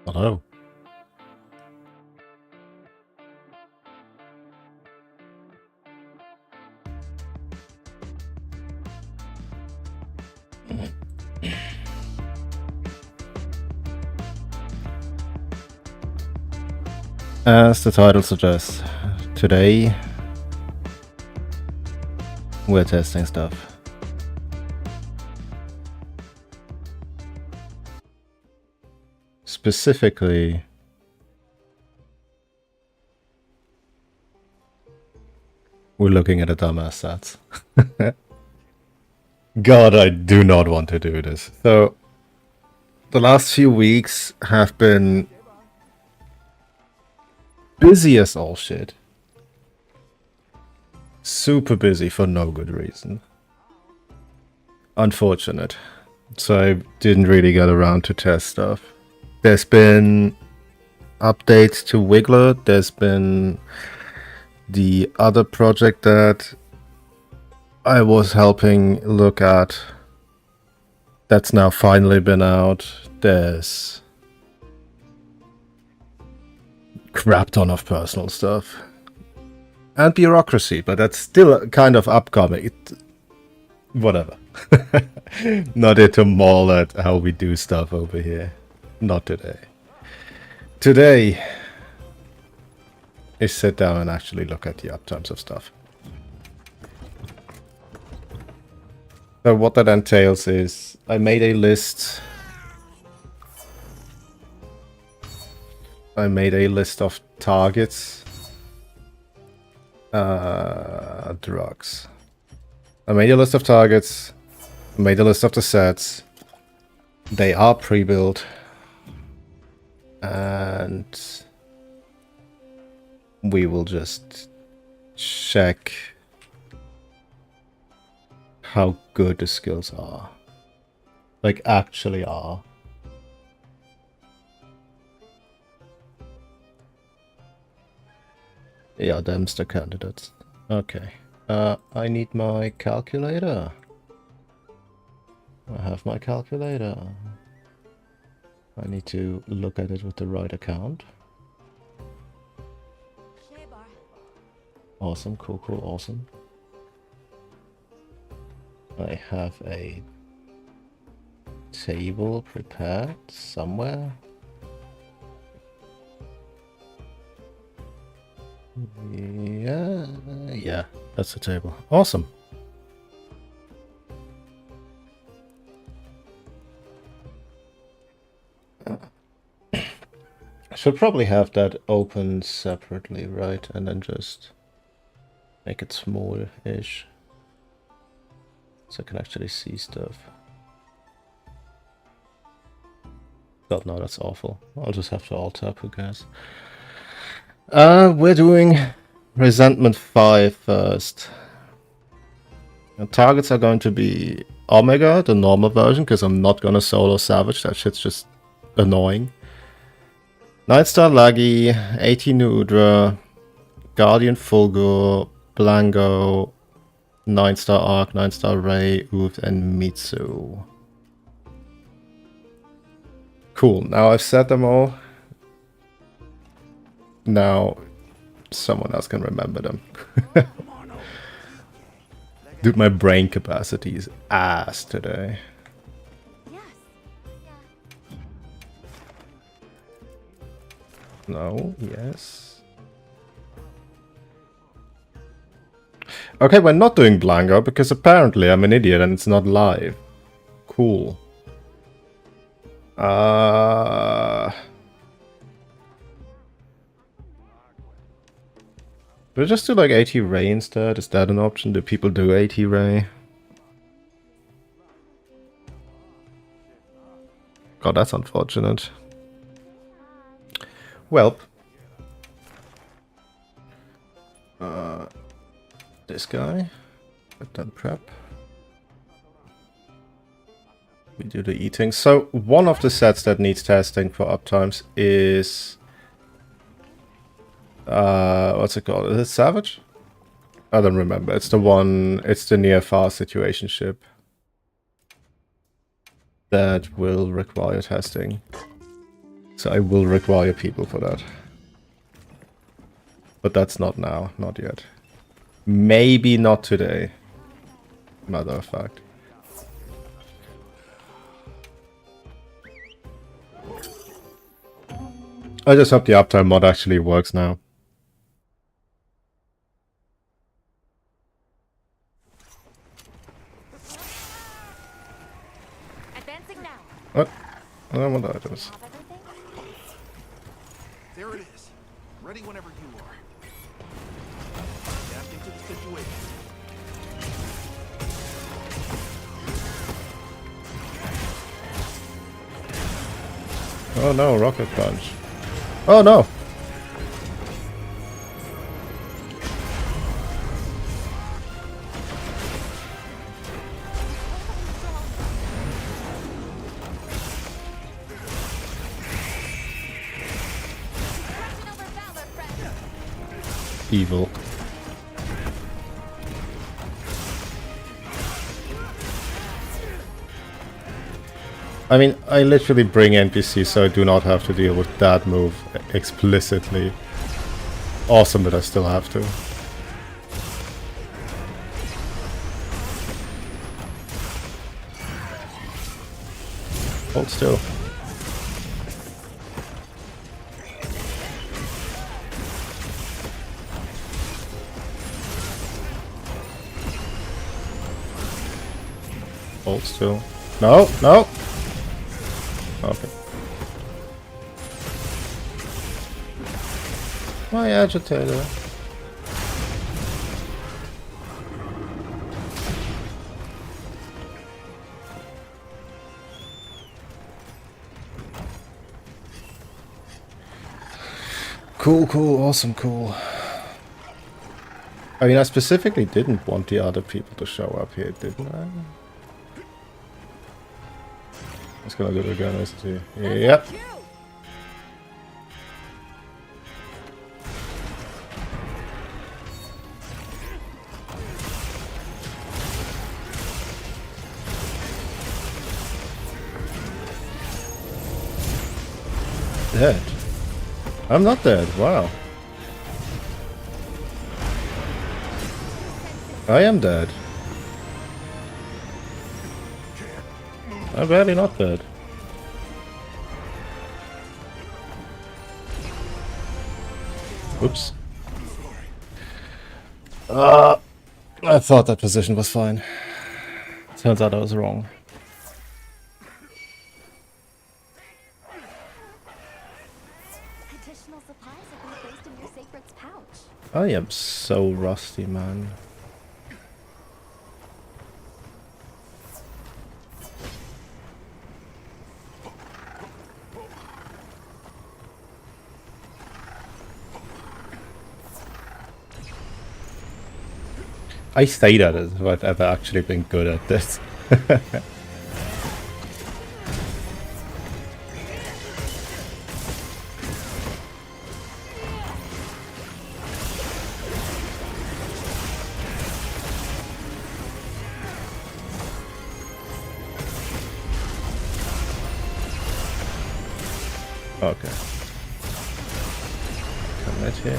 Hello. As the title suggests, today we're testing stuff. Specifically, we're looking at a dumbass stats. God, I do not want to do this. So, the last few weeks have been busy as all shit. Super busy for no good reason. Unfortunate. So I didn't really get around to test stuff. There's been updates to Wiggler. There's been the other project that I was helping look at. That's now finally been out. There's crap ton of personal stuff. And bureaucracy, but that's still kind of upcoming. Whatever. Not here to maul at how we do stuff over here. Not today. Today is sit down and actually look at the uptimes of stuff. So what that entails is I made a list. I made a list of targets. Drugs. I made a list of targets. I made a list of the sets. They are pre-built. And we will just check how good the skills are. Like, actually are. Yeah, them's the candidates. Okay. I need my calculator. I have my calculator. I need to look at it with the right account. Awesome, cool, awesome. I have a table prepared somewhere. Yeah, that's the table. Awesome. I should probably have that open separately, right? And then just make it small-ish. So I can actually see stuff. God, no, that's awful. I'll just have to alt-tab, who cares? We're doing Resentment 5 first. And targets are going to be Omega, the normal version, because I'm not gonna solo Savage, that shit's just annoying. Nightstar Laggy, 80 Nudra, Guardian Fulgur, Blango, 9-star Arc, 9-star Ray, Ooth, and Mitsu. Cool, now I've set them all. Now, someone else can remember them. Dude, my brain capacity is ass today. No, yes. Okay, we're not doing Blanco because apparently I'm an idiot and it's not live. Cool. We'll just do like 80 Ray instead. Is that an option? Do people do 80 Ray? God, that's unfortunate. Welp. This guy. Let them prep. We do the eating. So, one of the sets that needs testing for uptimes is... what's it called? Is it Savage? I don't remember. It's the one... It's the near-far situation ship that will require testing. So I will require people for that. But that's not now, not yet. Maybe not today. Matter of fact. I just hope the uptime mod actually works now. Advancing now. What? I don't want items. There it is. Ready whenever you are. Adapting to the situation. Oh no, rocket punch. Oh no! Evil. I mean, I literally bring NPCs so I do not have to deal with that move explicitly. Awesome, but I still have to. Hold still. Hold still. No, no! Okay. My agitator. Cool, cool, awesome, cool. I mean, I specifically didn't want the other people to show up here, didn't I? It's gonna do it again, isn't he? Yep. Dead. I'm not dead, wow. I am dead. I'm barely not dead. Oops. I thought that position was fine. Turns out I was wrong. Additional supplies have been placed in your sacred's pouch. I am so rusty, man. I say that as if I've ever actually been good at this. Okay. Come right here.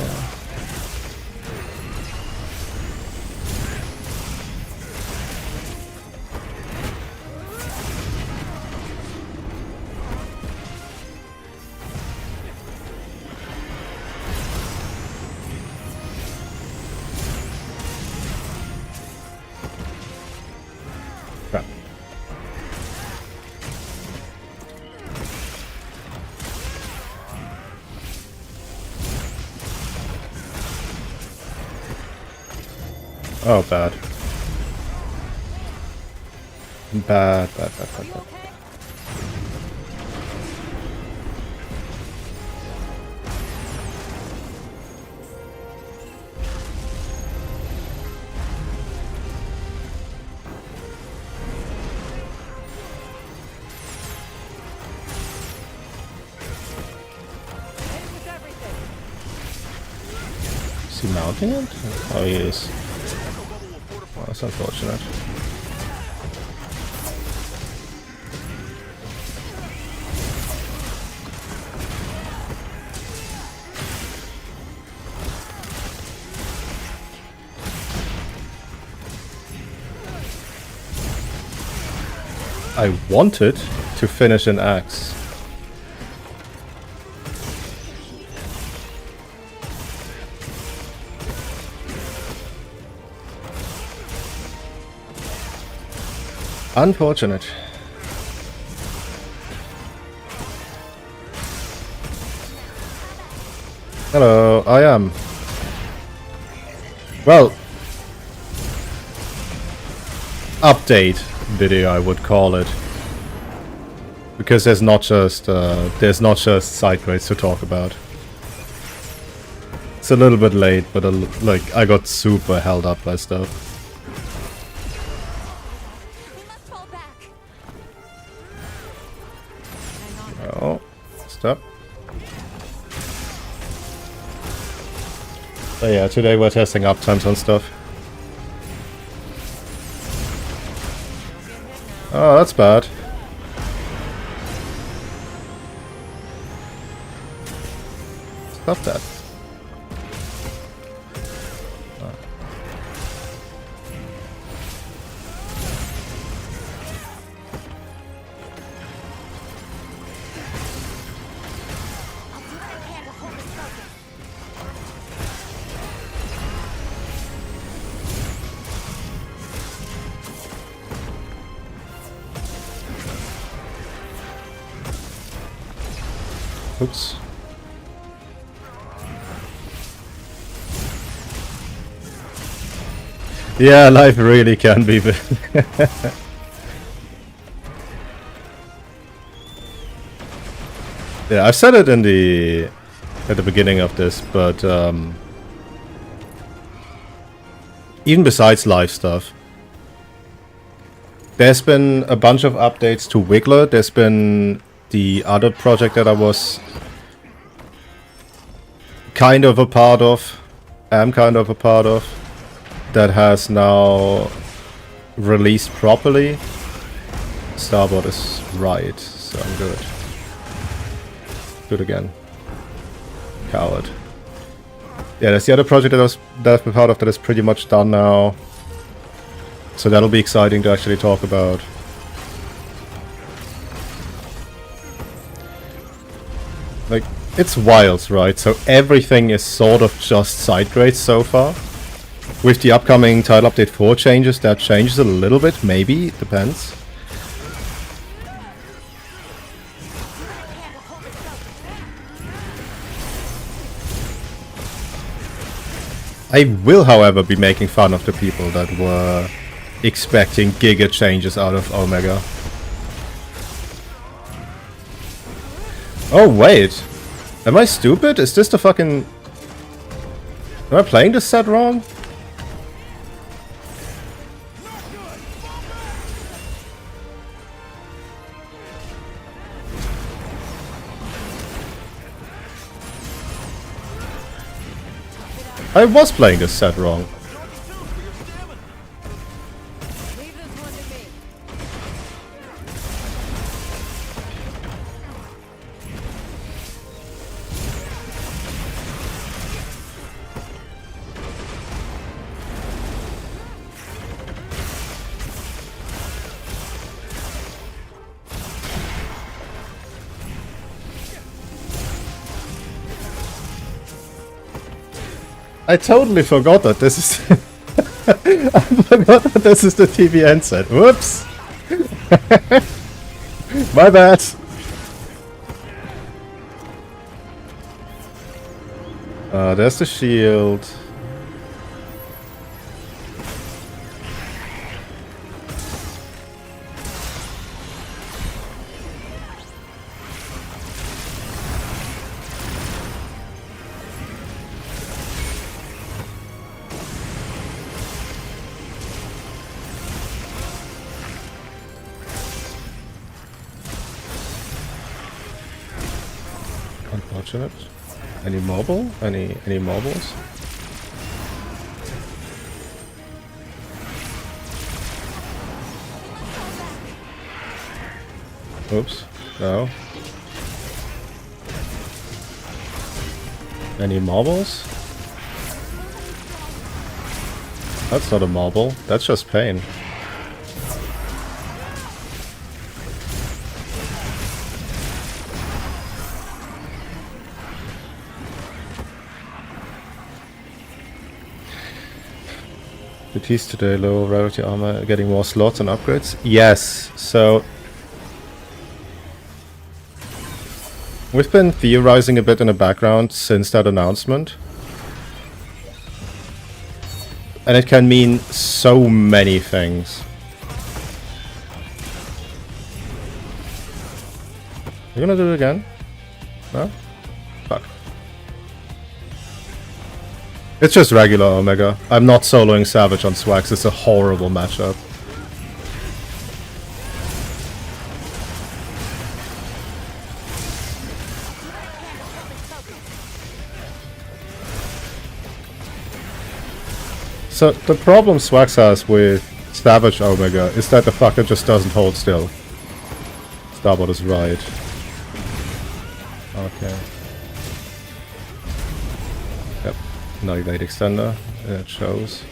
Crap. Oh, bad. Bad. Is he mounting it? Oh, he is. Oh, that's unfortunate. I wanted to finish an axe. Unfortunate. Hello, I am. Well, update video I would call it, because there's not just side grades to talk about. It's a little bit late, but like I got super held up by stuff. We must fall back. Oh, stop. So yeah, today we're testing uptimes on stuff. Oh, that's bad. Stop that. I'll do what I can to hold this focus. Oops. Yeah, life really can be. Yeah, I've said it at the beginning of this, but even besides live stuff, there's been a bunch of updates to Wiggler. There's been the other project that I was kind of a part of, that has now released properly. Starboard is right, so I'm good. Do it again. Coward. Yeah, that's the other project that I've been part of that is pretty much done now. So that'll be exciting to actually talk about. Like, it's Wilds, right? So everything is sort of just side grades so far. With the upcoming Title Update 4 changes, that changes a little bit, maybe, it depends. I will, however, be making fun of the people that were expecting giga changes out of Omega. Oh, wait. Am I stupid? Is this the fucking... Am I playing this set wrong? I was playing this set wrong. Leave this one to me. I totally forgot that this is... I forgot that this is the TVN set. Whoops! My bad! There's the shield. Unfortunate. Any mobile? Any mobiles? Oops. No. Any marbles? That's not a marble. That's just pain. The piece today, low rarity armor, getting more slots and upgrades? Yes, so... We've been theorizing a bit in the background since that announcement. And it can mean so many things. You gonna do it again? No? Fuck. It's just regular Omega. I'm not soloing Savage on Swax. It's a horrible matchup. So the problem Swax has with Savage Omega is that the fucker just doesn't hold still. Starboard is right. Okay. Yep. Navigate extender. It shows.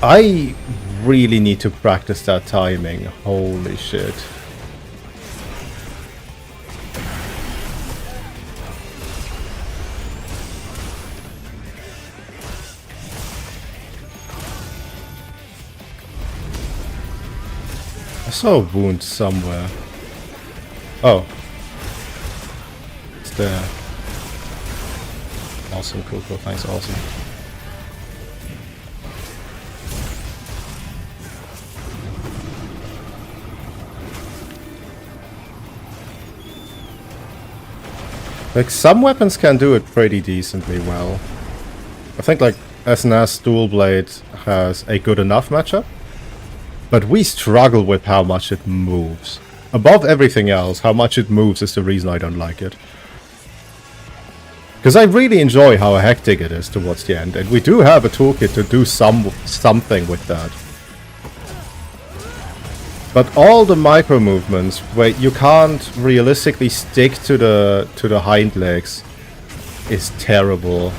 I really need to practice that timing. Holy shit. I saw a wound somewhere. Oh. It's there. Awesome, cool, thanks, awesome. Like, some weapons can do it pretty decently well. I think, like, SNS Dual Blade has a good enough matchup. But we struggle with how much it moves. Above everything else, how much it moves is the reason I don't like it. Because I really enjoy how hectic it is towards the end. And we do have a toolkit to do something with that. But all the micro movements where you can't realistically stick to the hind legs is terrible.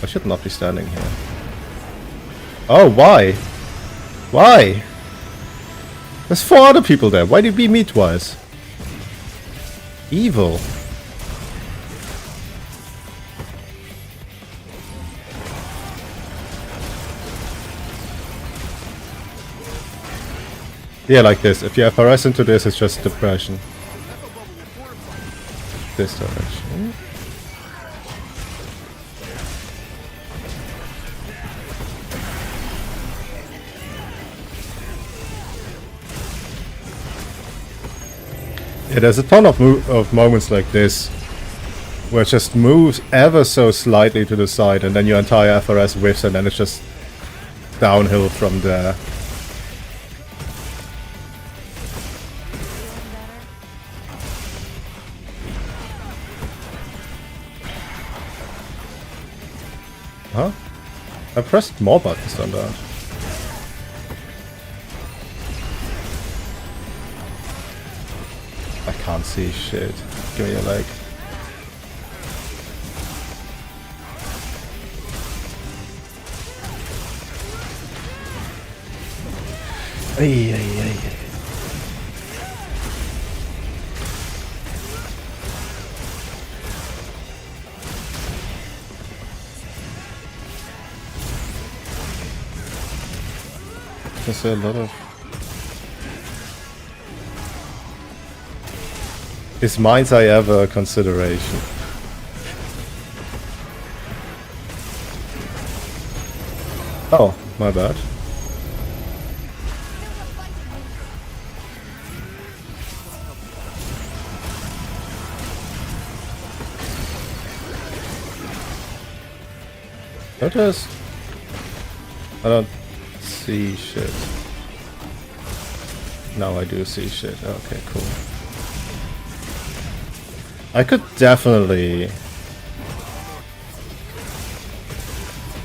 I should not be standing here. Oh, why? Why? There's 4 other people there. Why did you beat me twice? Evil. Yeah, like this. If you FRS into this, it's just depression. This direction. Yeah, there's a ton of moments like this where it just moves ever so slightly to the side and then your entire FRS whiffs and then it's just downhill from there. Huh? I pressed more buttons than that. I can't see shit. Give me a leg. Ay, ay, ay, ay. There's a lot of... Is mind's eye ever a consideration? Oh, my bad. Notice? I don't see shit. Now I do see shit. Okay, cool. I could definitely...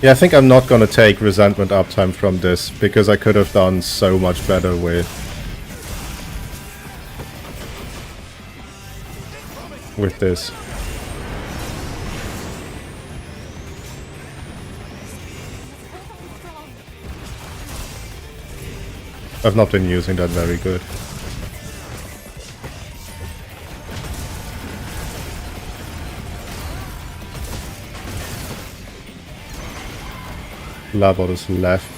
Yeah, I think I'm not gonna take resentment uptime from this, because I could have done so much better with this. I've not been using that very good. Labot is left.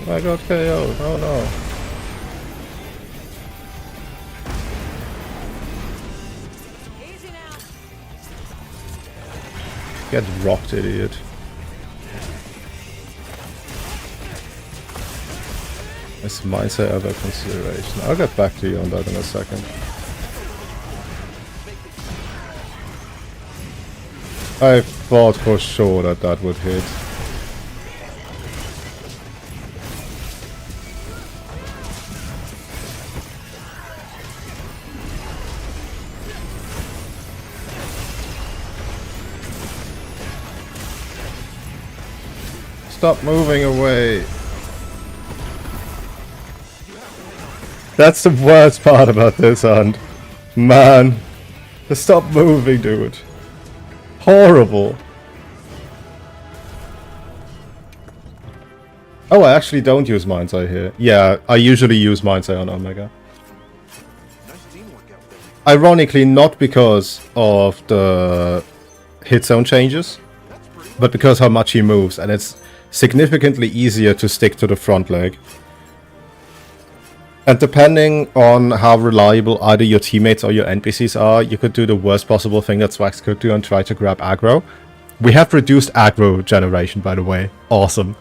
I got KO'd. Oh no. Easy now. Get rocked, idiot. Is mindset ever consideration? I'll get back to you on that in a second. I thought for sure that that would hit. Stop moving away. That's the worst part about this hunt. Man. Just stop moving, dude. Horrible. Oh, I actually don't use Mind's Eye here. Yeah, I usually use Mind's Eye on Omega. Nice teamwork out there. Ironically, not because of the hit zone changes, but because how much he moves, and it's significantly easier to stick to the front leg. And depending on how reliable either your teammates or your NPCs are, you could do the worst possible thing that Swax could do and try to grab aggro. We have reduced aggro generation, by the way. Awesome.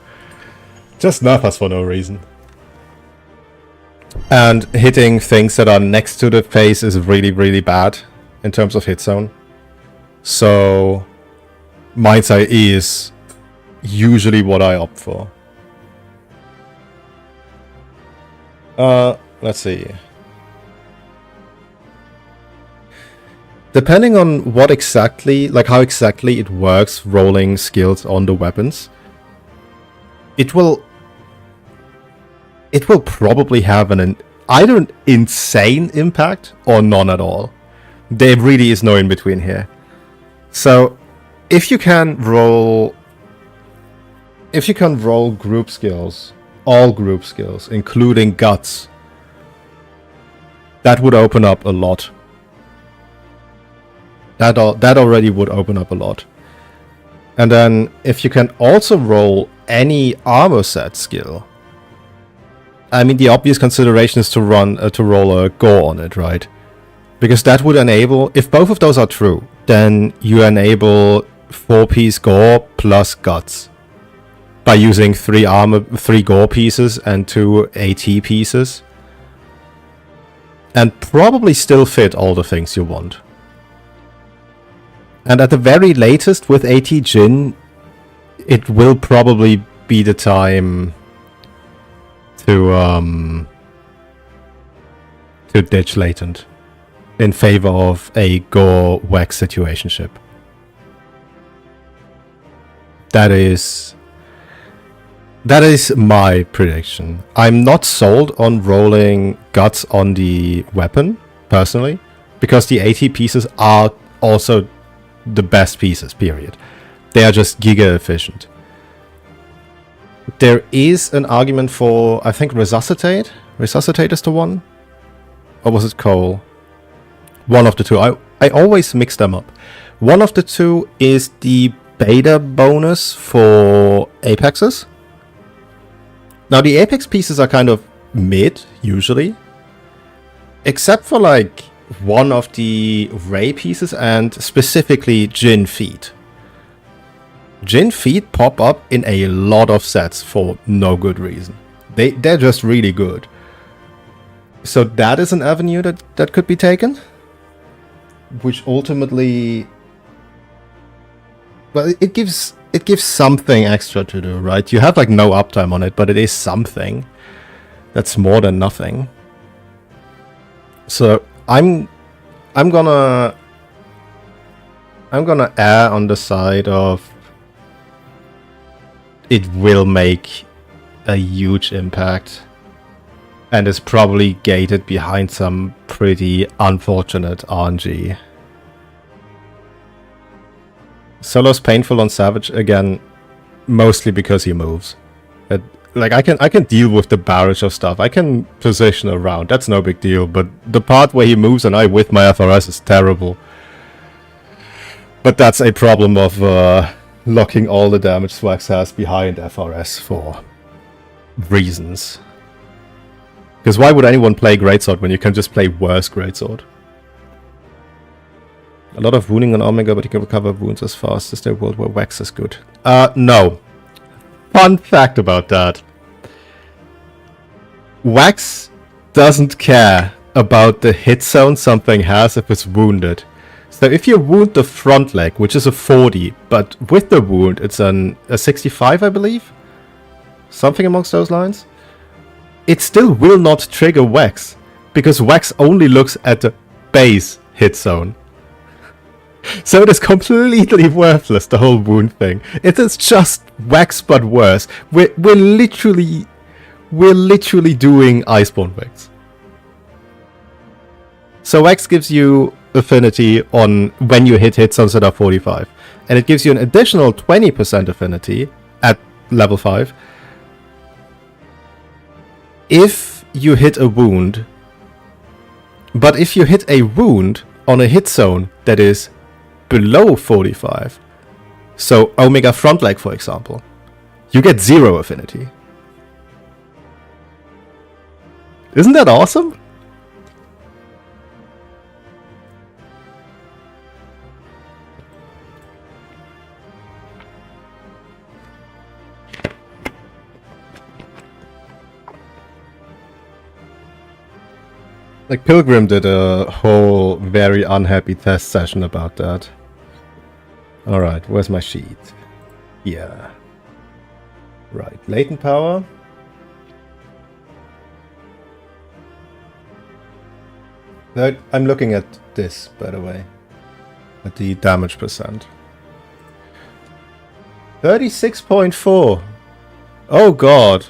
Just nerf us for no reason. And hitting things that are next to the face is really, really bad in terms of hit zone. So Mind's Eye is usually what I opt for. Let's see. Depending on what exactly, like how exactly it works, rolling skills on the weapons, it will probably have either an insane impact or none at all. There really is no in between here. So if you can roll group skills, all group skills, including guts, that would open up a lot. That already would open up a lot. And then if you can also roll any armor set skill, I mean, the obvious consideration is to roll a gore on it, right? Because that would enable, if both of those are true, then you enable 4-piece gore plus guts by using 3 gore pieces and 2 AT pieces, and probably still fit all the things you want. And at the very latest with AT Jin, it will probably be the time to ditch Latent in favor of a Gore Wex situationship. That is my prediction. I'm not sold on rolling guts on the weapon, personally, because the AT pieces are also the best pieces, period. They are just giga efficient. There is an argument for, I think, Resuscitate. Resuscitate is the one? Or was it Cole? One of the two. I always mix them up. One of the two is the beta bonus for Apexes. Now, the Apex pieces are kind of mid, usually. Except for, like, one of the Ray pieces and specifically Jin Feet. Jin Feet pop up in a lot of sets for no good reason. They're just really good. So that is an avenue that could be taken. Which ultimately, well, it gives something extra to do, right? You have like no uptime on it, but it is something. That's more than nothing. So I'm gonna err on the side of it will make a huge impact and is probably gated behind some pretty unfortunate RNG. Solo's painful on Savage, again, mostly because he moves. like I can deal with the barrage of stuff. I can position around. That's no big deal. But the part where he moves and I with my FRS is terrible. But that's a problem of locking all the damage Swax has behind FRS for reasons. Because why would anyone play Greatsword when you can just play worse Greatsword? A lot of wounding on Omega, but you can recover wounds as fast as their world where Wax is good. No. Fun fact about that. Wax doesn't care about the hit zone something has if it's wounded. So if you wound the front leg, which is a 40, but with the wound it's a 65, I believe? Something amongst those lines? It still will not trigger Wax, because Wax only looks at the base hit zone. So it is completely worthless, the whole wound thing. It is just Wax but worse. We're literally doing Iceborne Wax. So Wax gives you affinity on when you hit zones that are 45. And it gives you an additional 20% affinity at level 5 if you hit a wound. But if you hit a wound on a hit zone that is below 45, so Omega front leg for example, you get 0 affinity. Isn't that awesome? Like, Pilgrim did a whole very unhappy test session about that. Alright, where's my sheet? Yeah. Right, latent power. I'm looking at this, by the way. At the damage percent. 36.4. Oh god.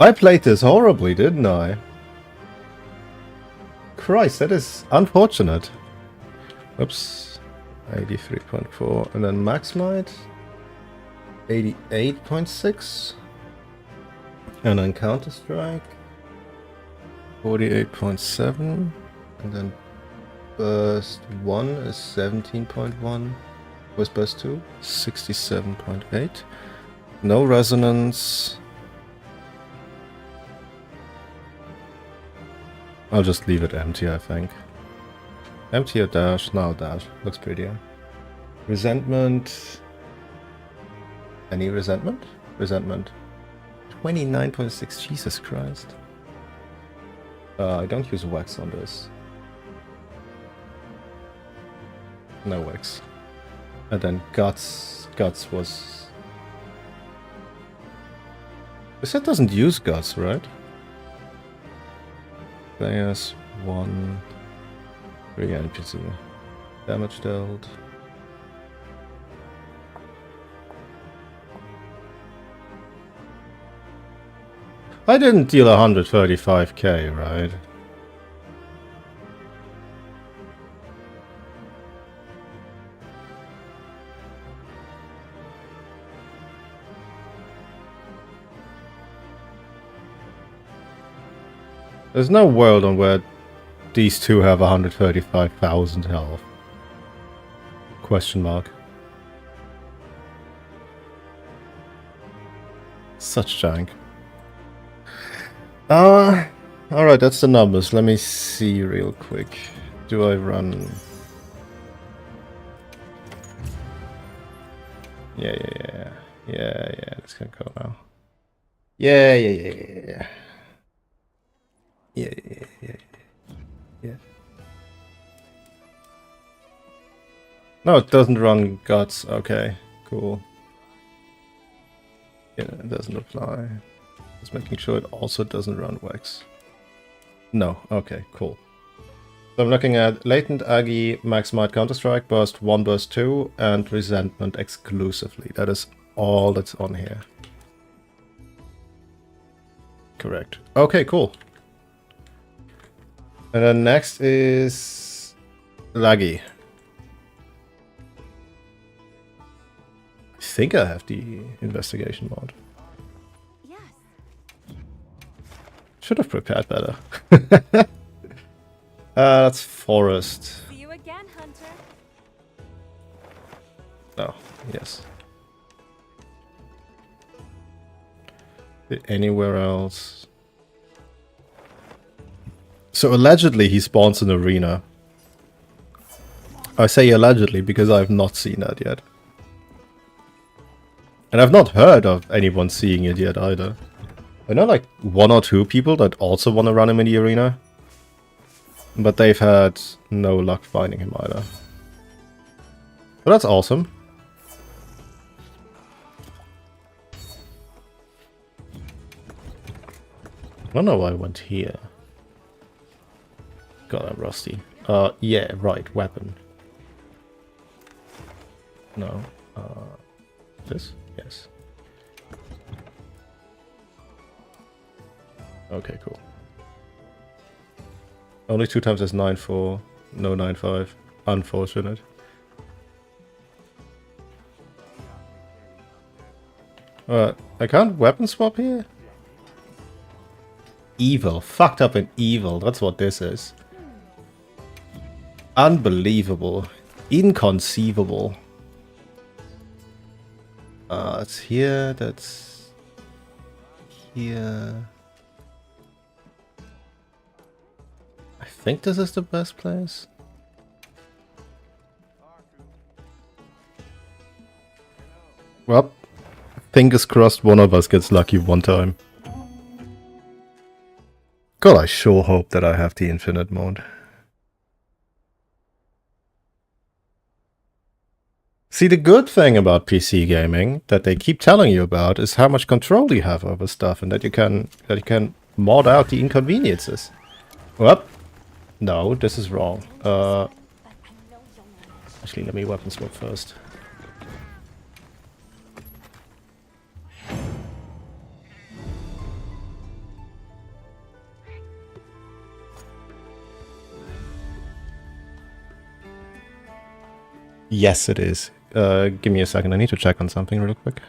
I played this horribly, didn't I? Christ, that is unfortunate. Oops. 83.4. And then max might. 88.6. And then Counter-Strike. 48.7. And then burst 1 is 17.1. Where's burst 2? 67.8. No resonance. I'll just leave it empty, I think. Empty or dash? No, dash. Looks prettier. Resentment. Any resentment? Resentment. 29.6. Jesus Christ. I don't use wax on this. No wax. And then guts. Guts was... This set doesn't use guts, right? Players 1. 3 NPC. Damage dealt. I didn't deal 135k, right? There's no world on where these two have 135,000 health. Question mark. Such jank. Alright, that's the numbers. Let me see real quick. Do I run... Yeah, let's go now. Yeah. No, it doesn't run guts. Okay, cool. Yeah, it doesn't apply. Just making sure it also doesn't run wax. No, okay, cool. So I'm looking at Latent, Agi, Max Might, Counter-Strike, Burst 1, Burst 2, and Resentment exclusively. That is all that's on here. Correct. Okay, cool. And then next is Laggy. I think I have the investigation mod. Should have prepared better. That's forest. See you again, Hunter. Oh, yes. Anywhere else? So allegedly he spawns an arena. I say allegedly because I've not seen that yet. And I've not heard of anyone seeing it yet either. I know like 1 or 2 people that also want to run him in the arena. But they've had no luck finding him either. But that's awesome. I don't know why I went here. God, I'm rusty. Yeah, right, weapon. No. This? Yes. Okay, cool. Only 2 times as 9-4, no 9-5. Unfortunate. I can't weapon swap here? Evil. Fucked up and evil. That's what this is. Unbelievable. Inconceivable. It's here. That's here. I think this is the best place. Well, fingers crossed one of us gets lucky one time. God, I sure hope that I have the infinite mode. See, the good thing about PC gaming that they keep telling you about is how much control you have over stuff, and that you can mod out the inconveniences. Well, no, this is wrong. Actually, let me weapon swap first. Yes, it is. Give me a second. I need to check on something real quick.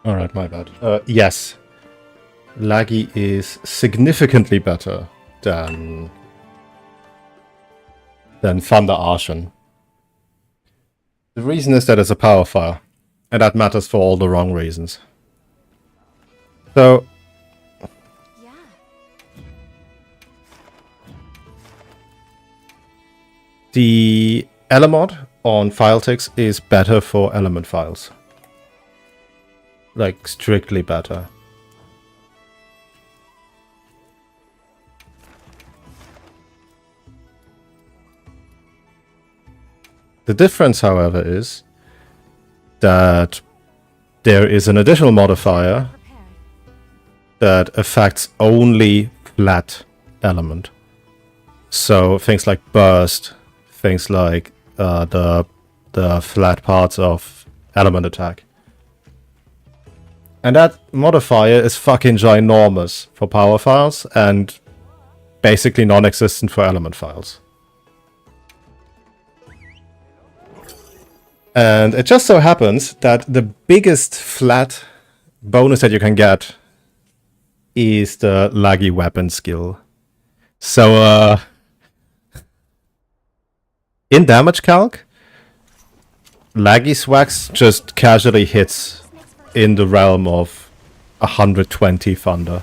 Alright, my bad. Yes. Laggy is significantly better than Thunder Ashen. The reason is that it's a power fire, and that matters for all the wrong reasons. So, Yeah. the Element on file ticks is better for element files. Like, strictly better. The difference, however, is that there is an additional modifier that affects only flat element. So things like burst, things like the flat parts of element attack. And that modifier is fucking ginormous for power files and basically non-existent for element files. And it just so happens that the biggest flat bonus that you can get is the laggy weapon skill. So, in damage calc, laggy swags just casually hits in the realm of 120 thunder.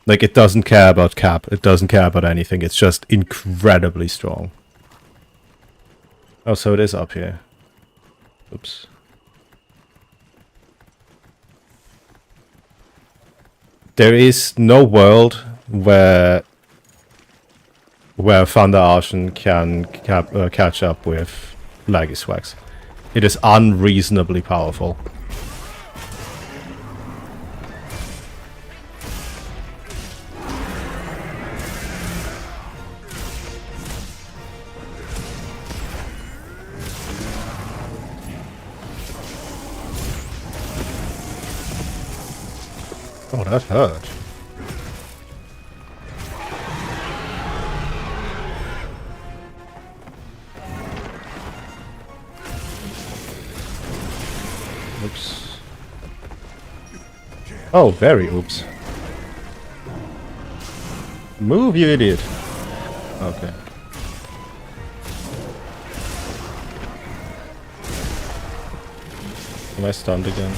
Like, it doesn't care about cap, it doesn't care about anything, it's just incredibly strong. Oh, so it is up here. Oops. There is no world where Thunder Ocean can catch up with Laggy Swags. It is unreasonably powerful. Oh, that hurt. Oops. Oh, very oops. Move, you idiot. Okay. Am I stunned again?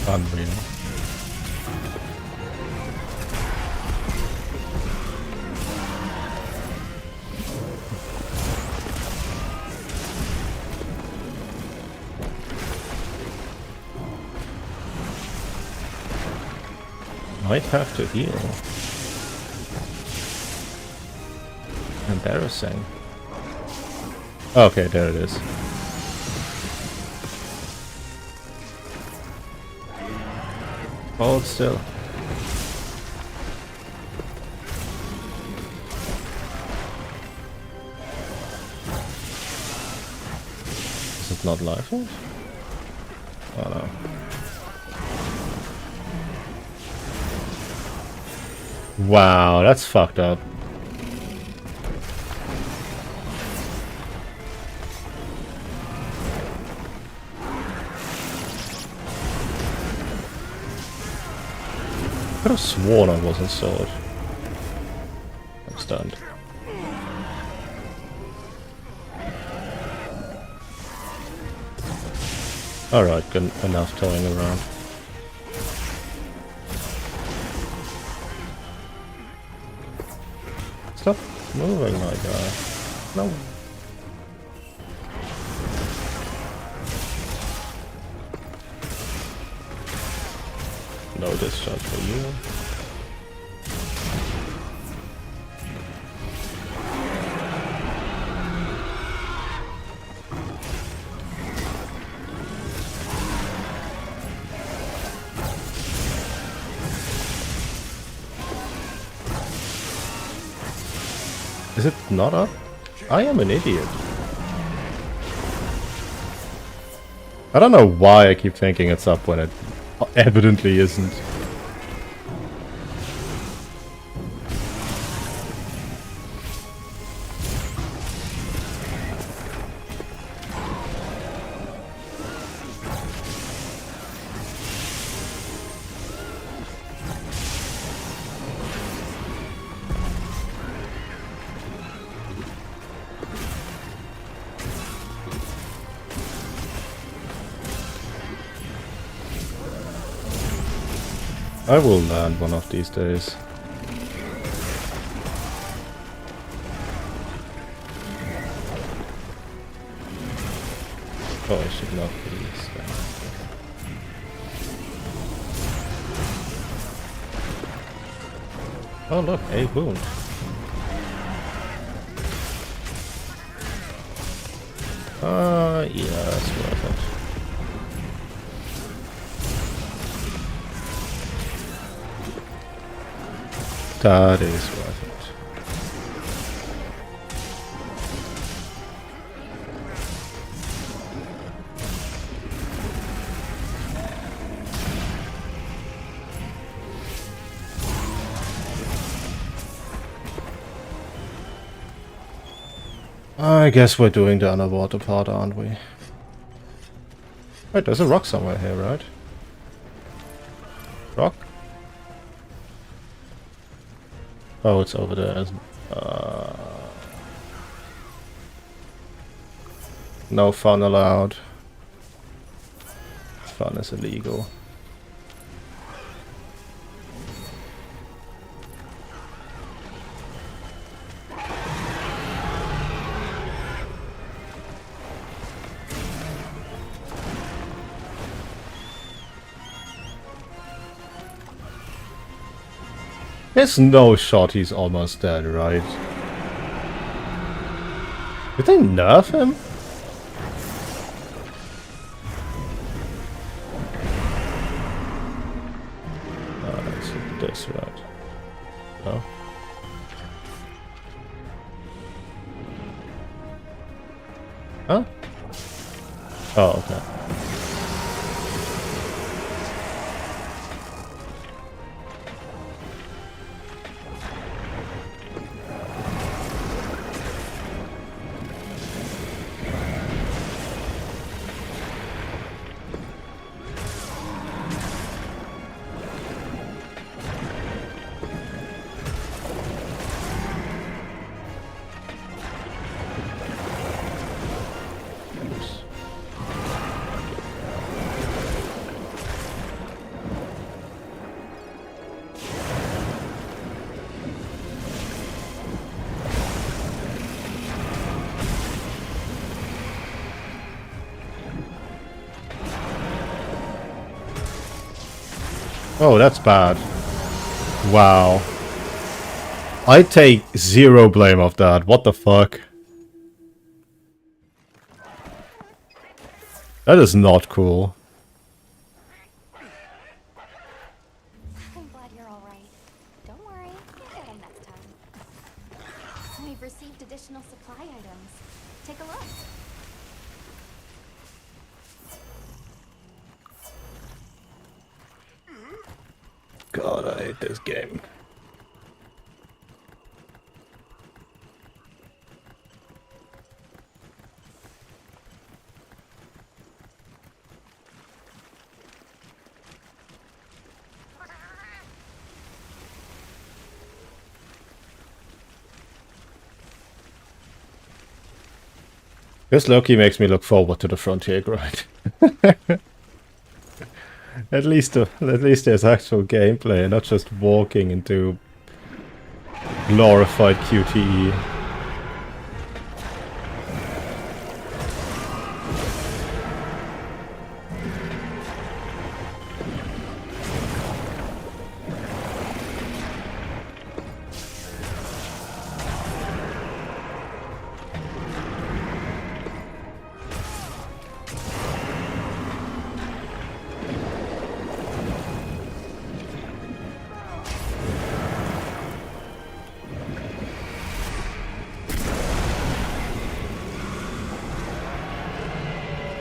Unreal. Might have to heal. Embarrassing. Okay, there it is. Hold still. Is it not life? Oh no. Wow, that's fucked up. I could have sworn I wasn't sword. I'm stunned. Alright, good enough toying around. Stop moving, my guy. No. No discharge for you. Is it not up? I am an idiot. I don't know why I keep thinking it's up when it evidently isn't. I will land one of these days. Oh, I should not be standing. Oh look, a wound. Yeah, that's worth it. That is worth it. I guess we're doing the underwater part, aren't we? Wait, there's a rock somewhere here, right? Rock? Oh, it's over there, isn't it? No fun allowed. Fun is illegal. There's no shot he's almost dead, right? Did they nerf him? It's this, right? No? Huh? Oh, okay. Oh, that's bad. Wow. I take zero blame of that. What the fuck? That is not cool. I'm glad you're all right. Don't worry, you'll get them next time. We've received additional supply items. Take a look. God, I hate this game. This Loki makes me look forward to the Frontier grind. At least there's actual gameplay and not just walking into glorified QTE.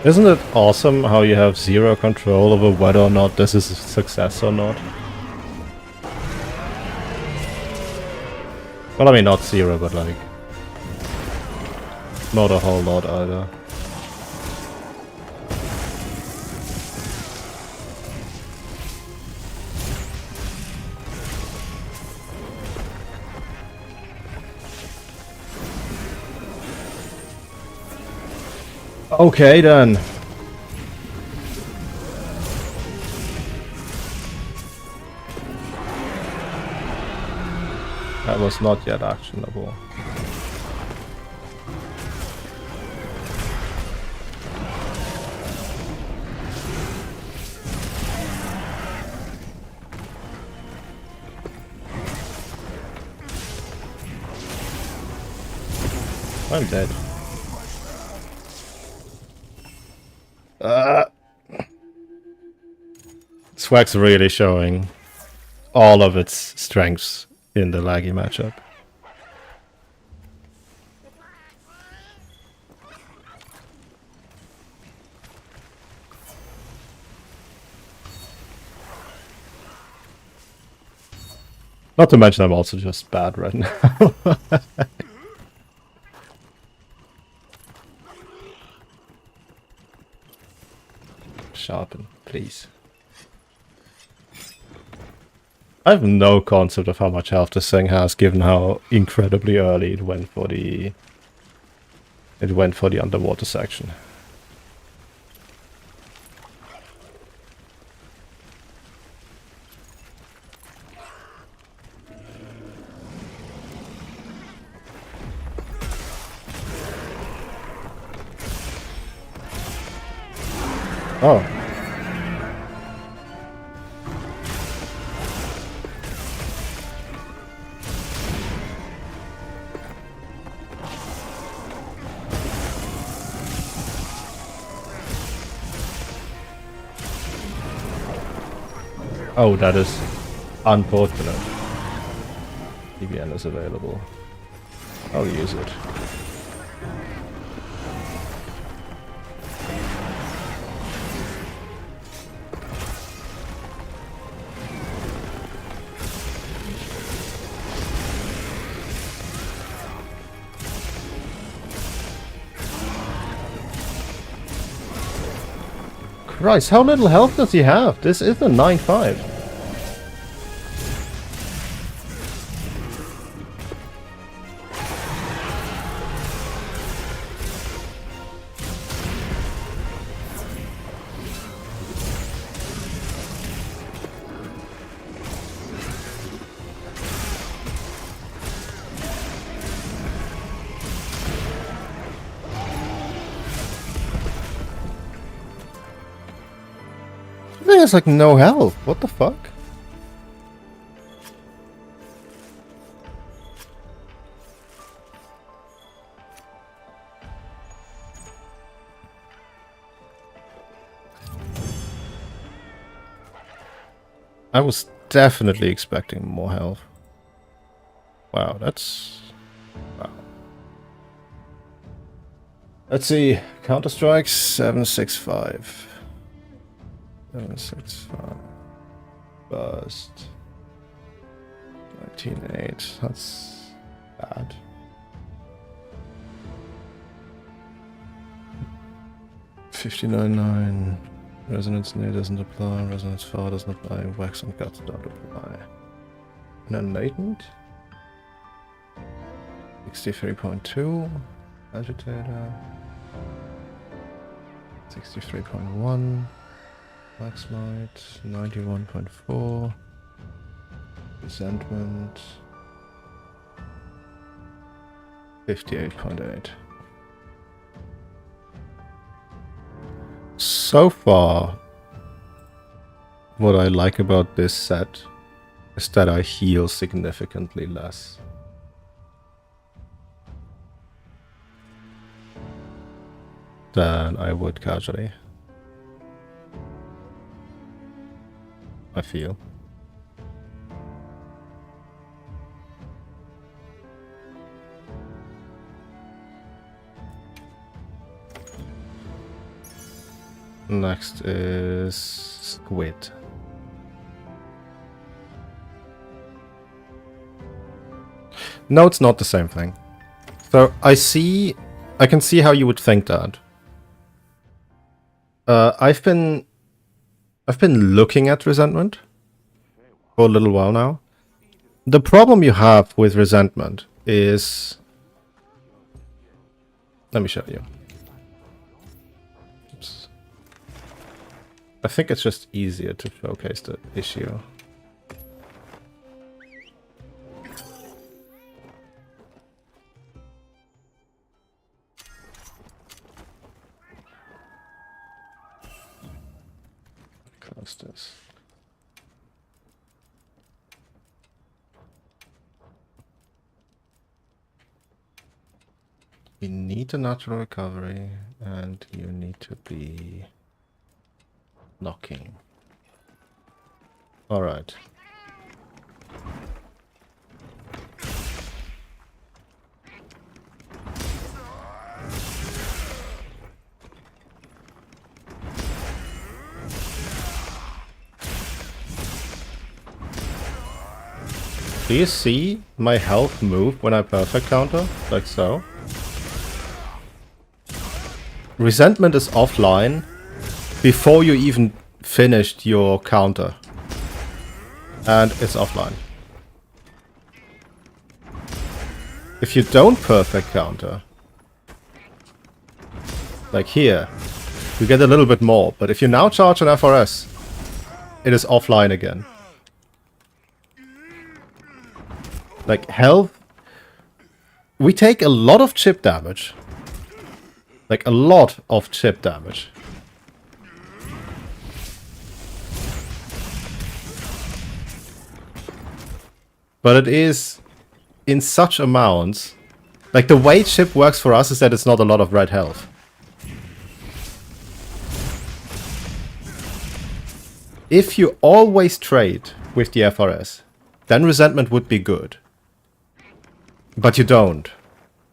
Isn't it awesome how you have zero control over whether or not this is a success or not? Well, I mean, not zero, but like... not a whole lot either. Okay then. That was not yet actionable. I'm dead. Swag's really showing all of its strengths in the laggy matchup. Not to mention I'm also just bad right now. sharpen, please. I have no concept of how much health this thing has, given how incredibly early it went for the underwater section. Oh. Oh, that is unfortunate. EVN is available. I'll use it. Christ, how little health does he have? This is a 9-5. I think it's like no health. What the fuck? I was definitely expecting more health. Wow, that's... wow. Let's see. Counter-Strike 765. 765. Burst. 19.8. That's bad. $59.9. Resonance near doesn't apply. Resonance far doesn't apply. Wax and guts don't apply. And then latent. 63.2. Agitator. 63.1. Max light. 91.4. Resentment. 58.8. So far, what I like about this set is that I heal significantly less. Than I would casually. I feel. Next is squid. No, it's not the same thing. So I can see how you would think that. I've been looking at resentment for a little while now. The problem you have with resentment is, let me show you. Oops. I think it's just easier to showcase the issue. Close this. You need a natural recovery and you need to be knocking. All right. Do you see my health move when I perfect counter? Like so. Resentment is offline before you even finished your counter. And it's offline. If you don't perfect counter, like here, you get a little bit more. But if you now charge an FRS, it is offline again. Like health, we take a lot of chip damage. Like a lot of chip damage. But it is in such amounts. Like the way chip works for us is that it's not a lot of red health. If you always trade with the FRS, then resentment would be good. But you don't.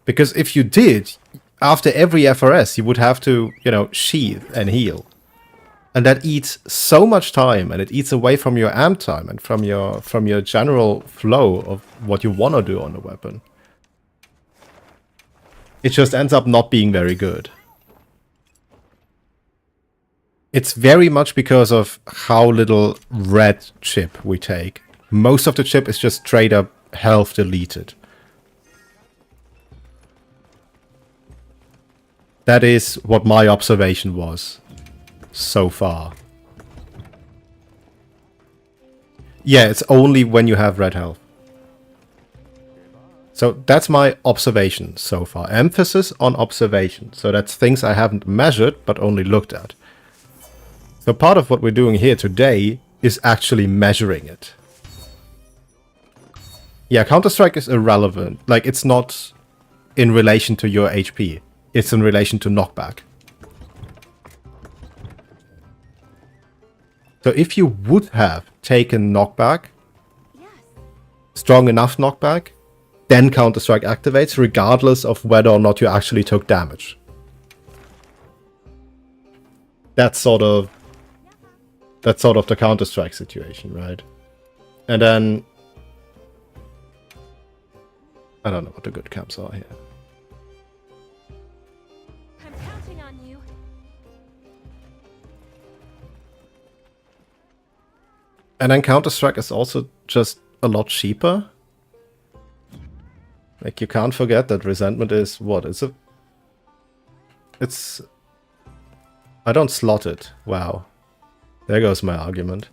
Because if you did, after every FRS, you would have to, you know, sheath and heal. And that eats so much time, and it eats away from your amp time and from your general flow of what you want to do on the weapon. It just ends up not being very good. It's very much because of how little red chip we take. Most of the chip is just straight up health deleted. That is what my observation was so far. Yeah, it's only when you have red health. So that's my observation so far. Emphasis on observation. So that's things I haven't measured, but only looked at. So part of what we're doing here today is actually measuring it. Yeah, Counter-Strike is irrelevant. Like, it's not in relation to your HP. It's in relation to knockback. So if you would have taken knockback, strong enough knockback, then Counter-Strike activates regardless of whether or not you actually took damage. That's sort of the Counter-Strike situation, right? And then I don't know what the good camps are here. I'm counting on you. And then Counter-Strike is also just a lot cheaper. Like, you can't forget that resentment is what? It's I don't slot it. Wow. There goes my argument.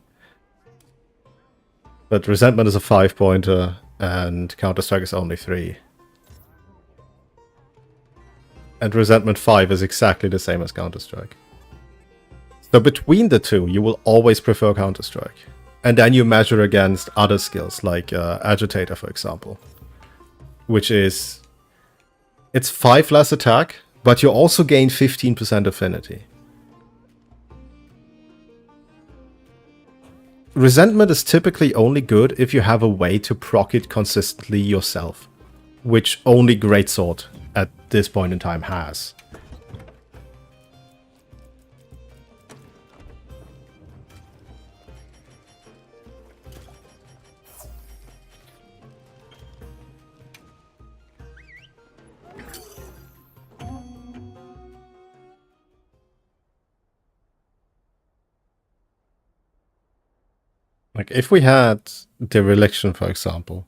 But resentment is a 5-pointer and Counter-Strike is only 3. And resentment 5 is exactly the same as Counter-Strike. So between the two, you will always prefer Counter-Strike. And then you measure against other skills, like Agitator, for example. Which is... it's 5 less attack, but you also gain 15% affinity. Resentment is typically only good if you have a way to proc it consistently yourself. Which only Greatsword at this point in time has. Like, if we had Dereliction, for example,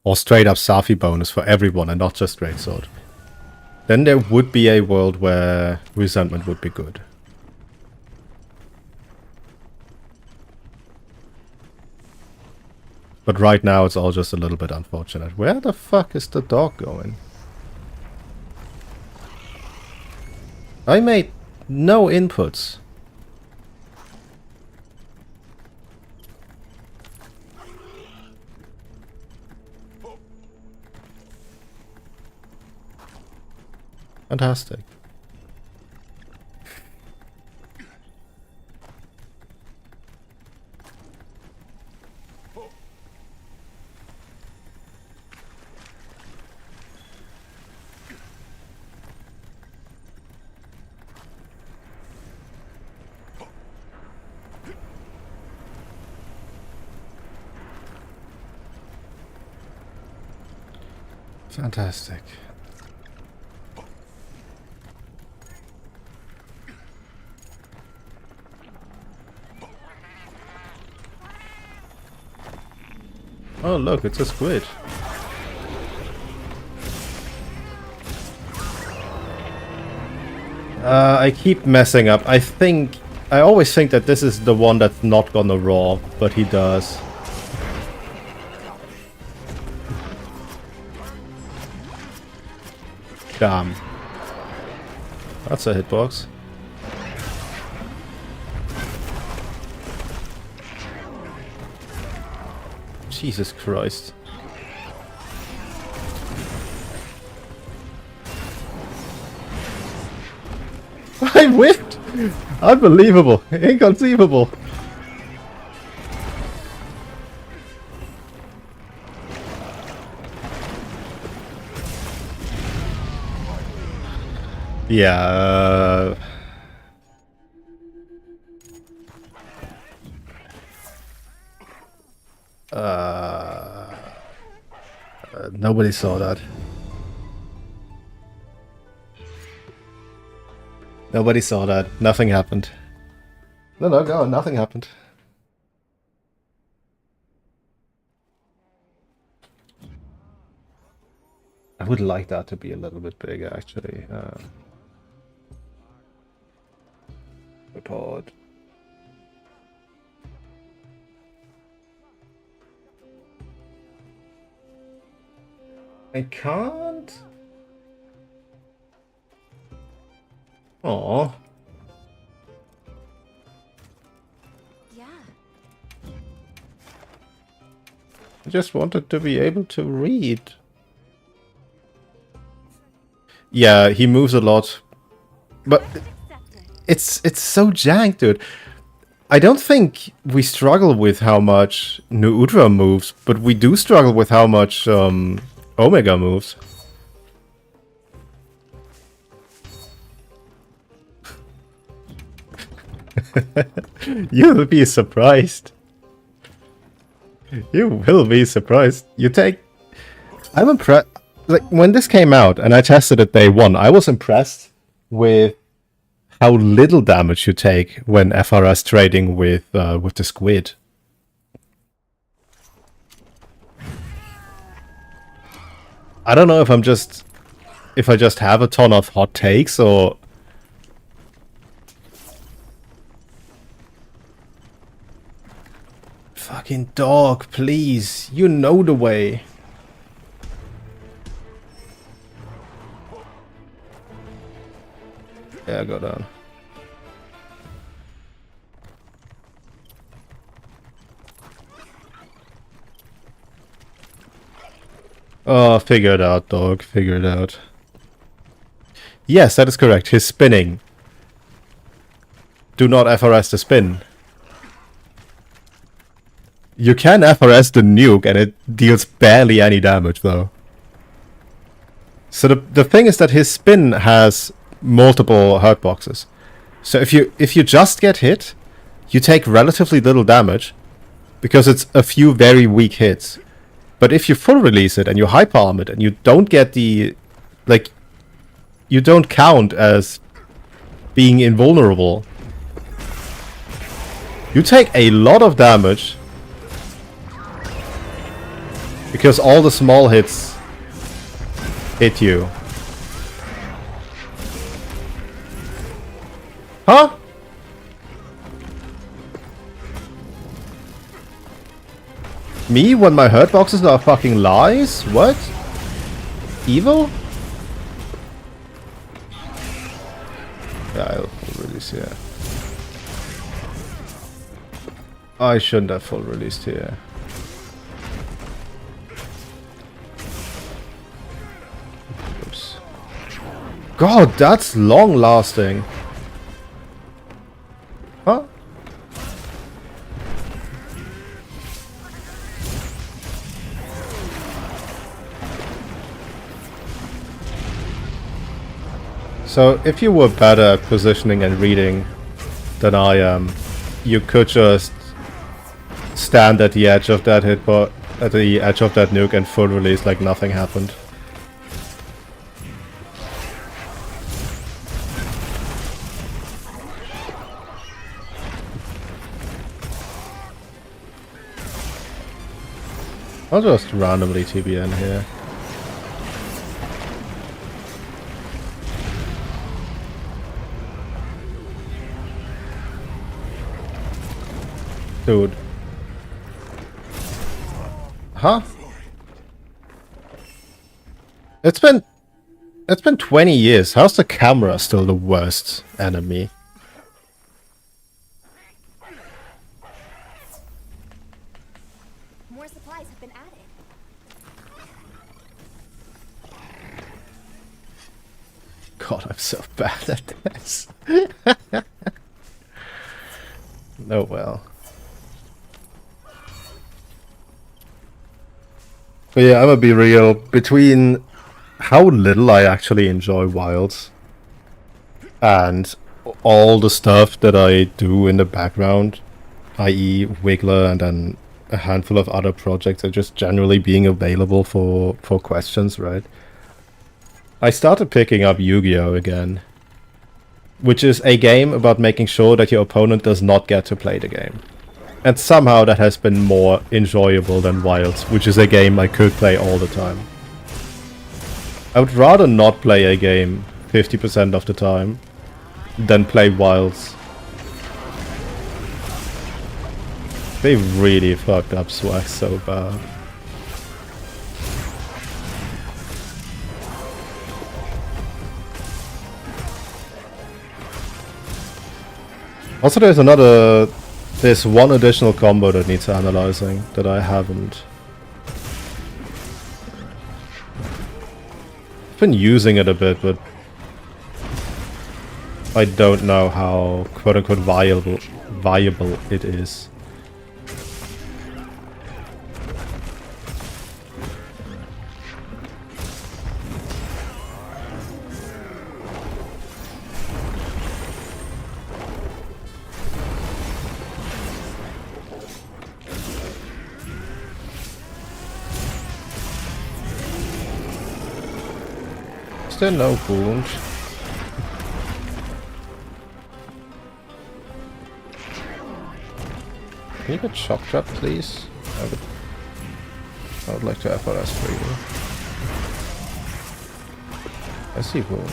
or straight up Safi bonus for everyone and not just Greatsword, then there would be a world where resentment would be good. But right now it's all just a little bit unfortunate. Where the fuck is the dog going? I made no inputs. Fantastic. Fantastic. Oh look, it's a squid. I keep messing up. I always think that this is the one that's not gonna raw, but he does. Damn. That's a hitbox. Jesus Christ. I whiffed! Unbelievable! Inconceivable! Yeah. Nobody saw that. Nobody saw that. Nothing happened. No, nothing happened. I would like that to be a little bit bigger, actually. Report. I can't. Aww. Yeah. I just wanted to be able to read. Yeah, he moves a lot. But it's so jank, dude. I don't think we struggle with how much Nuudra moves, but we do struggle with how much Omega moves. You'll be surprised. You will be surprised. I'm impressed. Like, when this came out and I tested it day one, I was impressed with how little damage you take when FRS trading with the squid. I don't know if I just have a ton of hot takes or... Fucking dog, please. You know the way. Yeah, go down. Oh, figure it out, dog. Figure it out. Yes, that is correct. His spinning. Do not FRS the spin. You can FRS the nuke and it deals barely any damage, though. So the thing is that his spin has multiple hurt boxes. So if you just get hit, you take relatively little damage because it's a few very weak hits. But if you full release it and you hyper arm it and you don't get the, like, you don't count as being invulnerable, you take a lot of damage because all the small hits hit you. Huh? Me when my hurt boxes are fucking lies? What? Evil? Yeah, I'll full release here. I shouldn't have full released here. Oops. God, that's long lasting. Huh? So, if you were better at positioning and reading than I am, you could just stand at the edge of that hitbot, at the edge of that nuke and full release like nothing happened. I'll just randomly TBN here. Dude. Huh? It's been 20 years. How's the camera still the worst enemy? More supplies have been added. God, I'm so bad at this. Oh well. But yeah, I'm gonna be real. Between how little I actually enjoy Wilds and all the stuff that I do in the background, i.e. Wiggler and then a handful of other projects are just generally being available for questions, right? I started picking up Yu-Gi-Oh! Again, which is a game about making sure that your opponent does not get to play the game. And somehow that has been more enjoyable than Wilds, which is a game I could play all the time. I would rather not play a game 50% of the time than play Wilds. They really fucked up Swag so bad. Also there's one additional combo that needs analyzing that I haven't. I've been using it a bit, but I don't know how quote-unquote viable it is. Is there no wound? Can you get shock trap, please? I would like to FRS for you. I see wound.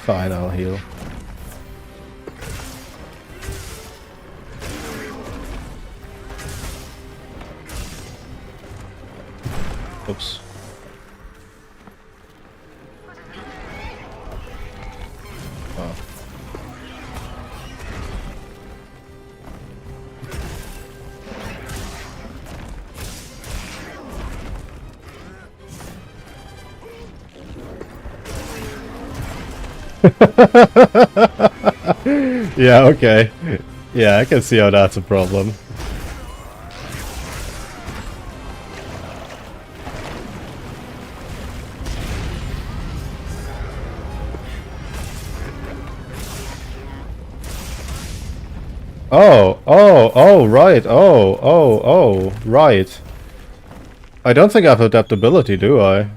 Fine, I'll heal. Oops. Oh. Yeah, okay. Yeah, I can see how that's a problem. Oh, right. I don't think I have adaptability, do I?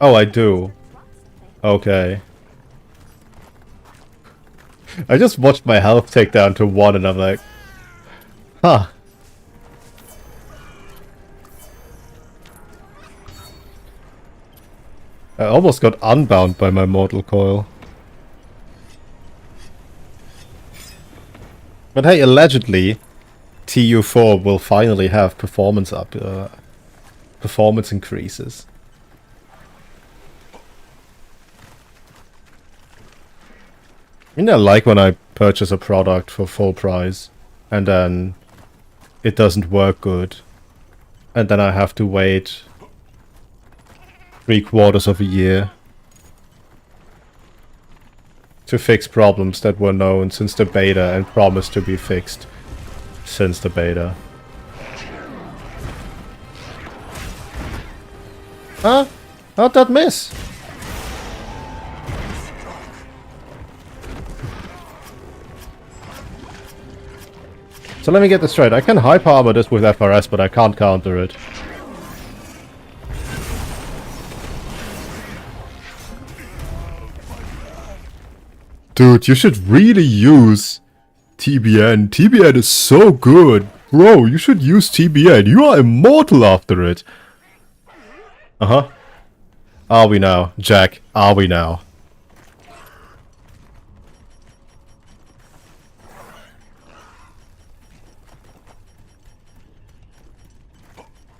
Oh, I do. Okay. I just watched my health take down to 1 and I'm like, huh. I almost got unbound by my mortal coil. But hey, allegedly, TU4 will finally have performance increases. I mean, I like when I purchase a product for full price and then it doesn't work good and then I have to wait 3/4 of a year to fix problems that were known since the beta and promised to be fixed since the beta. Huh? How'd that miss? So let me get this straight. I can hyper armor this with FRS, but I can't counter it. Dude, you should really use TBN. TBN is so good. Bro, you should use TBN. You are immortal after it. Uh-huh. Are we now, Jack? Are we now?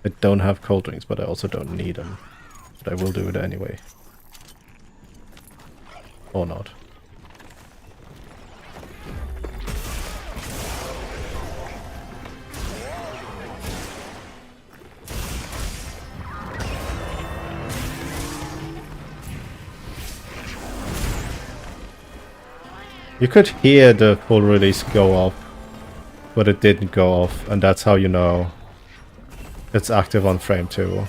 I don't have cold drinks, but I also don't need them. But I will do it anyway. Or not. You could hear the full release go off, but it didn't go off, and that's how you know it's active on frame 2.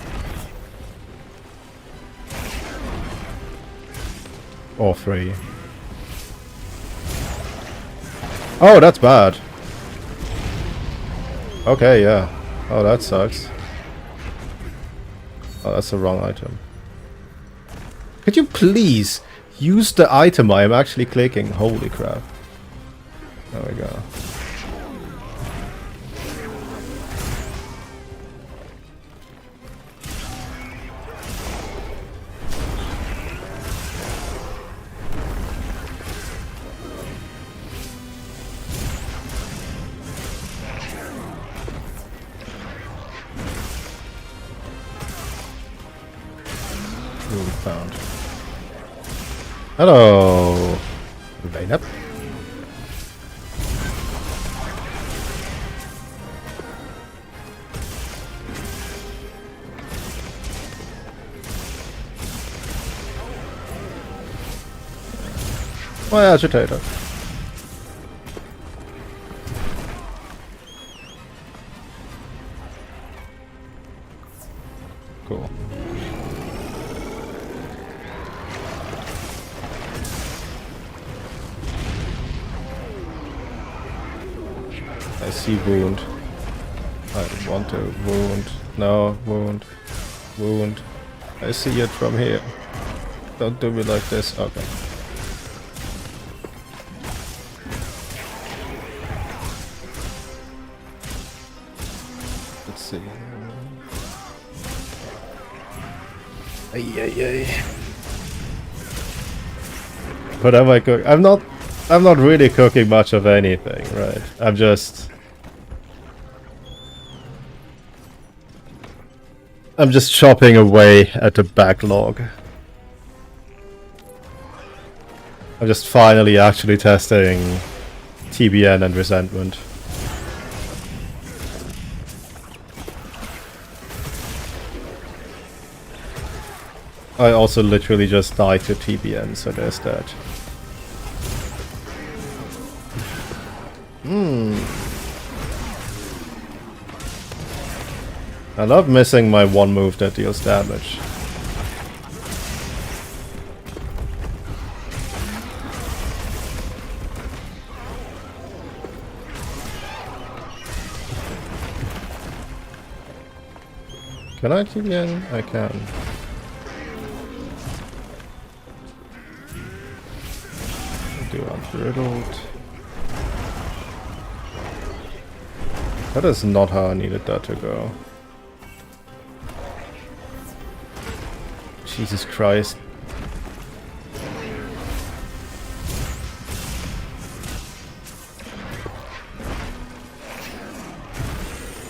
Or 3. Oh, that's bad. Okay, yeah. Oh, that sucks. Oh, that's the wrong item. Could you please use the item I am actually clicking? Holy crap. There we go. Found. Hello, Vaynep. My agitator. Cool. I see wound. I want to wound. No, wound. Wound. I see it from here. Don't do me like this. Okay. Let's see. Ay, ay, ay. What am I cooking? I'm not really cooking much of anything, right? I'm just chopping away at the backlog. I'm just finally actually testing TBN and Resentment. I also literally just died to TBN, so there's that. I love missing my one move that deals damage. Can I TBN? I can. Do unriddled. That is not how I needed that to go. Jesus Christ.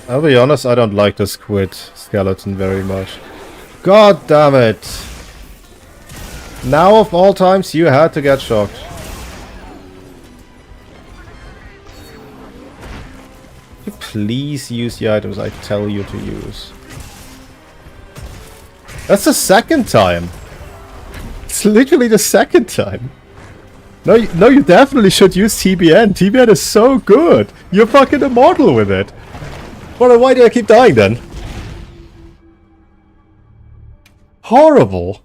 I'll be honest, I don't like the squid skeleton very much. God damn it! Now of all times you had to get shocked. Could you please use the items I tell you to use? That's the second time. It's literally the second time. No, you definitely should use TBN. TBN is so good. You're fucking immortal with it. Well, why do I keep dying then? Horrible.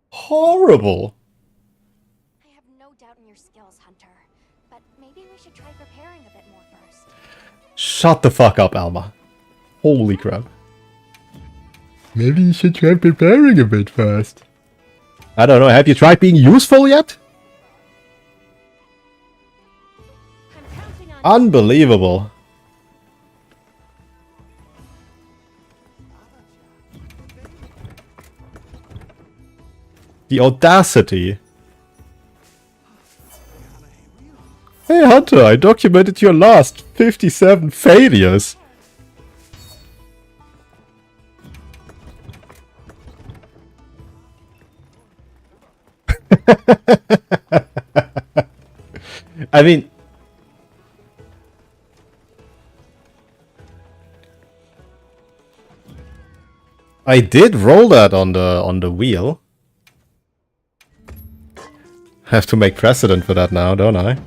Horrible. I have no doubt in your skills, Hunter. But maybe we should try Shut the fuck up, Alma. Holy crap. Maybe you should try preparing a bit first. I don't know, have you tried being useful yet? I'm counting on Unbelievable. The audacity. Hey Hunter, I documented your last 57 failures. I mean, I did roll that on the wheel. Have to make precedent for that now, don't I?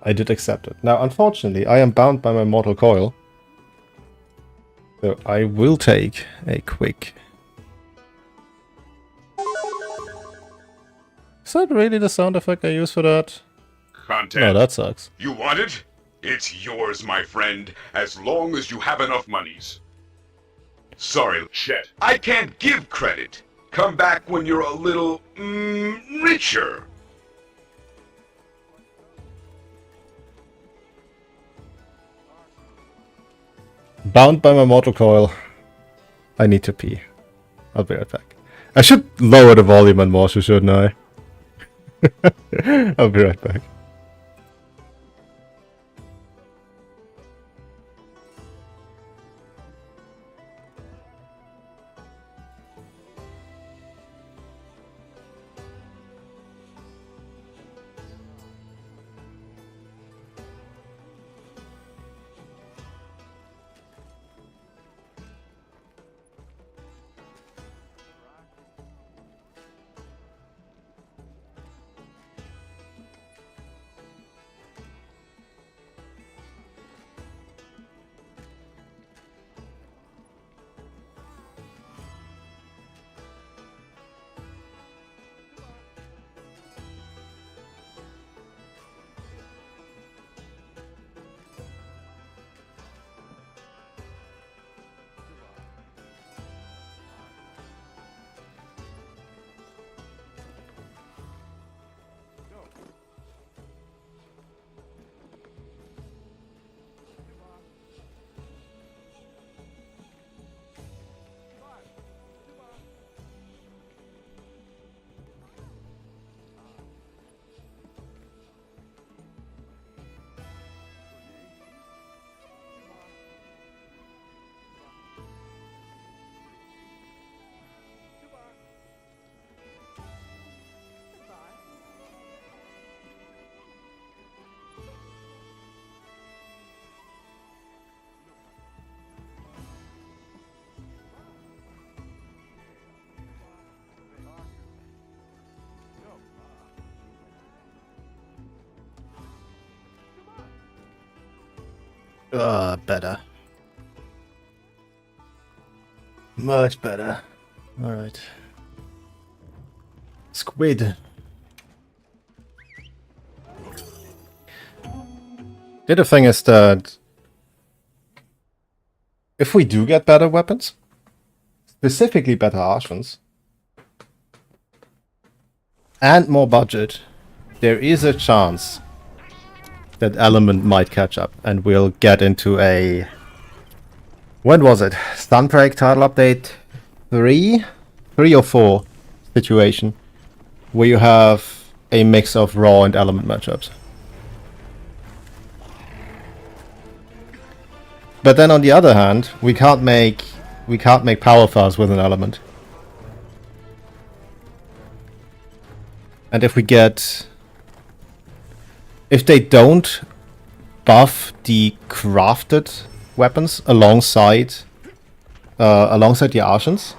I did accept it. Now, unfortunately, I am bound by my mortal coil. So I will take a quick... Is that really the sound effect I use for that? Content. No, that sucks. You want it? It's yours, my friend, as long as you have enough monies. Sorry, shit. I can't give credit. Come back when you're a little, richer. Bound by my mortal coil. I need to pee. I'll be right back. I should lower the volume and more, shouldn't I? I'll be right back. Better. Much better. Alright. Squid. The other thing is that if we do get better weapons, specifically better archons, and more budget, there is a chance that element might catch up and we'll get into a... When was it? Sunbreak title update 3 or 4 situation where you have a mix of raw and element matchups. But then on the other hand, we can't make power files with an element. And if they don't buff the crafted weapons alongside the archons,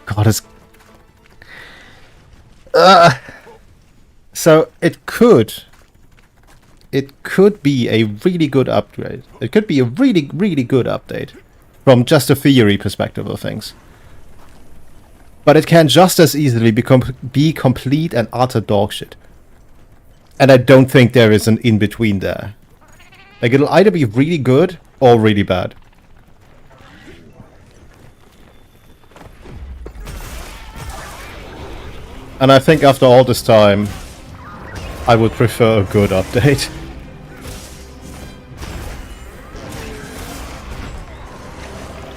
God, it's... So it could be a really good upgrade. It could be a really, really good update from just a theory perspective of things. But it can just as easily be complete and utter dog shit. And I don't think there is an in-between there. Like, it'll either be really good or really bad. And I think after all this time, I would prefer a good update.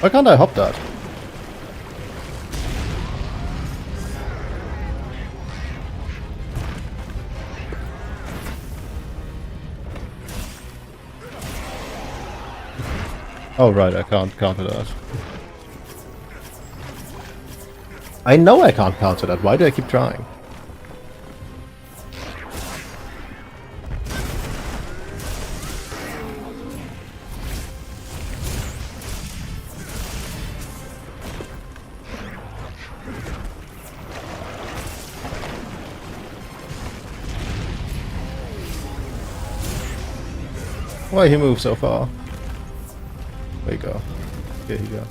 Why can't I hop that? Oh right, I can't counter that. I know I can't counter that, why do I keep trying? Why he moved so far? There you go. Here you go.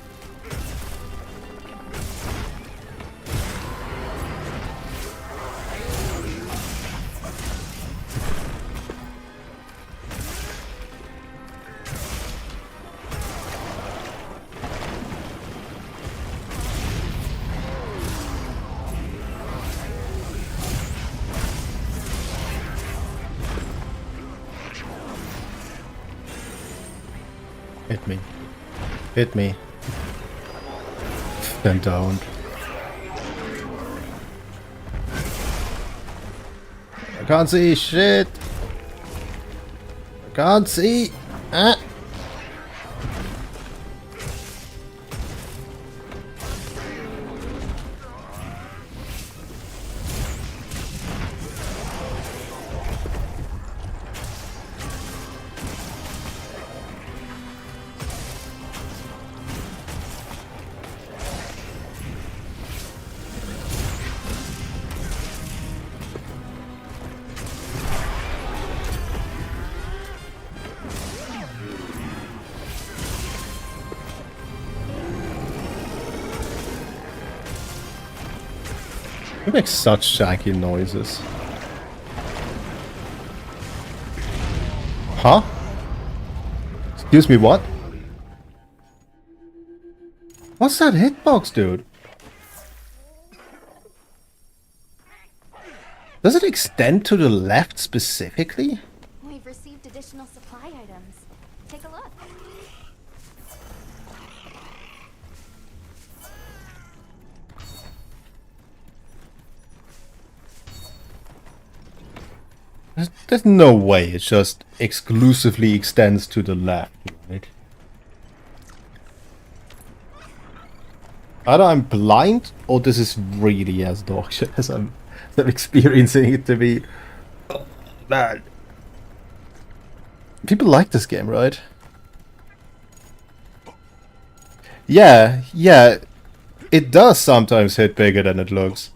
Hit me. Hit me. Then don't. I can't see shit. I can't see. Ah. It makes such shaky noises. Huh? Excuse me, what? What's that hitbox, dude? Does it extend to the left specifically? We've received additional supply items. Take a look. There's no way it just exclusively extends to the left, right? Either I'm blind, or this is really as dog shit as I'm experiencing it to be. Oh, man. People like this game, right? Yeah, it does sometimes hit bigger than it looks.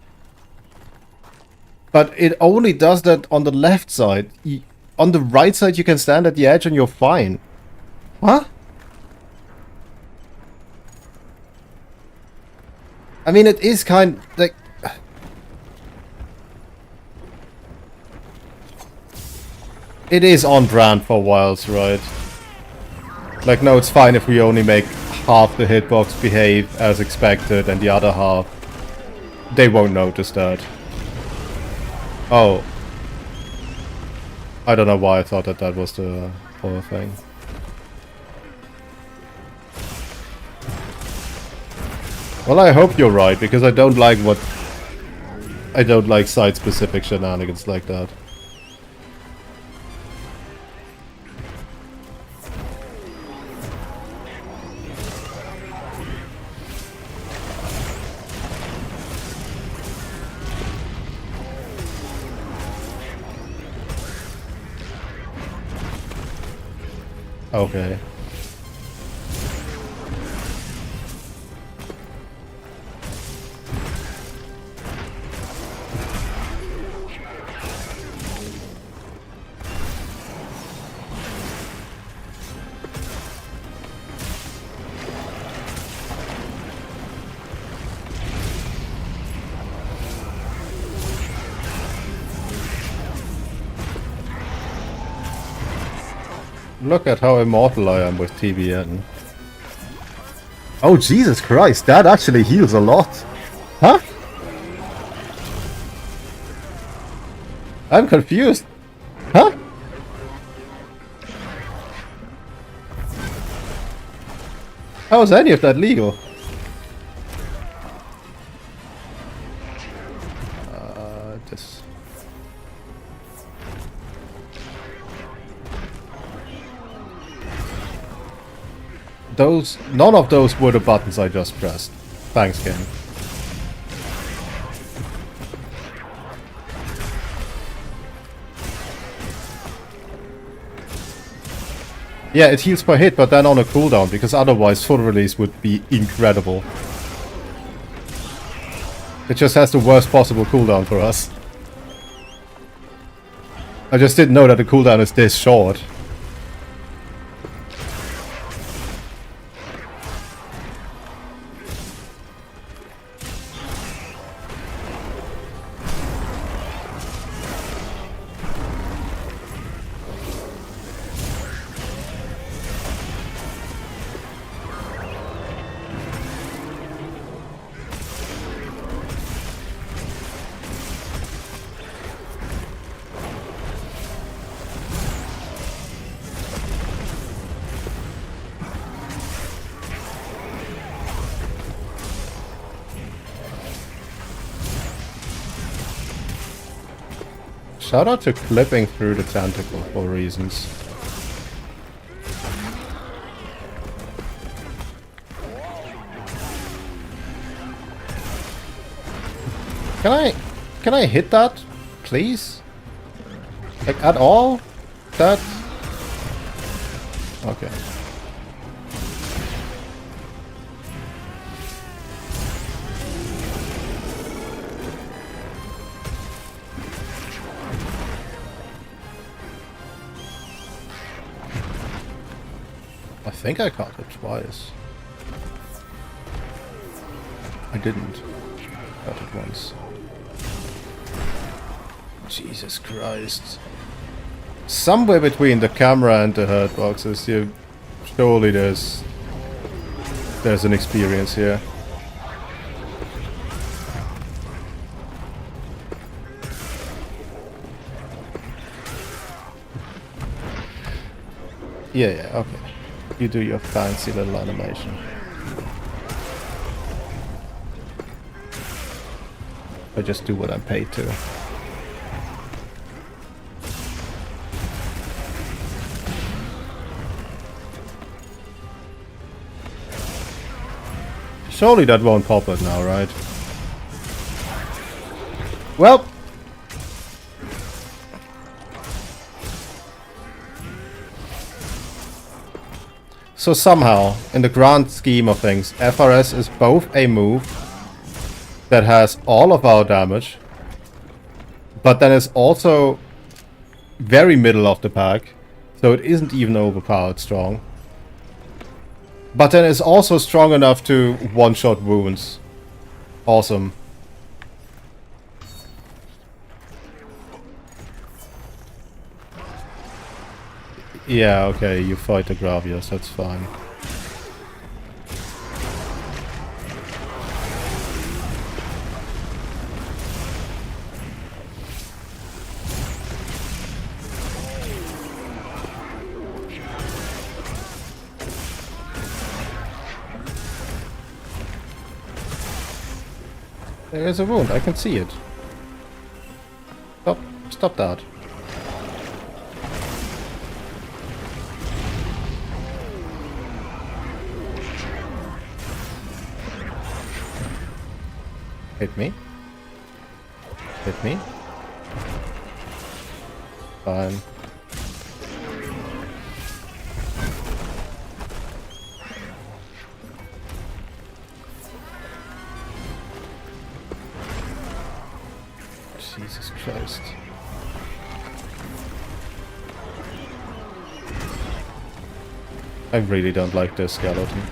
But it only does that on the left side. On the right side you can stand at the edge and you're fine. What? I mean, it is kind like... It is on brand for Wilds, right? Like, no, it's fine if we only make half the hitbox behave as expected and the other half... They won't notice that. Oh. I don't know why I thought that that was the whole thing. Well, I hope you're right, because I don't like site-specific shenanigans like that. Okay. Look at how immortal I am with TBN. Oh, Jesus Christ, that actually heals a lot. Huh? I'm confused. Huh? How is any of that legal? This. None of those were the buttons I just pressed. Thanks, game. Yeah, it heals per hit, but then on a cooldown, because otherwise full release would be incredible. It just has the worst possible cooldown for us. I just didn't know that the cooldown is this short. Shout out to clipping through the tentacle for reasons. Can I hit that, please? Like at all? That? Okay. I think I caught it twice. I didn't. Caught it once. Jesus Christ. Somewhere between the camera and the hurt boxes, surely there's an experience here. Yeah, okay. You do your fancy little animation. I just do what I'm paid to. Surely that won't pop it now, right? Well. So somehow, in the grand scheme of things, FRS is both a move that has all of our damage, but then is also very middle of the pack, so it isn't even overpowered strong. But then it's also strong enough to one-shot wounds. Awesome. Yeah, okay, you fight the Gravios, that's fine. There is a wound, I can see it. Stop that. Hit me. Hit me. Fine. Jesus Christ. I really don't like this skeleton.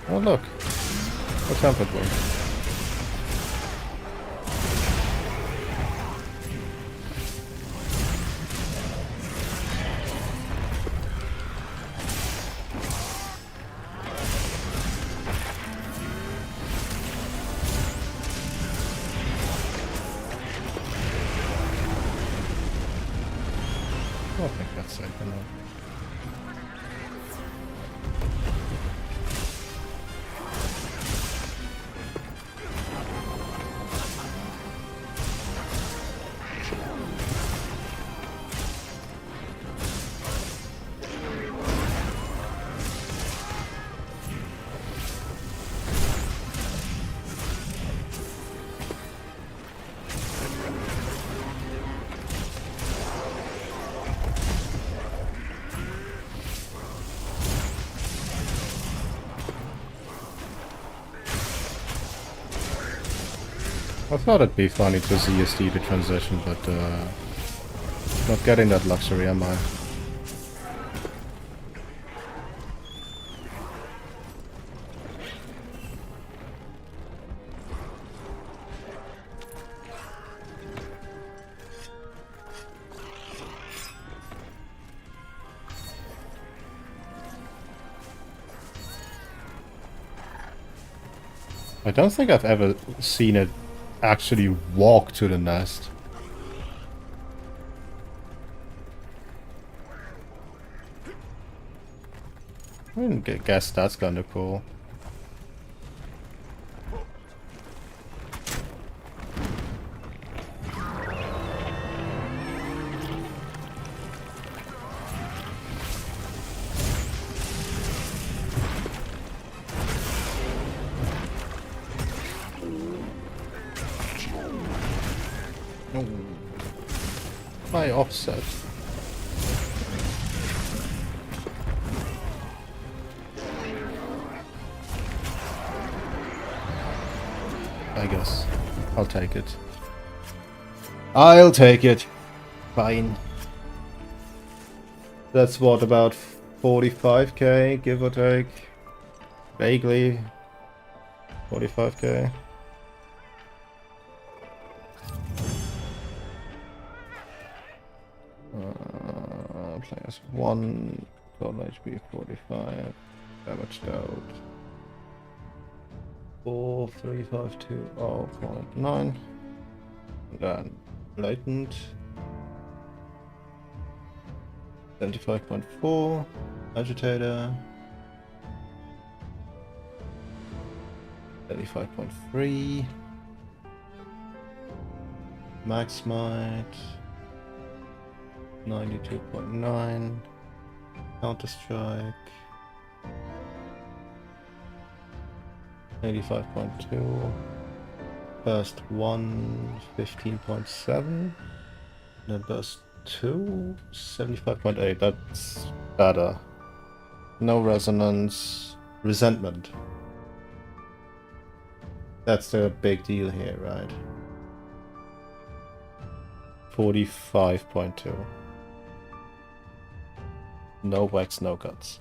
Oh look, a tempered one. sake, you know. I thought it'd be funny to see a steady transition, but not getting that luxury, am I? I don't think I've ever seen it actually walk to the nest. I guess that's kinda cool. My offset. I guess. I'll take it. I'll take it. Fine. That's what, about 45k, give or take? Vaguely. 45k. Players 1, total HP 45, damaged out 43520.9, then latent 75.4, agitator 35.3, max might 92.9, Counter-Strike 85.2, burst 1 15.7, then burst 2 75.8. That's better. No resonance, resentment. That's the big deal here, right? 45.2. No wax, no cuts.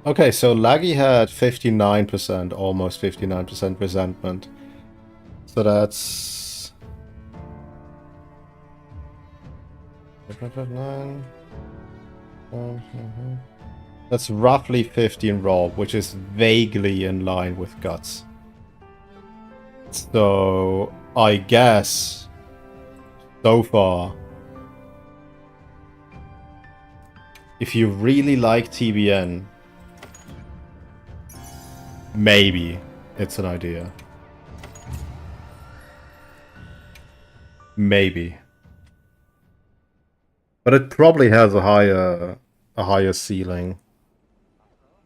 Okay, so Laggy had 59%, almost 59% resentment. So that's 9. That's roughly 15 raw, which is vaguely in line with guts. So I guess so far, if you really like TBN, maybe it's an idea. Maybe. But it probably has a higher ceiling.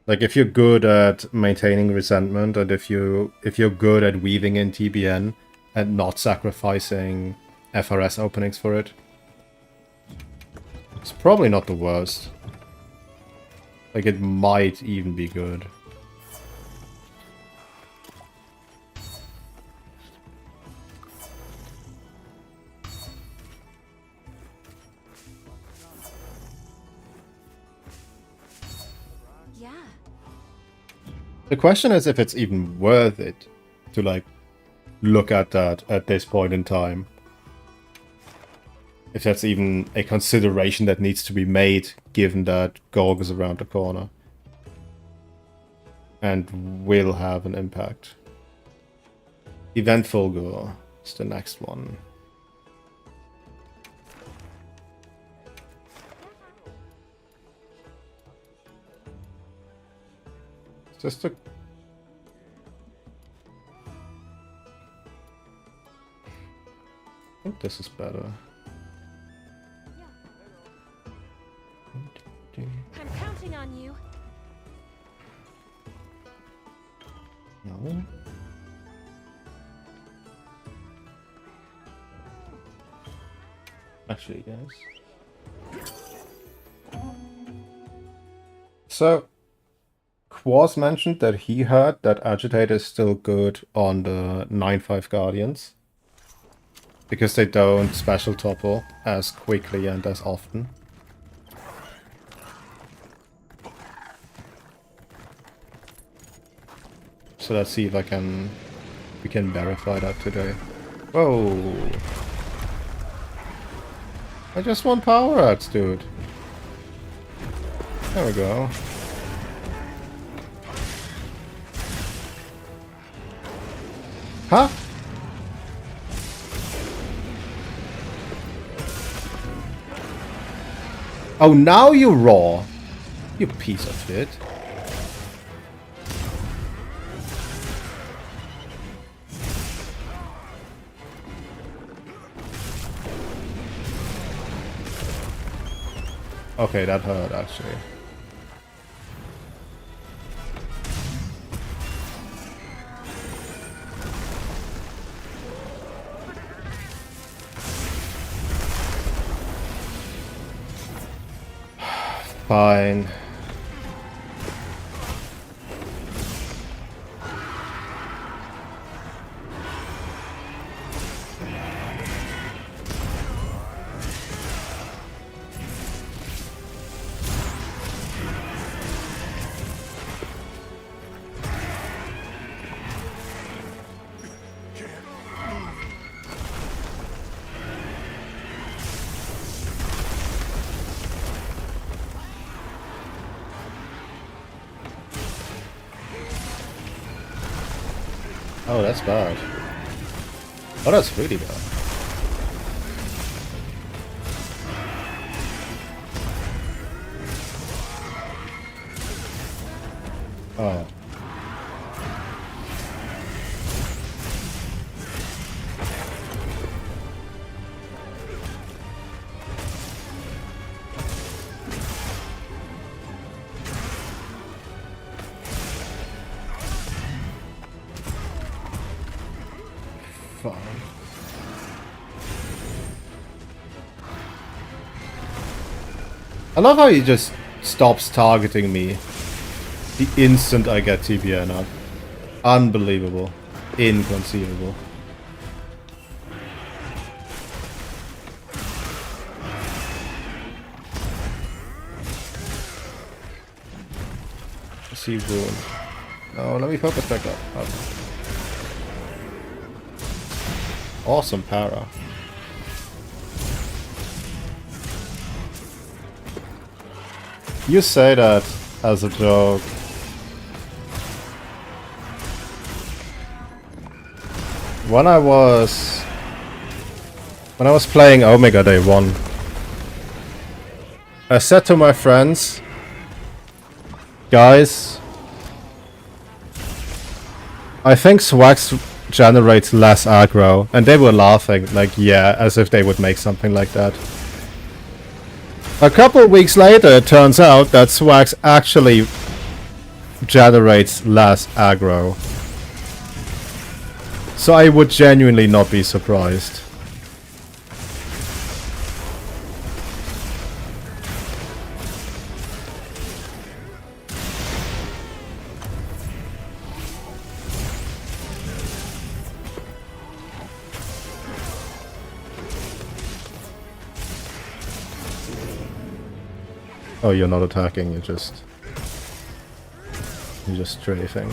Like, if you're good at maintaining resentment, and if you're good at weaving in TBN and not sacrificing FRS openings for it, it's probably not the worst. Like, it might even be good. Yeah. The question is if it's even worth it to, like, look at that at this point in time. If that's even a consideration that needs to be made, given that Gorg is around the corner. And will have an impact. Eventful Gore is the next one. Just a... I think this is better. I'm counting on you. No. Actually, yes. So, Quaz mentioned that he heard that Agitator is still good on the 9-5 Guardians. Because they don't special topple as quickly and as often. So let's see if we can verify that today. Whoa! I just want power axe, dude. There we go. Huh? Oh, now you're raw. You piece of shit. Okay, that hurt actually. Fine. Oh, that's bad. Oh, that's really bad. Oh. Fine. I love how he just stops targeting me the instant I get TPN up. Unbelievable. Inconceivable. See Rune. No, let me focus back up. Okay. Awesome para. You say that as a joke. When I was playing Omega Day 1, I said to my friends, guys, I think Swax generates less aggro, and they were laughing, like, yeah, as if they would make something like that. A couple weeks later, it turns out that Swax actually generates less aggro. So I would genuinely not be surprised. Oh, you're not attacking, you're just strafing.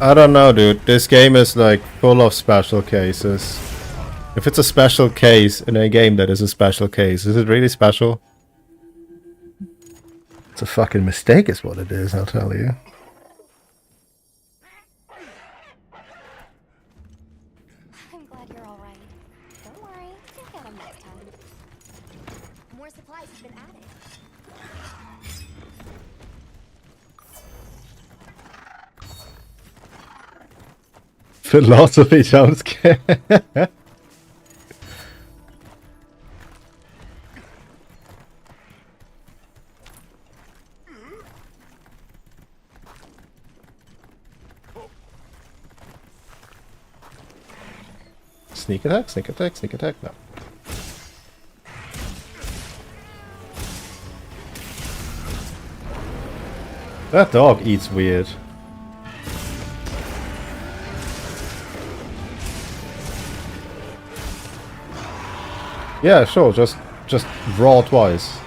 I don't know, dude. This game is like full of special cases. If it's a special case in a game that is a special case, is it really special? It's a fucking mistake is what it is, I'll tell you. I'm glad you're all right. Don't worry, you'll get them next time. More supplies have been added. Philosophy jumpscare. Sneak attack, sneak attack, sneak attack, no. That dog eats weird. Yeah, sure, just raw twice.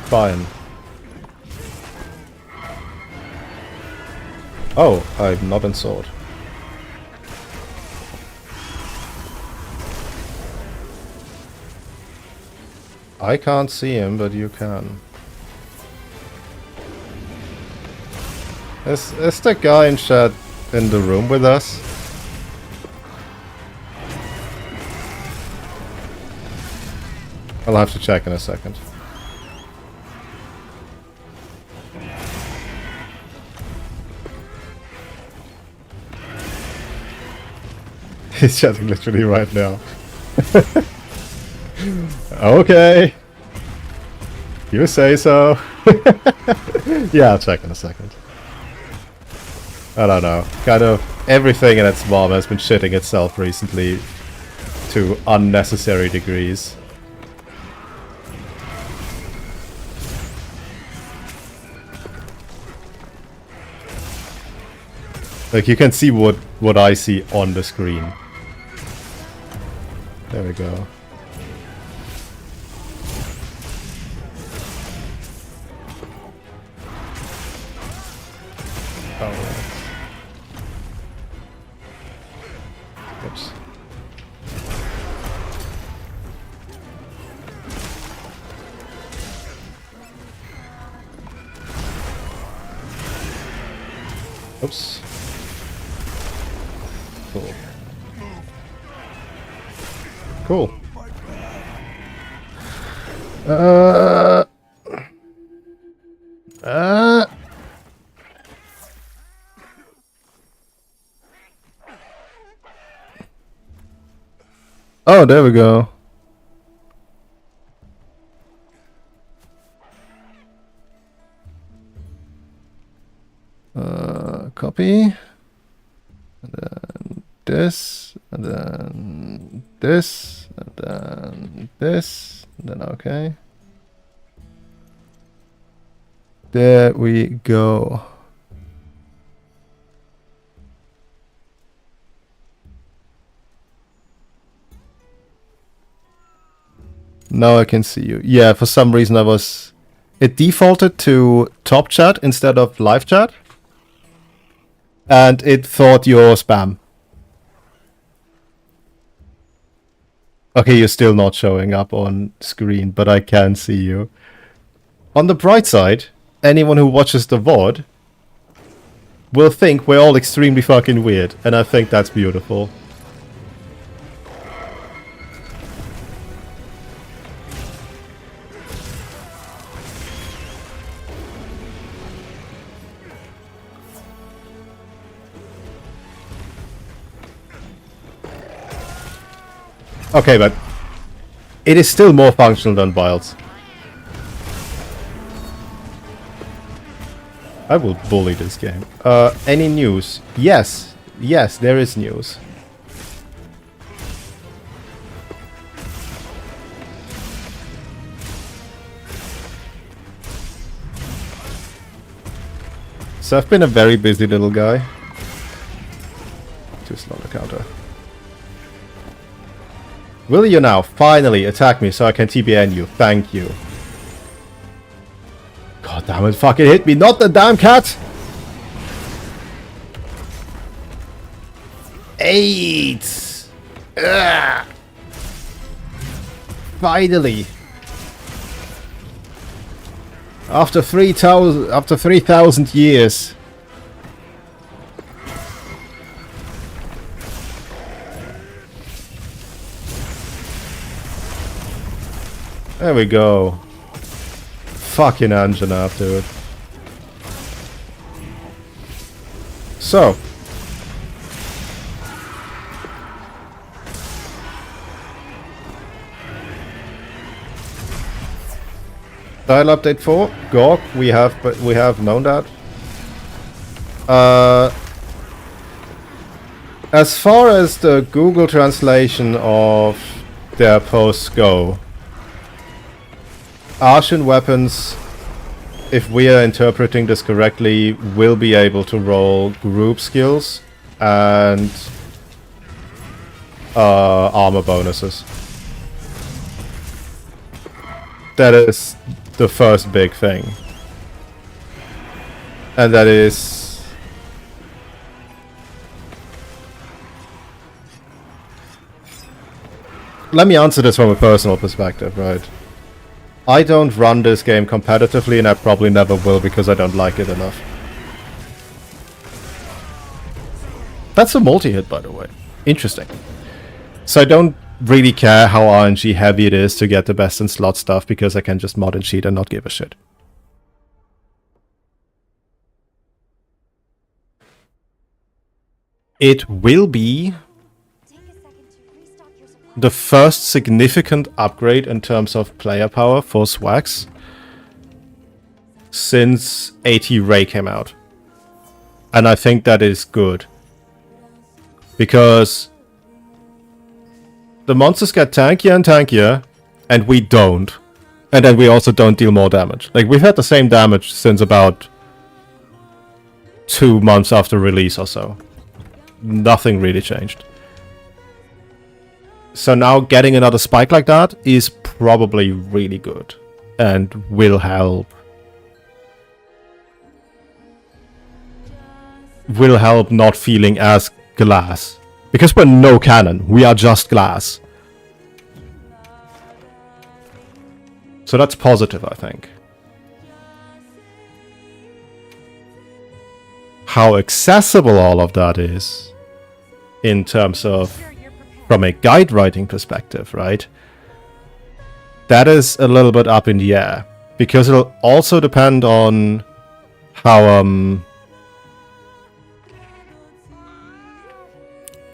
Fine. Oh, I'm not in sword. I can't see him, but you can. Is the guy in chat in the room with us? I'll have to check in a second. He's chatting literally right now. Okay. You say so. Yeah, I'll check in a second. I don't know. Kind of everything in its mom has been shitting itself recently to unnecessary degrees. Like, you can see what I see on the screen. There we go. Oh, right. Oops. Oops. Cool. Cool. Oh, there we go. Copy. And then this, and then this, and then this, and then okay. There we go. Now I can see you. Yeah, for some reason it defaulted to top chat instead of live chat. And it thought you're spam. Okay, you're still not showing up on screen, but I can see you. On the bright side, anyone who watches the VOD will think we're all extremely fucking weird, and I think that's beautiful. Okay, but it is still more functional than Biles. I will bully this game. Any news? Yes. Yes, there is news. So I've been a very busy little guy. Too slow the counter. Will you now finally attack me so I can TBN you? Thank you. God damn it, fucking hit me, not the damn cat! 8! Ugh. Finally! After 3,000 years. There we go. Fucking engine after it. So. Dial update 4. Gork, we have known that. As far as the Google translation of their posts go, Ashen weapons, if we are interpreting this correctly, will be able to roll group skills and armor bonuses. That is the first big thing. And that is... Let me answer this from a personal perspective, right? I don't run this game competitively, and I probably never will because I don't like it enough. That's a multi-hit, by the way. Interesting. So I don't really care how RNG heavy it is to get the best in slot stuff because I can just mod and cheat and not give a shit. It will be the first significant upgrade in terms of player power for Swags since AT Ray came out. And I think that is good. Because the monsters get tankier and tankier, and we don't. And then we also don't deal more damage. Like, we've had the same damage since about 2 months after release or so. Nothing really changed. So now getting another spike like that is probably really good. And will help. Will help not feeling as glass. Because we're no cannon. We are just glass. So that's positive, I think. How accessible all of that is, in terms of, from a guide writing perspective, right? That is a little bit up in the air. Because it'll also depend on how,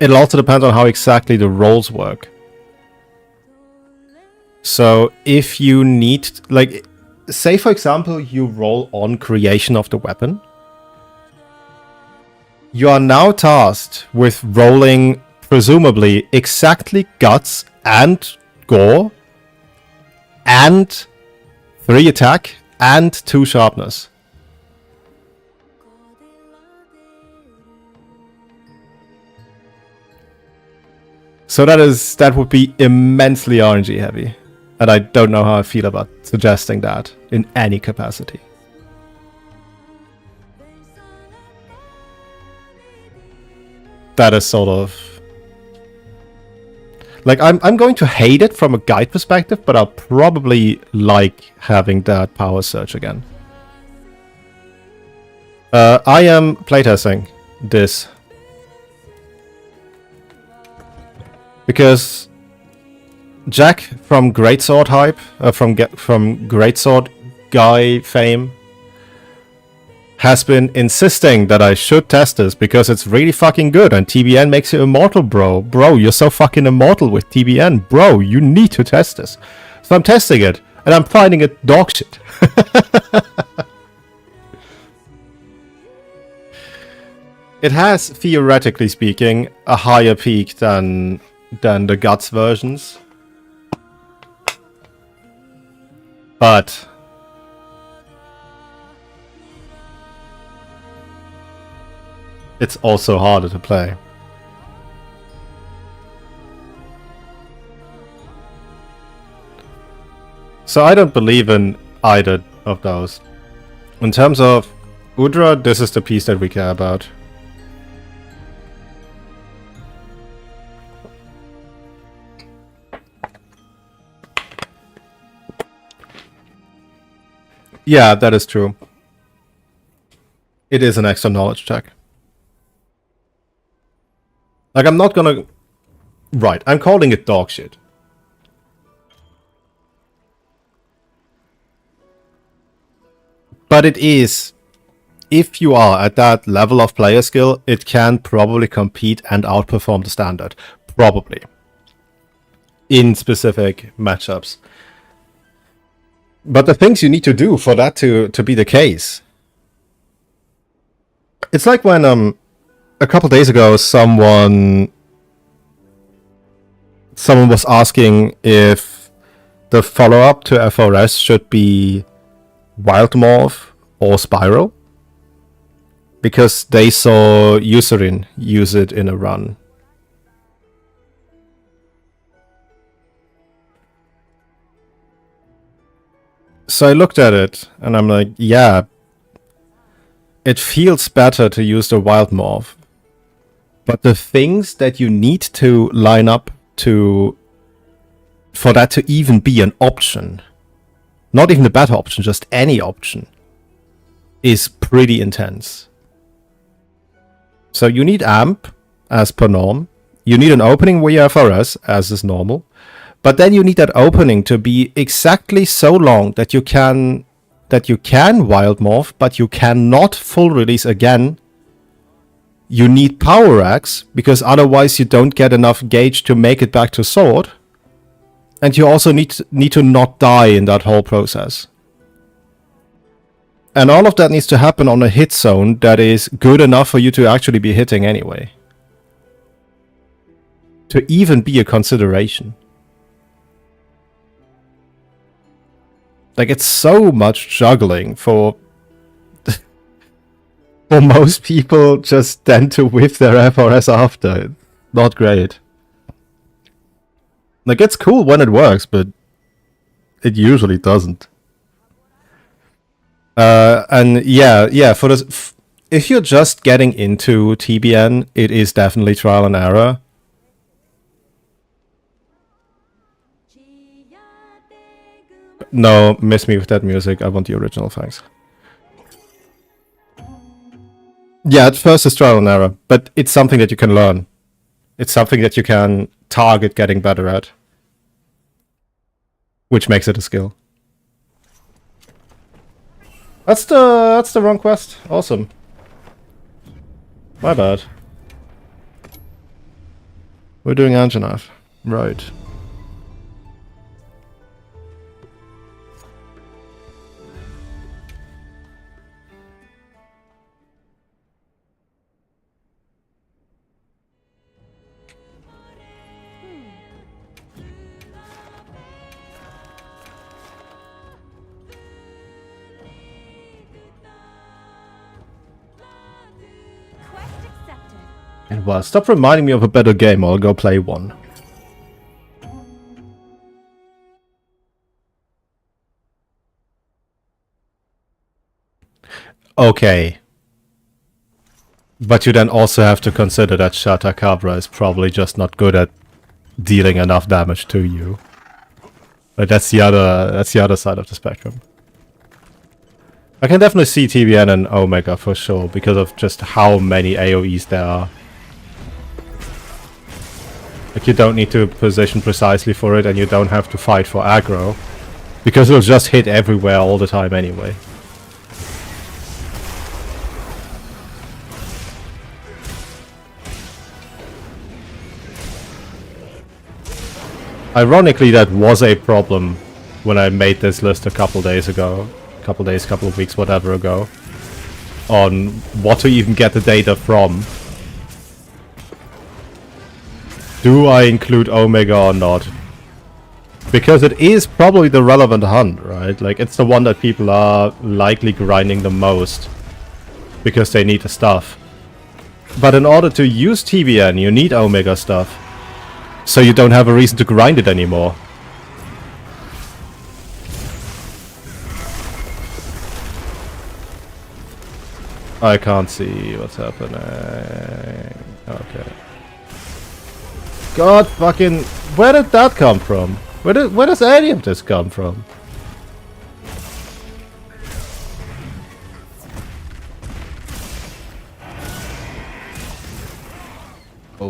it'll also depend on how exactly the rolls work. So if you need, like, say for example you roll on creation of the weapon, you are now tasked with rolling presumably exactly guts and gore and 3 attack and 2 sharpness. So that would be immensely RNG heavy. And I don't know how I feel about suggesting that in any capacity. That is sort of... Like, I'm going to hate it from a guide perspective, but I'll probably like having that power surge again. I am playtesting this. Because Jack from Greatsword hype, from Greatsword guy fame, has been insisting that I should test this because it's really fucking good and TBN makes you immortal, bro. Bro, you're so fucking immortal with TBN. Bro, you need to test this. So I'm testing it and I'm finding it dog shit. It has, theoretically speaking, a higher peak than the Guts versions. But it's also harder to play. So I don't believe in either of those. In terms of Udra, this is the piece that we care about. Yeah, that is true. It is an extra knowledge check. Like, I'm not gonna... Right, I'm calling it dog shit. But it is... If you are at that level of player skill, it can probably compete and outperform the standard. Probably. In specific matchups. But the things you need to do for that to be the case... It's like when, a couple days ago, someone was asking if the follow-up to FRS should be Wild Morph or Spiral. Because they saw Eucerin use it in a run. So I looked at it, and I'm like, yeah, it feels better to use the Wild Morph. But the things that you need to line up for that to even be an option, not even a better option, just any option, is pretty intense. So you need AMP, as per norm. You need an opening via FRS, as is normal. But then you need that opening to be exactly so long that you can Wild Morph, but you cannot full release again. You need Power Axe, because otherwise you don't get enough gauge to make it back to Sword. And you also need to not die in that whole process. And all of that needs to happen on a hit zone that is good enough for you to actually be hitting anyway. To even be a consideration. Like, it's so much juggling for... for most people just tend to whiff their FRS after. Not great. Like, it's cool when it works, but it usually doesn't. And yeah, for this, if you're just getting into TBN, it is definitely trial and error. No, miss me with that music. I want the original, thanks. Yeah, at first it's trial and error, but it's something that you can learn. It's something that you can target getting better at. Which makes it a skill. That's the wrong quest. Awesome. My bad. We're doing Anjanath. Right. And well, stop reminding me of a better game, or I'll go play one. Okay. But you then also have to consider that Shatakabra is probably just not good at dealing enough damage to you. But that's the other side of the spectrum. I can definitely see TBN and Omega for sure, because of just how many AoEs there are. Like, you don't need to position precisely for it, and you don't have to fight for aggro, because it'll just hit everywhere all the time anyway. Ironically, that was a problem when I made this list a couple days ago. Couple of weeks, whatever ago. On what to even get the data from. Do I include Omega or not? Because it is probably the relevant hunt, right? Like, it's the one that people are likely grinding the most. Because they need the stuff. But in order to use TBN, you need Omega stuff. So you don't have a reason to grind it anymore. I can't see what's happening. Okay. God fucking... Where did that come from? Where does any of this come from?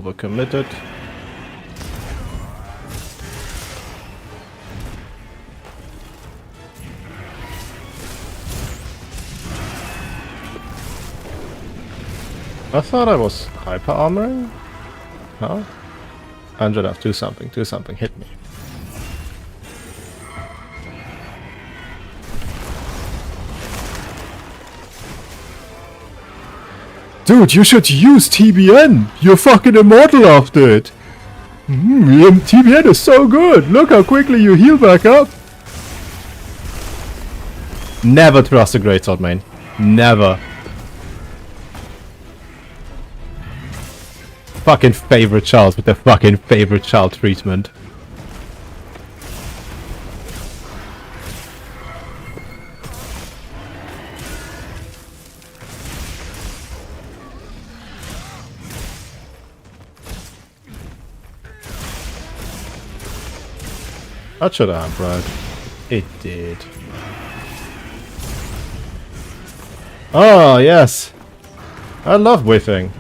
overcommitted. I thought I was hyper armoring? Huh? Angela, do something, hit me. Dude, you should use TBN! You're fucking immortal after it! TBN is so good! Look how quickly you heal back up! Never trust a greatsword main. Never. Fucking favorite child with the fucking favorite child treatment. That should have broke. It did. Oh, yes. I love whiffing.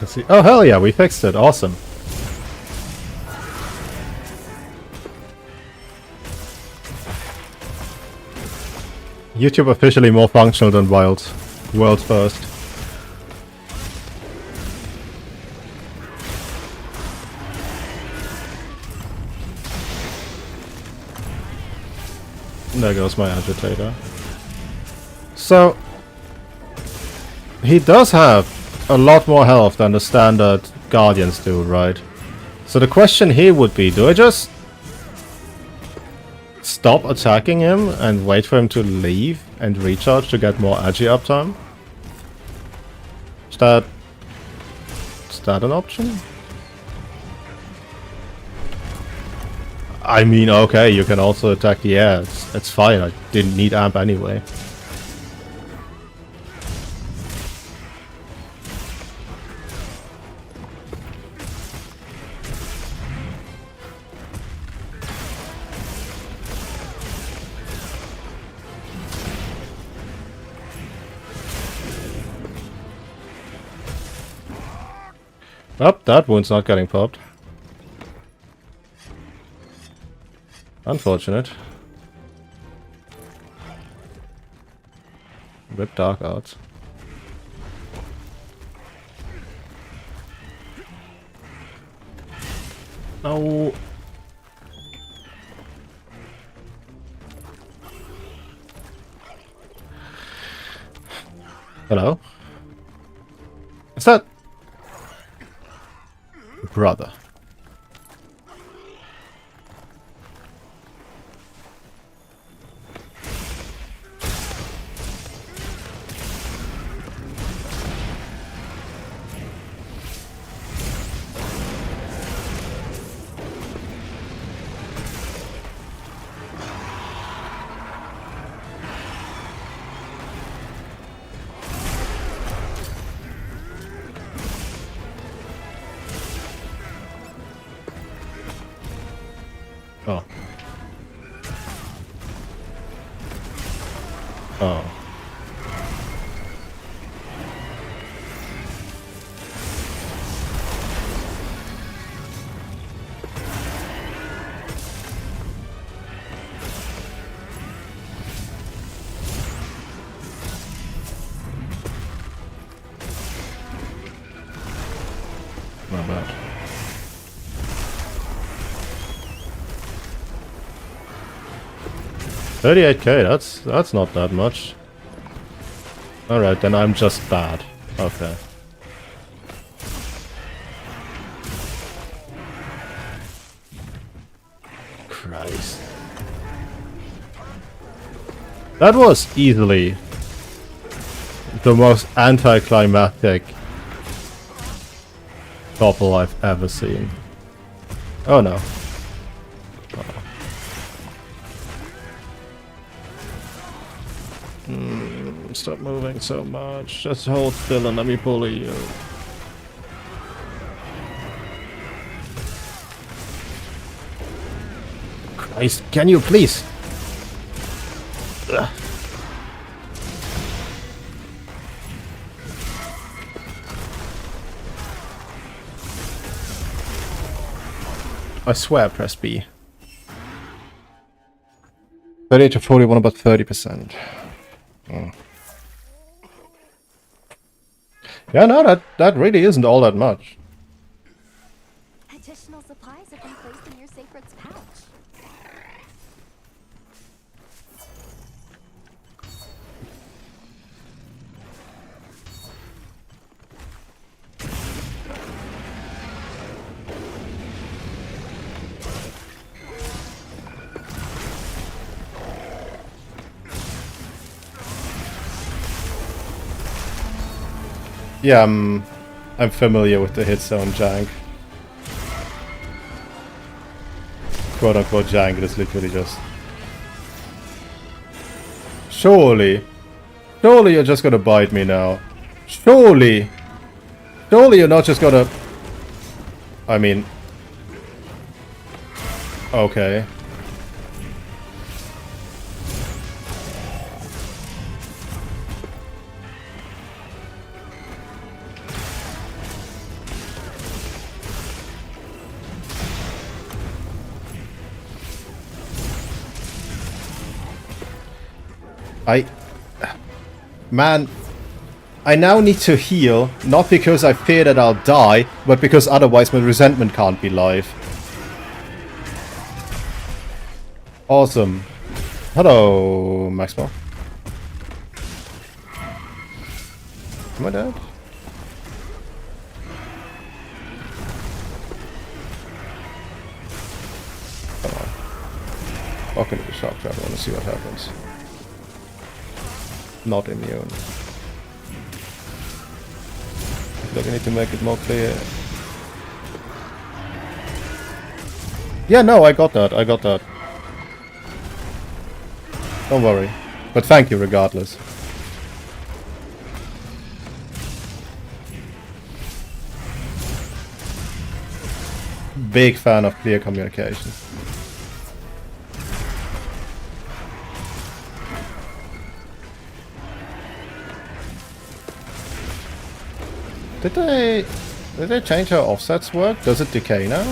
See. Oh hell yeah, we fixed it. Awesome. YouTube officially more functional than Wild. World first. There goes my agitator. So he does have a lot more health than the standard Guardians do, right? So the question here would be, do I just stop attacking him and wait for him to leave and recharge to get more agi uptime? Is that an option? I mean, okay, you can also attack the air. It's fine, I didn't need amp anyway. Oh, that wound's not getting popped. Unfortunate. Rip Dark Arts. Oh. Hello? Is that... Brother. Oh. Oh. Not bad. $38k, that's not that much. Alright, then I'm just bad. Okay. Christ. That was easily the most anticlimactic topple I've ever seen. Oh no. Stop moving so much. Just hold still and let me bully you. Christ, can you please? Ugh. I swear, press B. 30 to 41, about 30%. Oh. Yeah, no, that really isn't all that much. Additional supplies have been placed in your sacred's pouch. Yeah, I'm familiar with the hit zone jank. Quote unquote jank, it is literally just... Surely you're just gonna bite me now. Surely you're not just gonna... I mean... Okay. Man, I now need to heal, not because I fear that I'll die, but because otherwise my resentment can't be live. Awesome. Hello, Maxwell. Am I dead? Come on. Walk into the shock trap, I want to see what happens. Not immune. I feel like I need to make it more clear. Yeah, no, I got that. Don't worry. But thank you regardless. Big fan of clear communication. Did they change how offsets work? Does it decay now?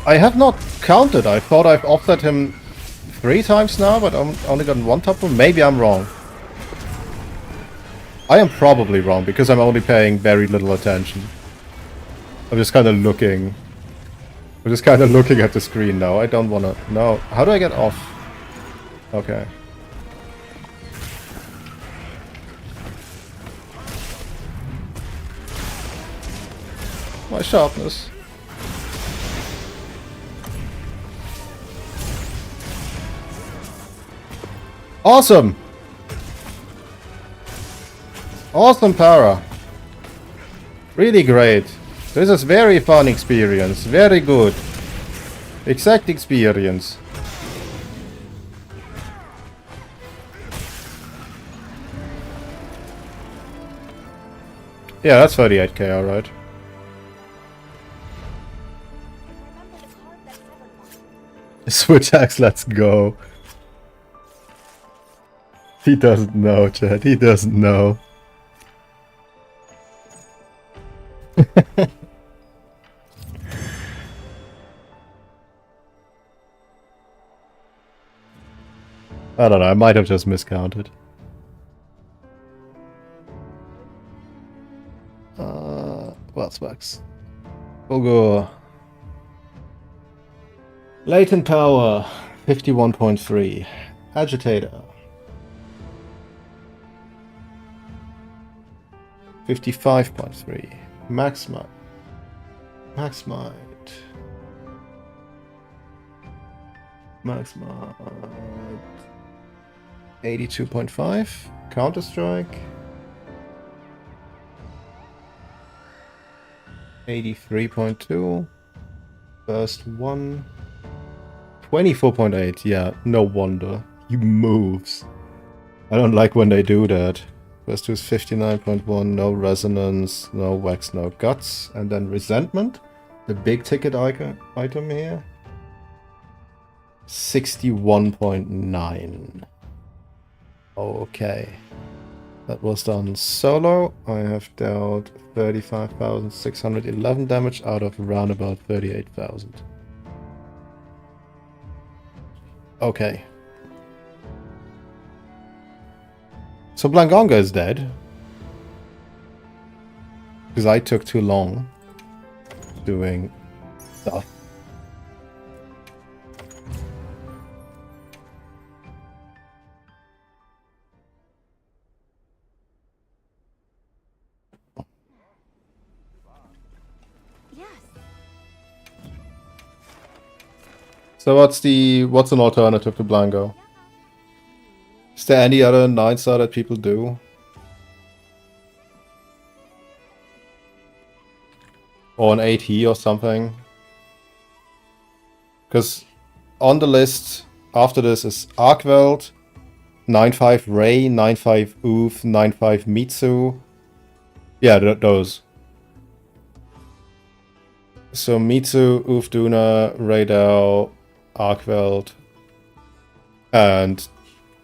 I have not counted. I thought I've offset him 3 times now, but I'm only gotten 1 topple. Maybe I'm wrong. I am probably wrong, because I'm only paying very little attention. I'm just kind of looking. I'm just kind of looking at the screen now. I don't want to... No. How do I get off? Okay. My sharpness. Awesome! Awesome para. Really great. This is very fun experience. Very good. Exact experience. Yeah, that's 38k, alright. Switch axe, let's go. He doesn't know, Chad. He doesn't know. I don't know, I might have just miscounted. Well, specs. We'll go. Latent power, 51.3. Agitator. 55.3. Max might. Max might. Max might. 82.5. Counter Strike. 83.2. First one. 24.8. Yeah, no wonder. He moves. I don't like when they do that. First two is 59.1. No resonance. No wax. No guts. And then resentment. The big ticket item here. 61.9. Okay. That was done solo. I have dealt 35,611 damage out of around about 38,000. Okay. So Blangonga is dead. Because I took too long doing stuff. So what's an alternative to Blanco? Is there any other 9-star that people do? Or an 8E or something? Because on the list after this is Arkweld, 9-5 Ray, 9-5 Oof, 9-5 Mitsu. Yeah, those. So Mitsu, Oof Duna, Raydao, Arkweld, and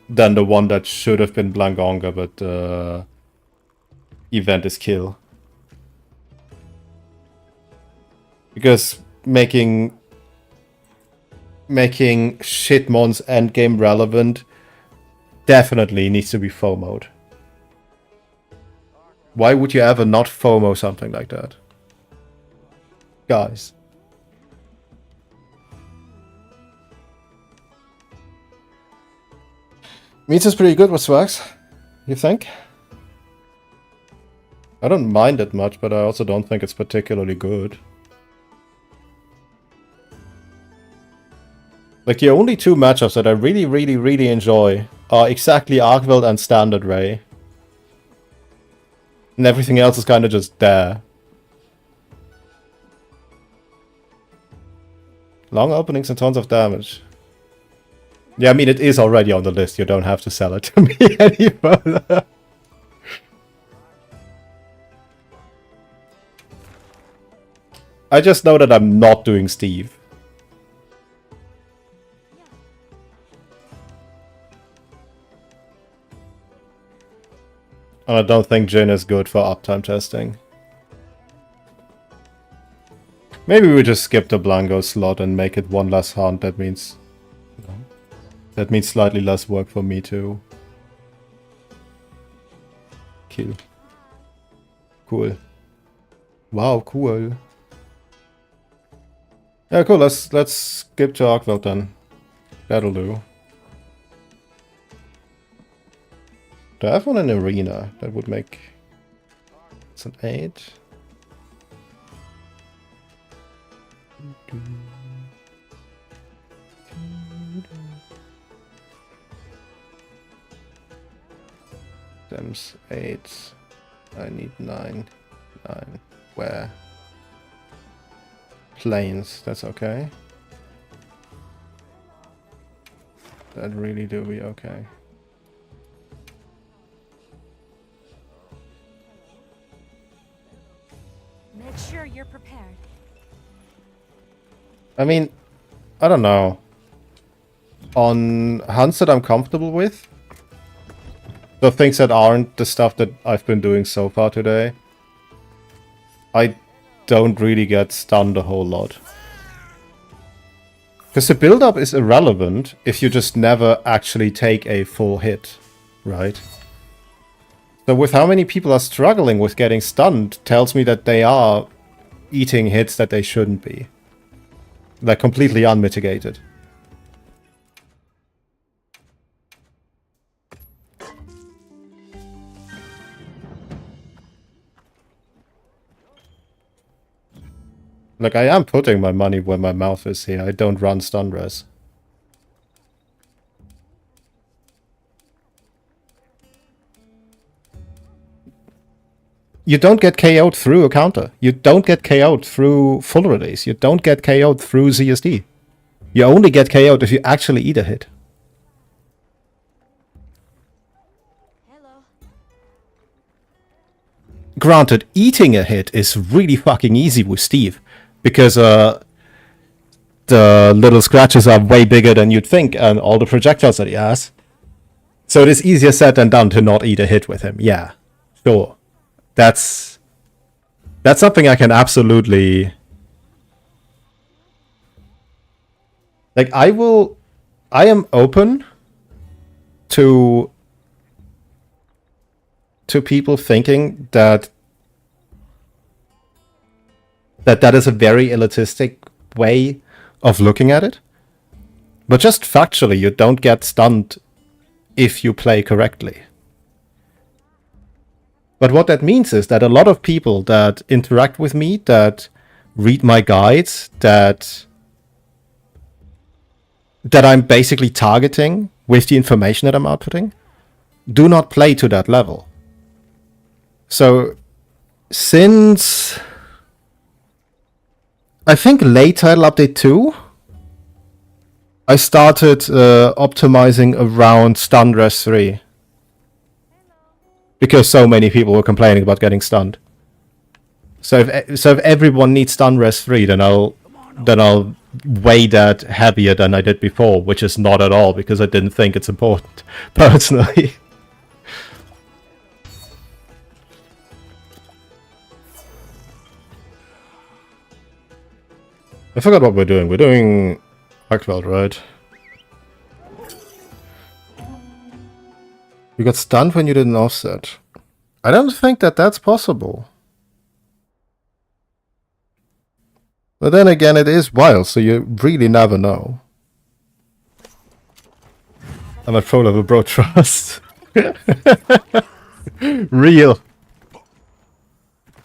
then the one that should have been Blangonga, but event is kill. Because making Shitmon's endgame relevant definitely needs to be FOMO'd. Why would you ever not FOMO something like that? Guys. Mitsu's pretty good with swags, you think? I don't mind it much, but I also don't think it's particularly good. Like, the only two matchups that I really enjoy are exactly Arkweld and Standard Ray. And everything else is kind of just there. Long openings and tons of damage. Yeah, I mean, it is already on the list. You don't have to sell it to me any further. I just know that I'm not doing Steve. And I don't think Jin is good for uptime testing. Maybe we just skip the Blanco slot and make it one less hunt. That means... that means slightly less work for me too. Kill. Cool. Wow, cool. Yeah, cool. Let's skip to Arkweld then. That'll do. Do I have one in Arena? That would make... It's an 8. Thems 8. I need 9. 9. Where? Planes. That's okay. That really do be okay. Make sure you're prepared. I mean, I don't know. On hunts that I'm comfortable with, the things that aren't the stuff that I've been doing so far today, I don't really get stunned a whole lot. Because the build-up is irrelevant if you just never actually take a full hit, right? So with how many people are struggling with getting stunned tells me that they are eating hits that they shouldn't be. They're completely unmitigated. Like, I am putting my money where my mouth is here. I don't run stun res. You don't get KO'd through a counter. You don't get KO'd through full release. You don't get KO'd through ZSD. You only get KO'd if you actually eat a hit. Hello. Granted, eating a hit is really fucking easy with Steve. Because the little scratches are way bigger than you'd think, and all the projectiles that he has. So it is easier said than done to not eat a hit with him. Yeah, sure. That's something I can absolutely... Like, I am open to people thinking that is a very elitistic way of looking at it. But just factually, you don't get stunned if you play correctly. But what that means is that a lot of people that interact with me, that read my guides, that I'm basically targeting with the information that I'm outputting, do not play to that level. So, since... I think late title update 2, I started optimizing around stun res 3. Because so many people were complaining about getting stunned. So if everyone needs stun res 3, then I'll weigh that heavier than I did before, which is not at all, because I didn't think it's important, personally. I forgot what we're doing. We're doing Arcveld, right? You got stunned when you did an offset. I don't think that that's possible. But then again, it is wild, so you really never know. I'm at pro level, bro, trust. Real.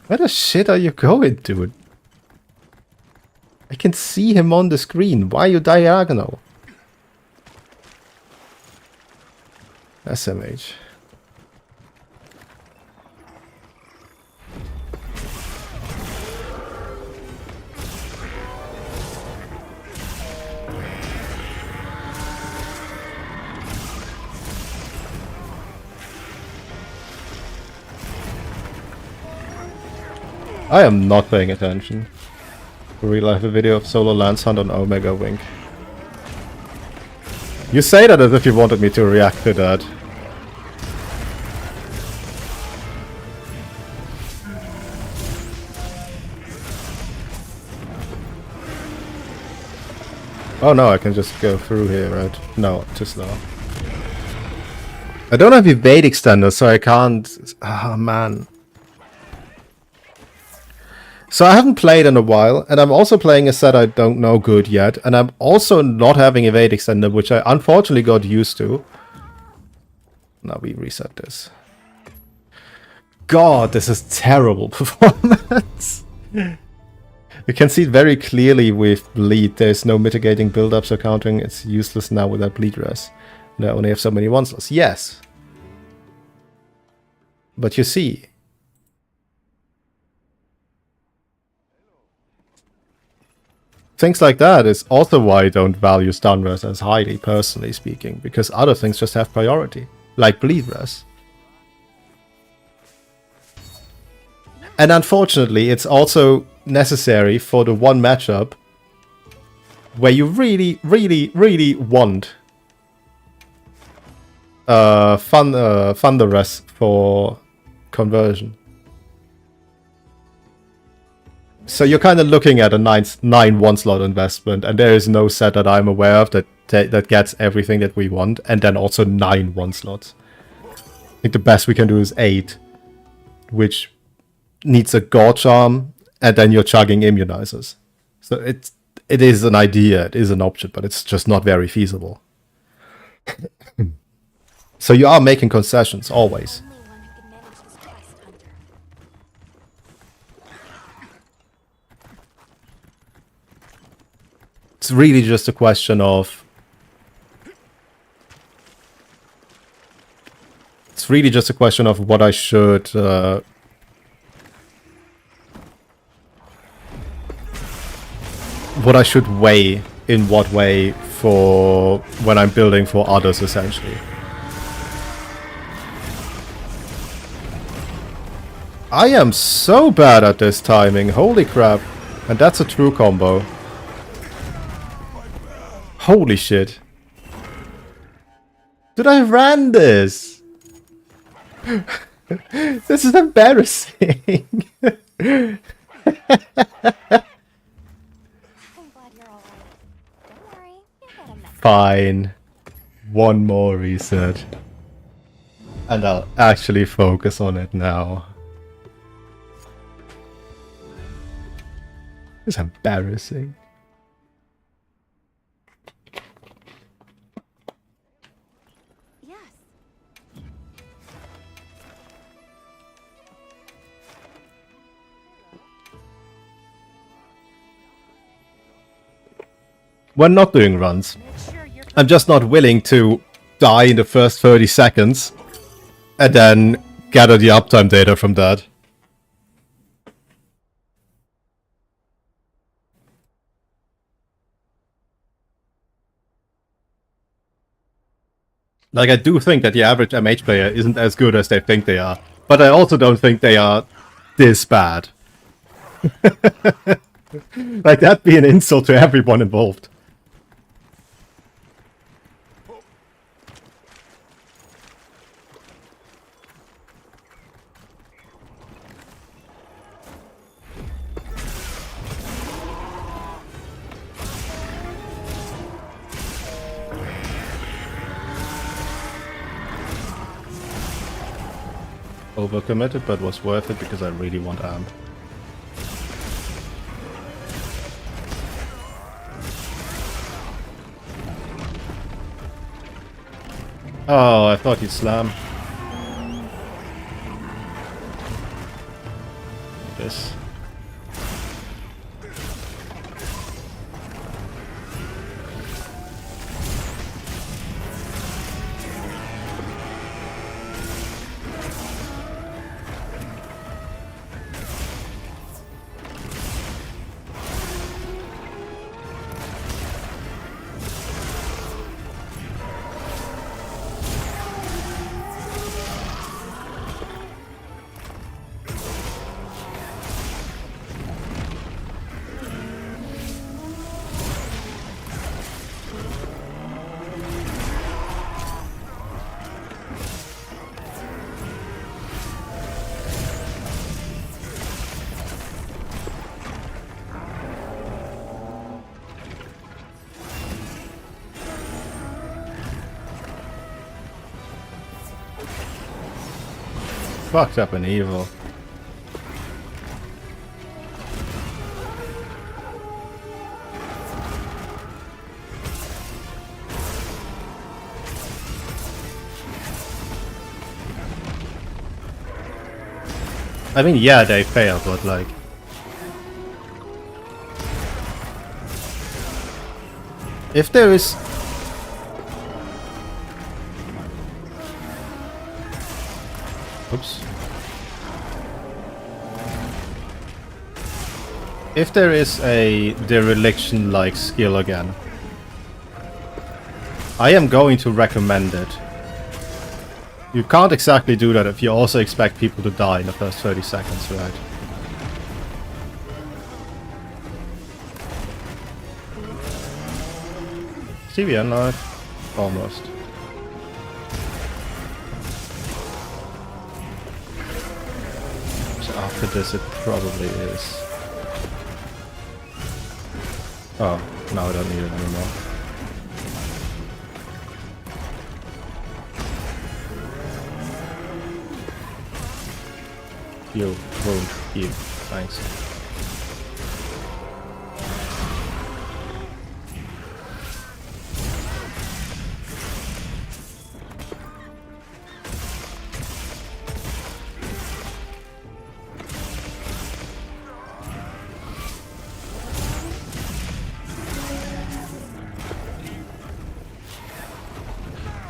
Where the shit are you going, dude? I can see him on the screen. Why are you diagonal? SMH. I am not paying attention. For real, I have a video of solo lance hunt on Omega Wink. You say that as if you wanted me to react to that. Oh no, I can just go through here, right? No, too slow. I don't have evade extender, so I can't... Ah, man. So I haven't played in a while, and I'm also playing a set I don't know good yet, and I'm also not having evade extender, which I unfortunately got used to. Now we reset this. God, this is terrible performance. You can see it very clearly with bleed. There's no mitigating build-ups or countering. It's useless now without bleed res. And I only have so many one-slots. Yes. But you see... Things like that is also why I don't value stun res as highly, personally speaking, because other things just have priority, like bleed res. And unfortunately, it's also necessary for the one matchup where you really, really, really want Thunder res for conversion. So you're kind of looking at a 9 one-slot investment, and there is no set that I'm aware of that gets everything that we want, and then also 9 one-slots. I think the best we can do is 8, which needs a God Charm, and then you're chugging immunizers. So it is an idea, it is an option, but it's just not very feasible. So you are making concessions, always. Only one who can manage this quest, Hunter. It's really just a question of... It's really just a question of what I should... what I should weigh in what way for when I'm building for others, essentially. I am so bad at this timing, holy crap. And that's a true combo. Holy shit. Did I ran this? This is embarrassing. I'm glad you're alright. Don't worry, you'll get him next time. Fine. One more reset. And I'll actually focus on it now. It's embarrassing. Yes. We're not doing runs. I'm just not willing to die in the first 30 seconds and then gather the uptime data from that. Like, I do think that the average MH player isn't as good as they think they are, but I also don't think they are this bad. Like, that'd be an insult to everyone involved. Overcommitted, but was worth it because I really want amp. Oh, I thought he'd slam. This. Fucked up and evil. I mean, yeah, they failed, but like... If there is... Oops. If there is a dereliction-like skill again, I am going to recommend it. You can't exactly do that if you also expect people to die in the first 30 seconds, right? CVN life? Almost. So after this it probably is. Oh, now I don't need it anymore. Heal, wound, heal. Thanks.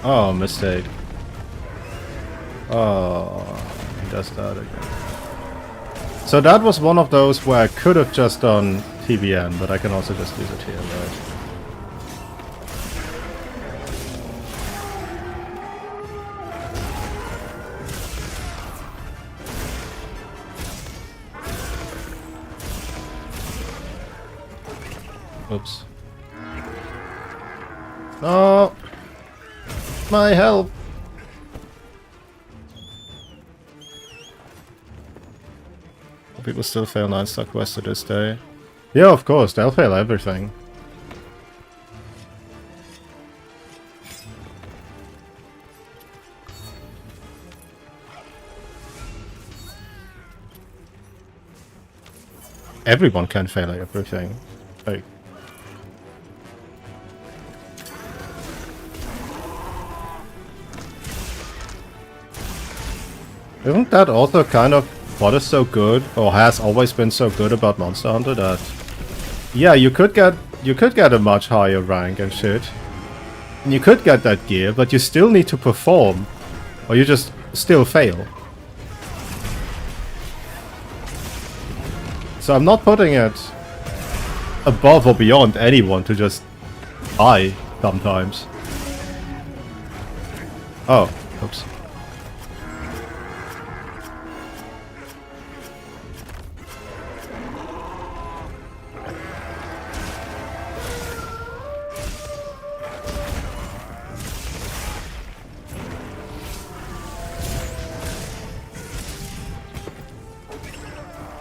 Oh, mistake. Oh, he does that again. So that was one of those where I could have just done TBN, but I can also just use it here, right? Oops. No! My help! People still fail 9-star quests to this day. Yeah, of course, they'll fail everything. Everyone can fail everything. Like... Isn't that also kind of what is so good, or has always been so good about Monster Hunter, that yeah, you could get a much higher rank and shit, and you could get that gear, but you still need to perform, or you just still fail. So I'm not putting it above or beyond anyone to just die sometimes. Oh, oops.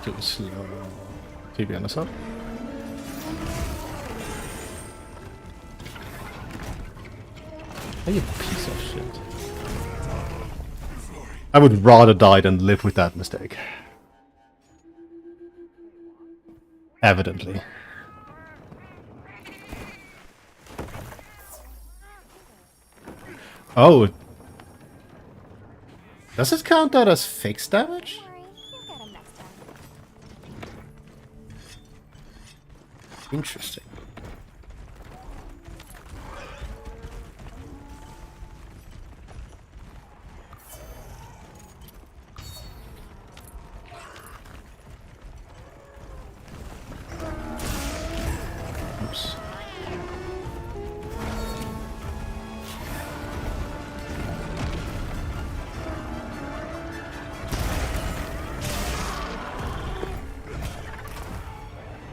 Too slow. TBN us up. Are you a piece of shit? I would rather die than live with that mistake. Evidently. Oh. Does it count that as fixed damage? Interesting. Oops.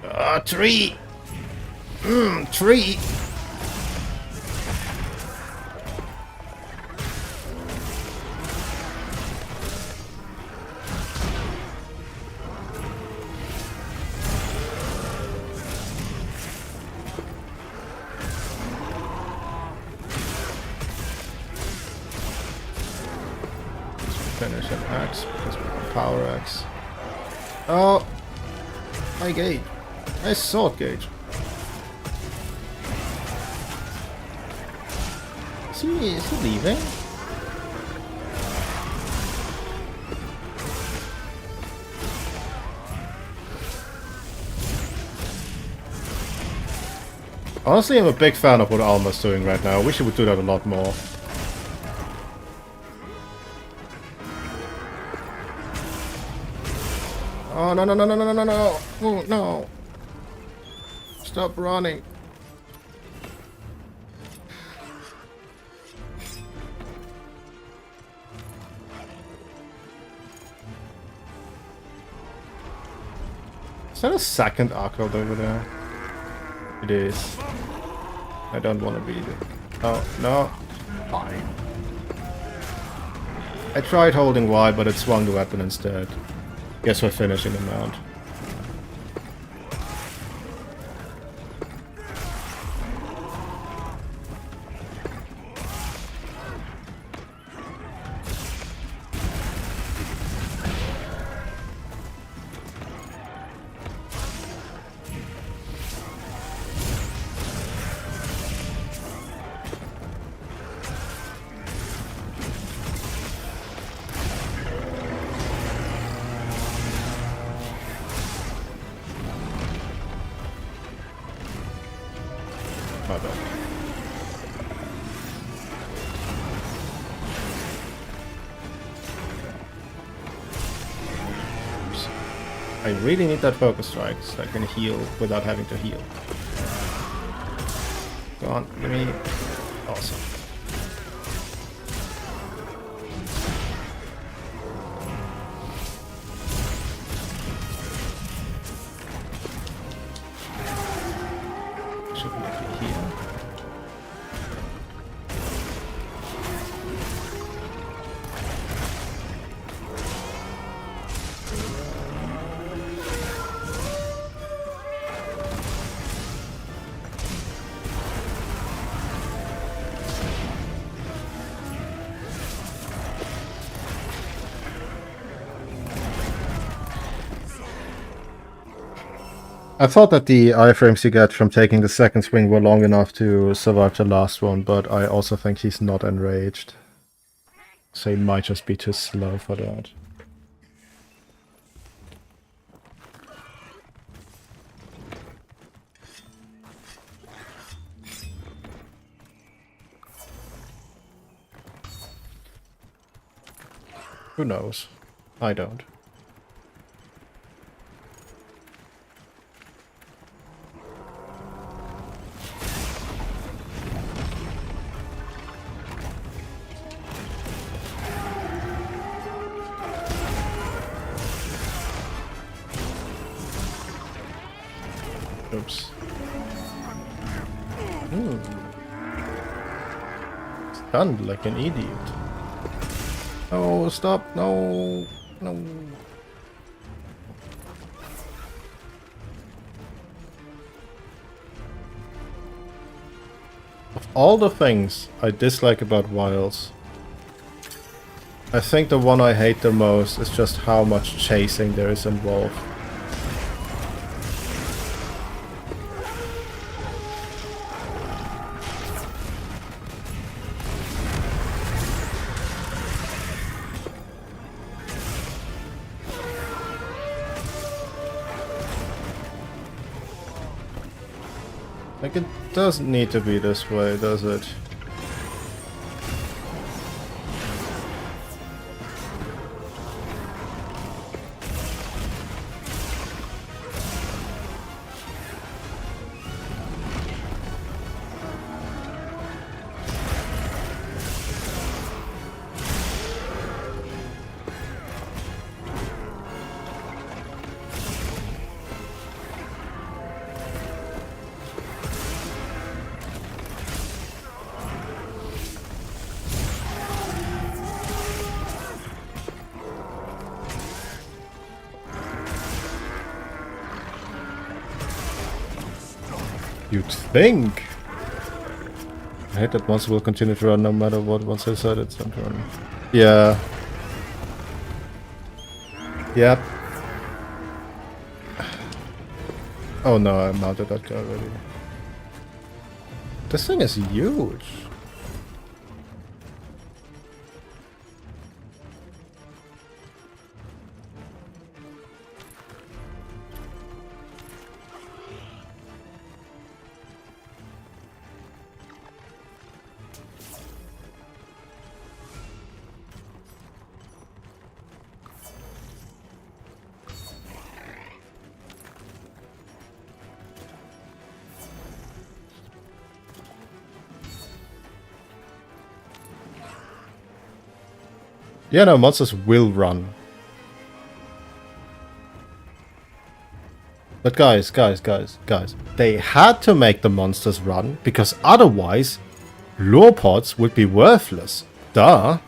Ah, tree! Tree! Finish an axe because we have power axe. Oh! My gauge. Nice sword gauge. Is he leaving? Honestly, I'm a big fan of what Alma's doing right now. I wish he would do that a lot more. Oh, no, no, no, no, no, no, no, no. Oh, no. Stop running. Is that a second Arcade over there? It is. I don't want to be there. Oh, no. Fine. I tried holding Y, but it swung the weapon instead. Guess we're finishing the mount. My bad. Oops. I really need that focus strike so I can heal without having to heal. Go on, give me... Awesome. Should be actually here. I thought that the iframes you get from taking the second swing were long enough to survive the last one, but I also think he's not enraged. So he might just be too slow for that. Who knows? I don't. Oops. Stunned like an idiot. Oh, stop. No. No. Of all the things I dislike about Wilds, I think the one I hate the most is just how much chasing there is involved. Like, it doesn't need to be this way, does it? You'd think. I hate that monster will continue to run no matter what once I decide it's time to run. Yeah. Yep. Oh no, I mounted that guy already. This thing is huge. Yeah, no, monsters will run. But guys, they had to make the monsters run, because otherwise, lure pods would be worthless. Duh.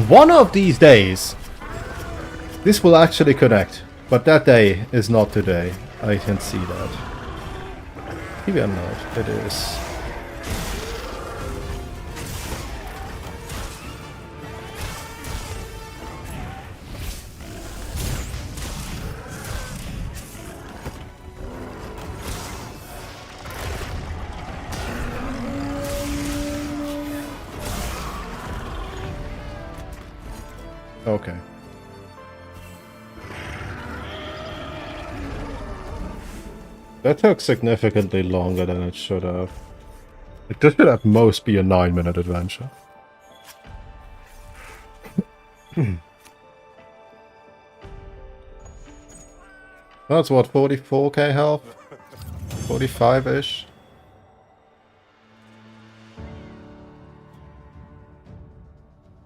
One of these days, this will actually connect, but that day is not today. I can see that. Maybe I'm not. It is. Okay. That took significantly longer than it should have. Like, this should at most be a 9-minute adventure. That's what, 44k health? 45-ish?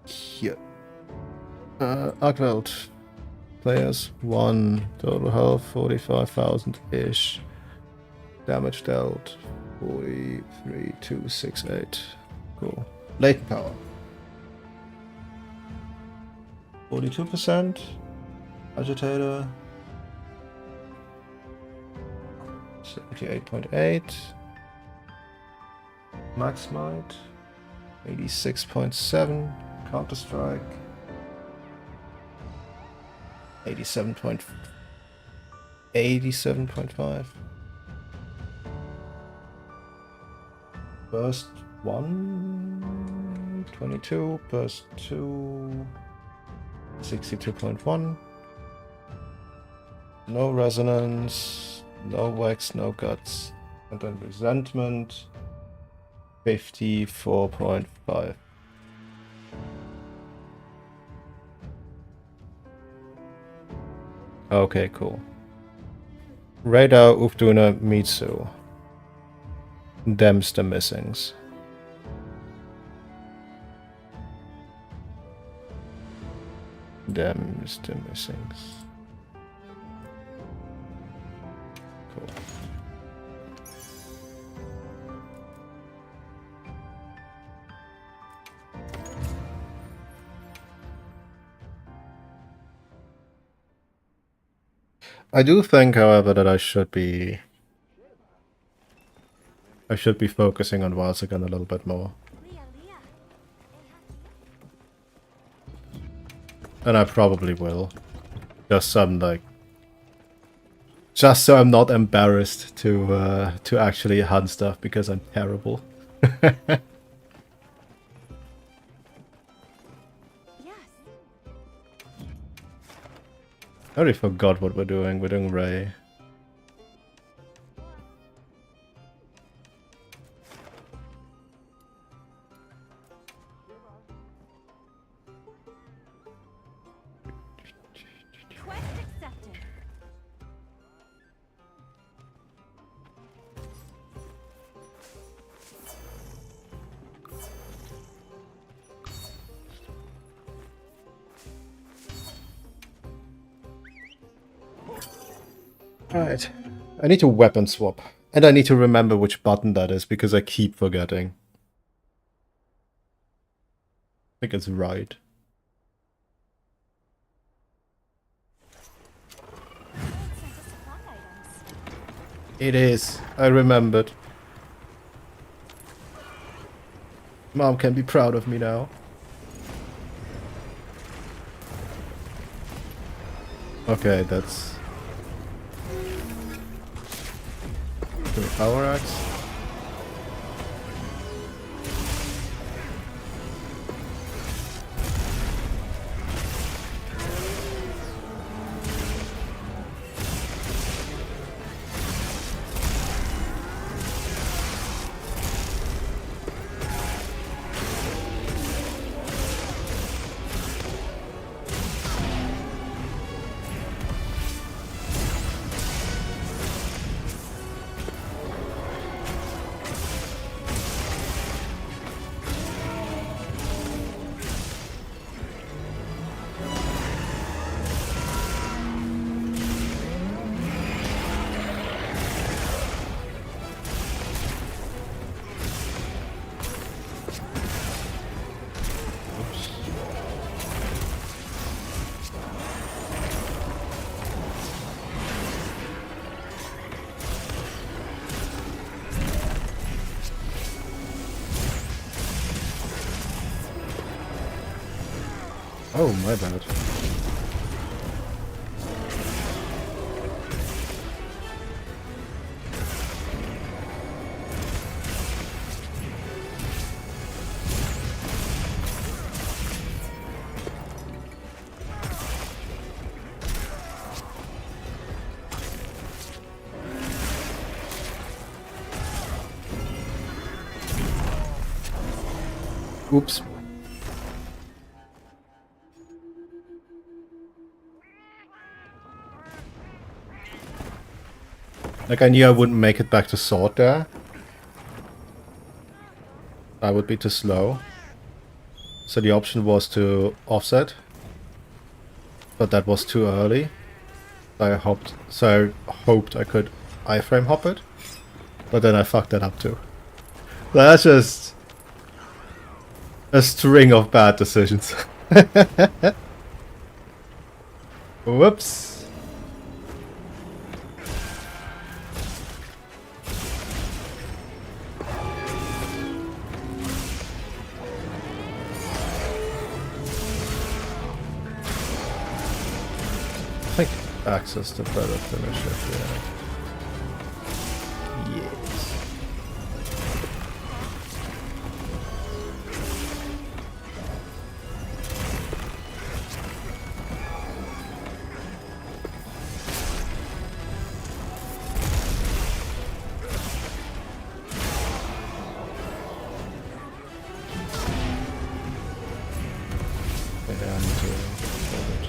Here. Arcveld. Players 1. Total health 45,000-ish. Damage dealt 43,268. Cool. Latent power 42%. Agitator 78.8. Max might 86.7. Counter strike 87.5. Burst 1 22. Burst 2 62.1. No resonance, no wax, no guts. And then resentment 54.5. Okay, cool. Radar Ufduna Mitsu. Them's the missings. Them's the missings. Cool. I do think, however, that I should be focusing on Wilds again a little bit more. And I probably will. Just so I'm not embarrassed to actually hunt stuff because I'm terrible. I already forgot what we're doing. We're doing Ray. Quest accepted. Alright. I need to weapon swap. And I need to remember which button that is because I keep forgetting. I think it's right. It is. I remembered. Mom can be proud of me now. Okay, that's... the power axe. Oh, my bad. Oops. Like, I knew I wouldn't make it back to sword there. I would be too slow. So the option was to offset. But that was too early. So I hoped I could iframe hop it. But then I fucked that up too. That's just a string of bad decisions. Whoops. I think access to better finish it, yeah. Yes. Yeah, I need to hold it.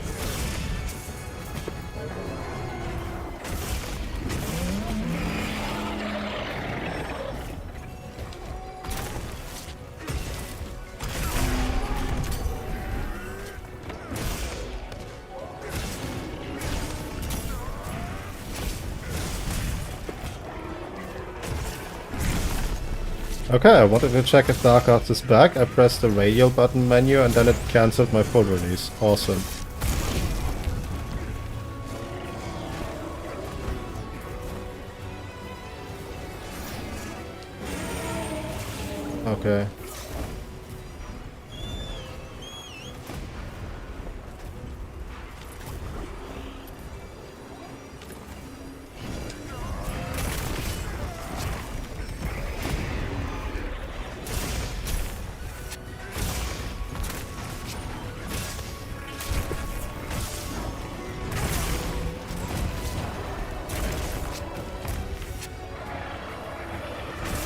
Okay, I wanted to check if Dark Arts is back. I pressed the radio button menu and then it cancelled my full release. Awesome. Okay.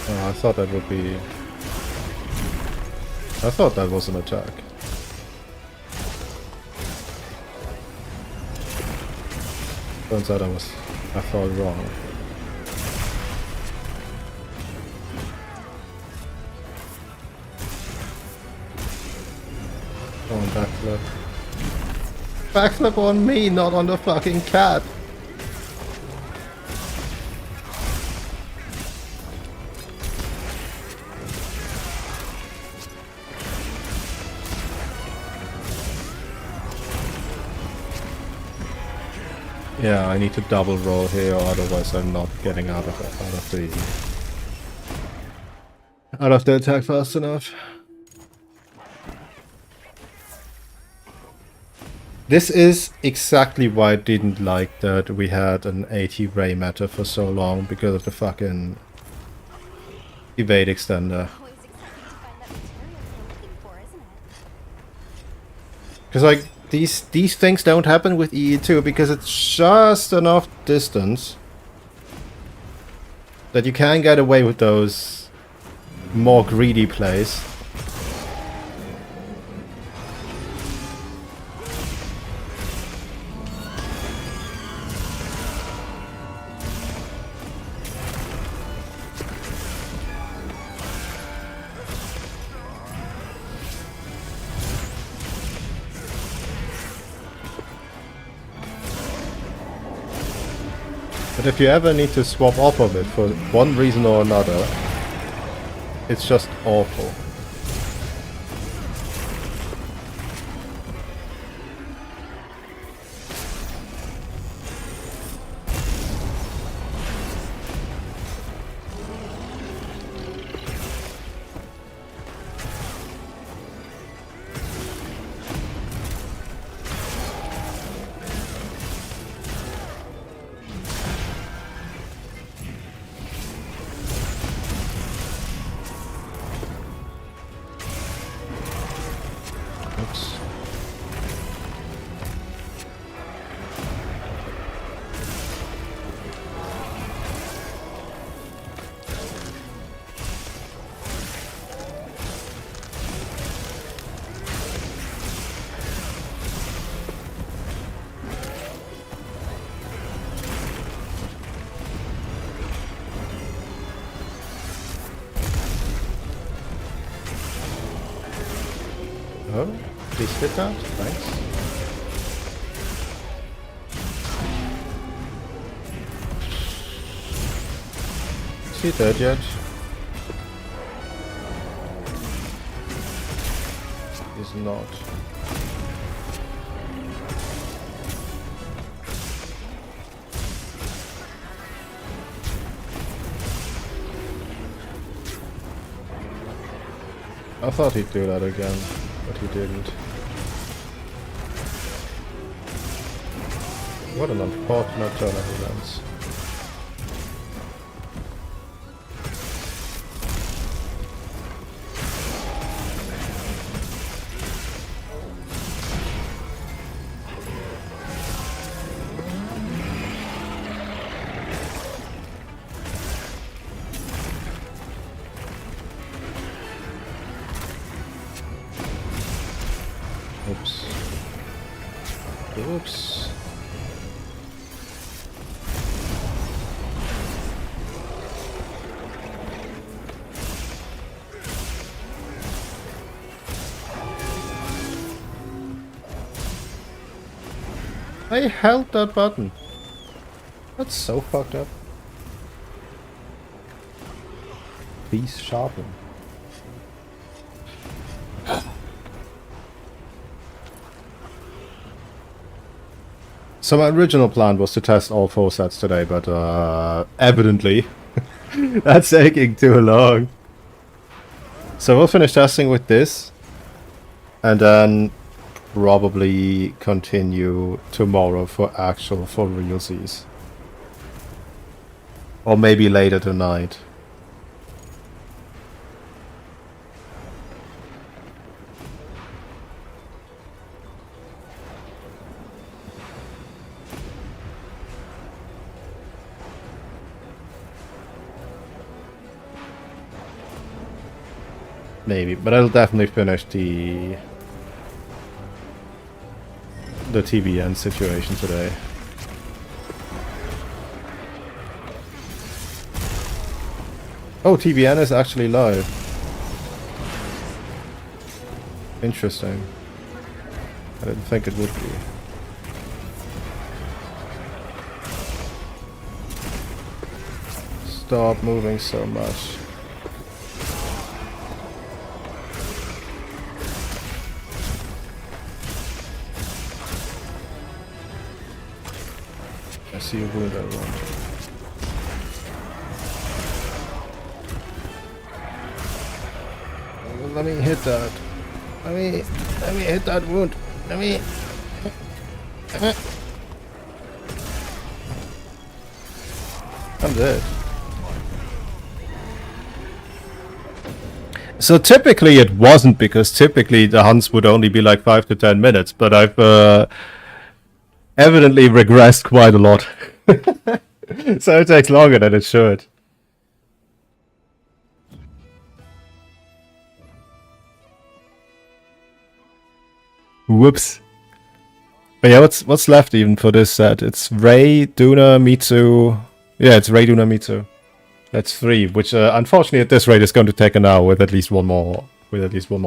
Oh, I thought that would be... I thought that was an attack. Turns out I thought wrong. Come on, backflip. Backflip on me, not on the fucking cat! Yeah, I need to double roll here, or otherwise I'm not getting out of the attack fast enough. This is exactly why I didn't like that we had an 80 ray meta for so long, because of the fucking evade extender. Always exciting to find that material you're looking for, isn't it? Because like these things don't happen with EE2 because it's just enough distance that you can get away with those more greedy plays. But if you ever need to swap off of it for one reason or another, it's just awful. Oops. Oh, please hit that. Thanks. Is he dead yet? He's not. I thought he'd do that again, but he didn't. What an unfortunate turn of events. Oops. Oops. I held that button. That's so fucked up. Please sharpen. So my original plan was to test all 4 sets today, but evidently that's taking too long. So we'll finish testing with this, and then probably continue tomorrow for realsies. Or maybe later tonight. Maybe, but I'll definitely finish the TBN situation today. Oh, TBN is actually live. Interesting. I didn't think it would be. Stop moving so much. I see a wound, everyone. Let me hit that. Let me hit that wound. Let me. I'm dead. So typically it wasn't, because typically the hunts would only be like 5 to 10 minutes, but I've evidently regressed quite a lot. So it takes longer than it should. Whoops. But yeah, what's left even for this set? It's Rei, Duna, Mitsu. Yeah, it's Rei, Duna, Mitsu. That's 3, which unfortunately at this rate is going to take an hour with at least one more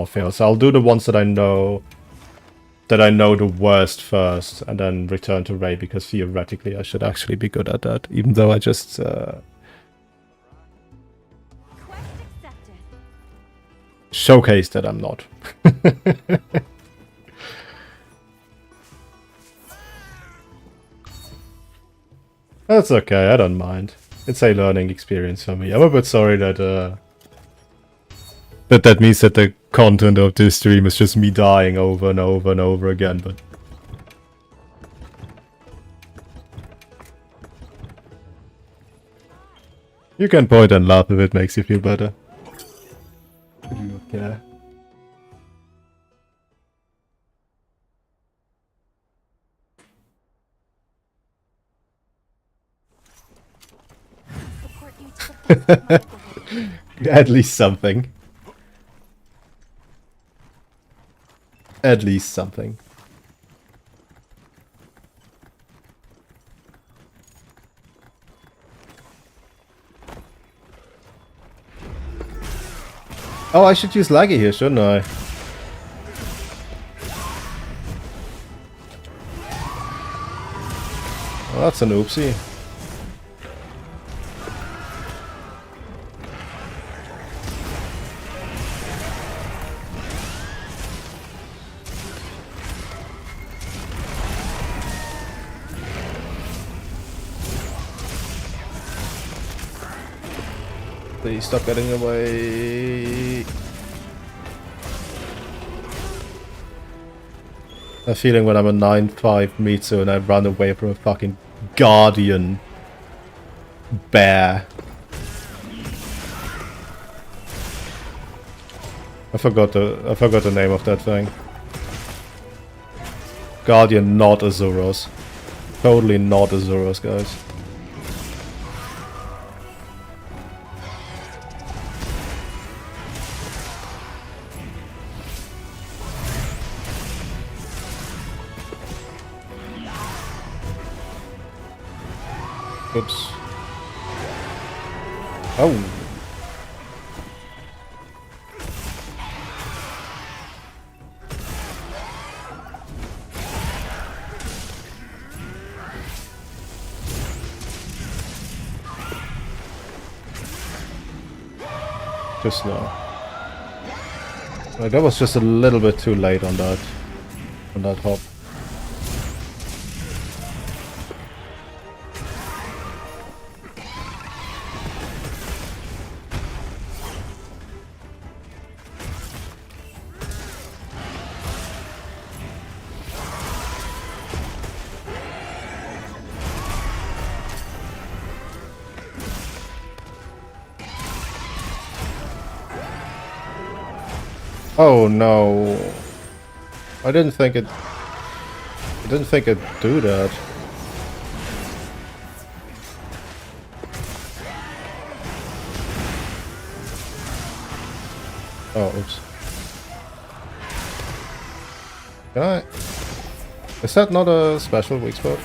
fail. So I'll do the ones that I know the worst first, and then return to Rei, because theoretically I should actually be good at that, even though I just showcased that I'm not. That's okay, I don't mind. It's a learning experience for me. I'm a bit sorry that that means that the content of this stream is just me dying over and over and over again, but you can point and laugh if it makes you feel better. Okay. At least something. At least something. Oh, I should use Laggy here, shouldn't I? That's an oopsie. Please stop getting away. I'm feeling when I'm a 9-5 Mitsu and I run away from a fucking guardian bear. I forgot the name of that thing. Guardian, not Azuros. Totally not Azuros, guys. Oops. Oh. Just now. Like, that was just a little bit too late on that hop. Oh no. I didn't think it'd do that. Oh, oops. Can I? Is that not a special weak spot?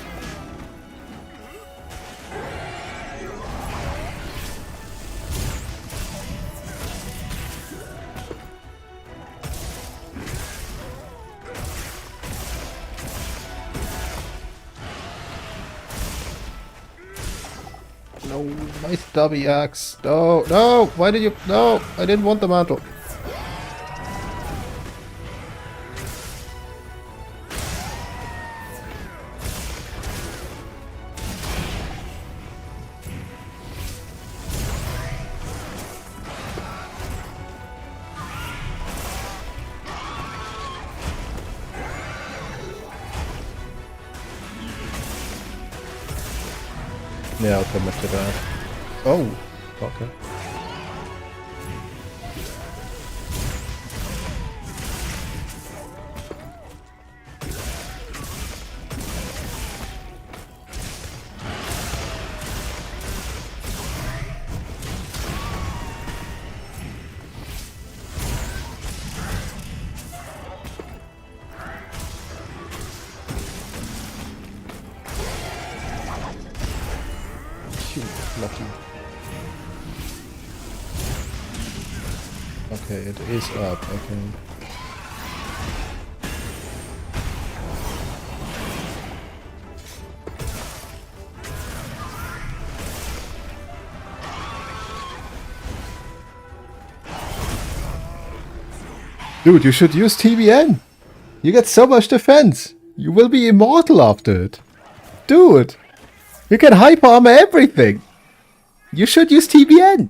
No, my stubby axe. No, no, why did you? No, I didn't want the mantle. Yeah, I'll commit to that. Oh, okay. Lucky. Okay, it is up, okay. Dude, you should use TBN! You get so much defense! You will be immortal after it! Dude! You can hyper armor everything! You should use TBN!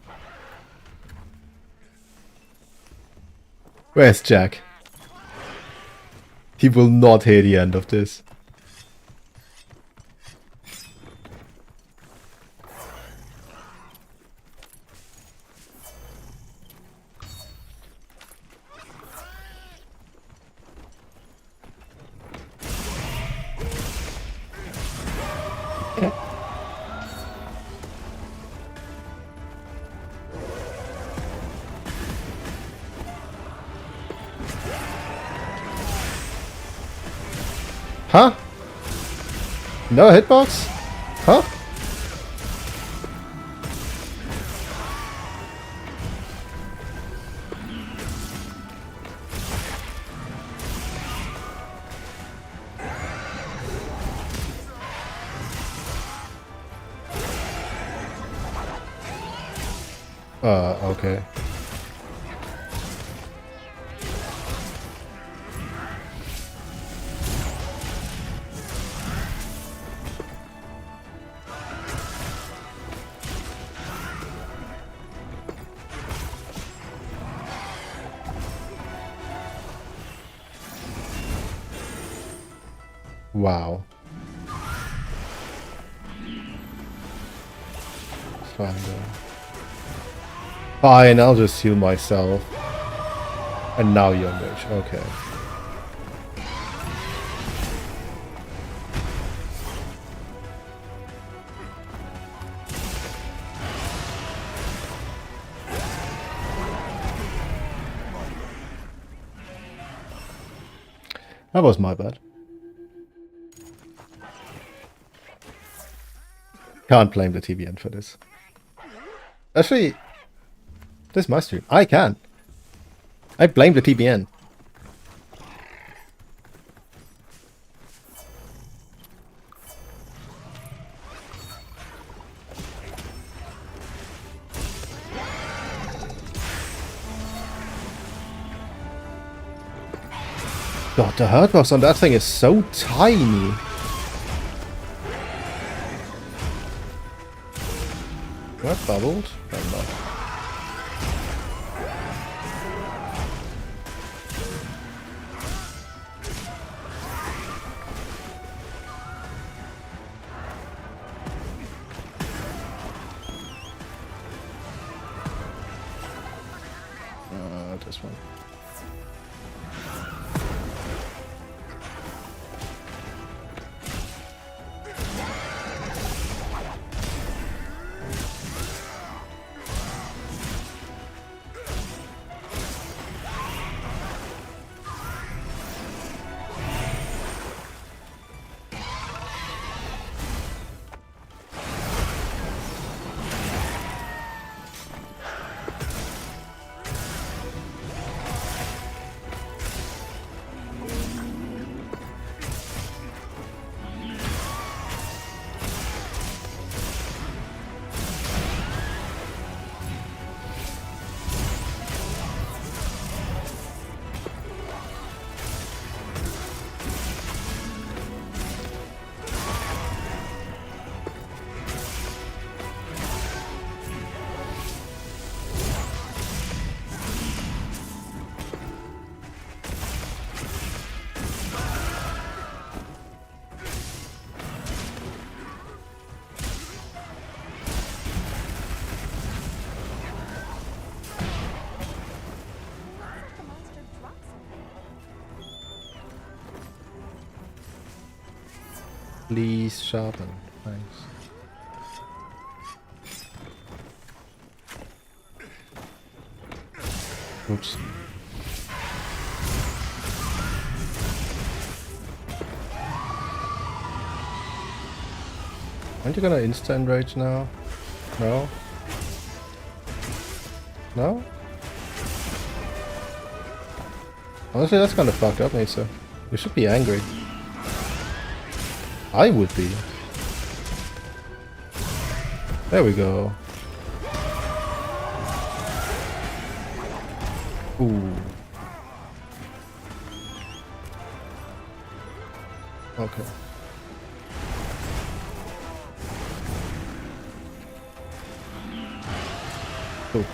Where's Jack? He will not hear the end of this. Huh? No hitbox? Huh? Okay. Wow. Fine, fine, I'll just heal myself. And now you're rich. Okay. That was my bad. Can't blame the TVN for this. Actually, this is my stream. I can. I blame the TBN. God, the hurt box on that thing is so tiny. What bubbled? Oh, no. This one. The monster drops something. Please sharpen. Thanks. Oops. Aren't you gonna instant rage now? No? No? Honestly, that's kind of fucked up, Nisa. You should be angry. I would be. There we go. Ooh. Okay. Ooh.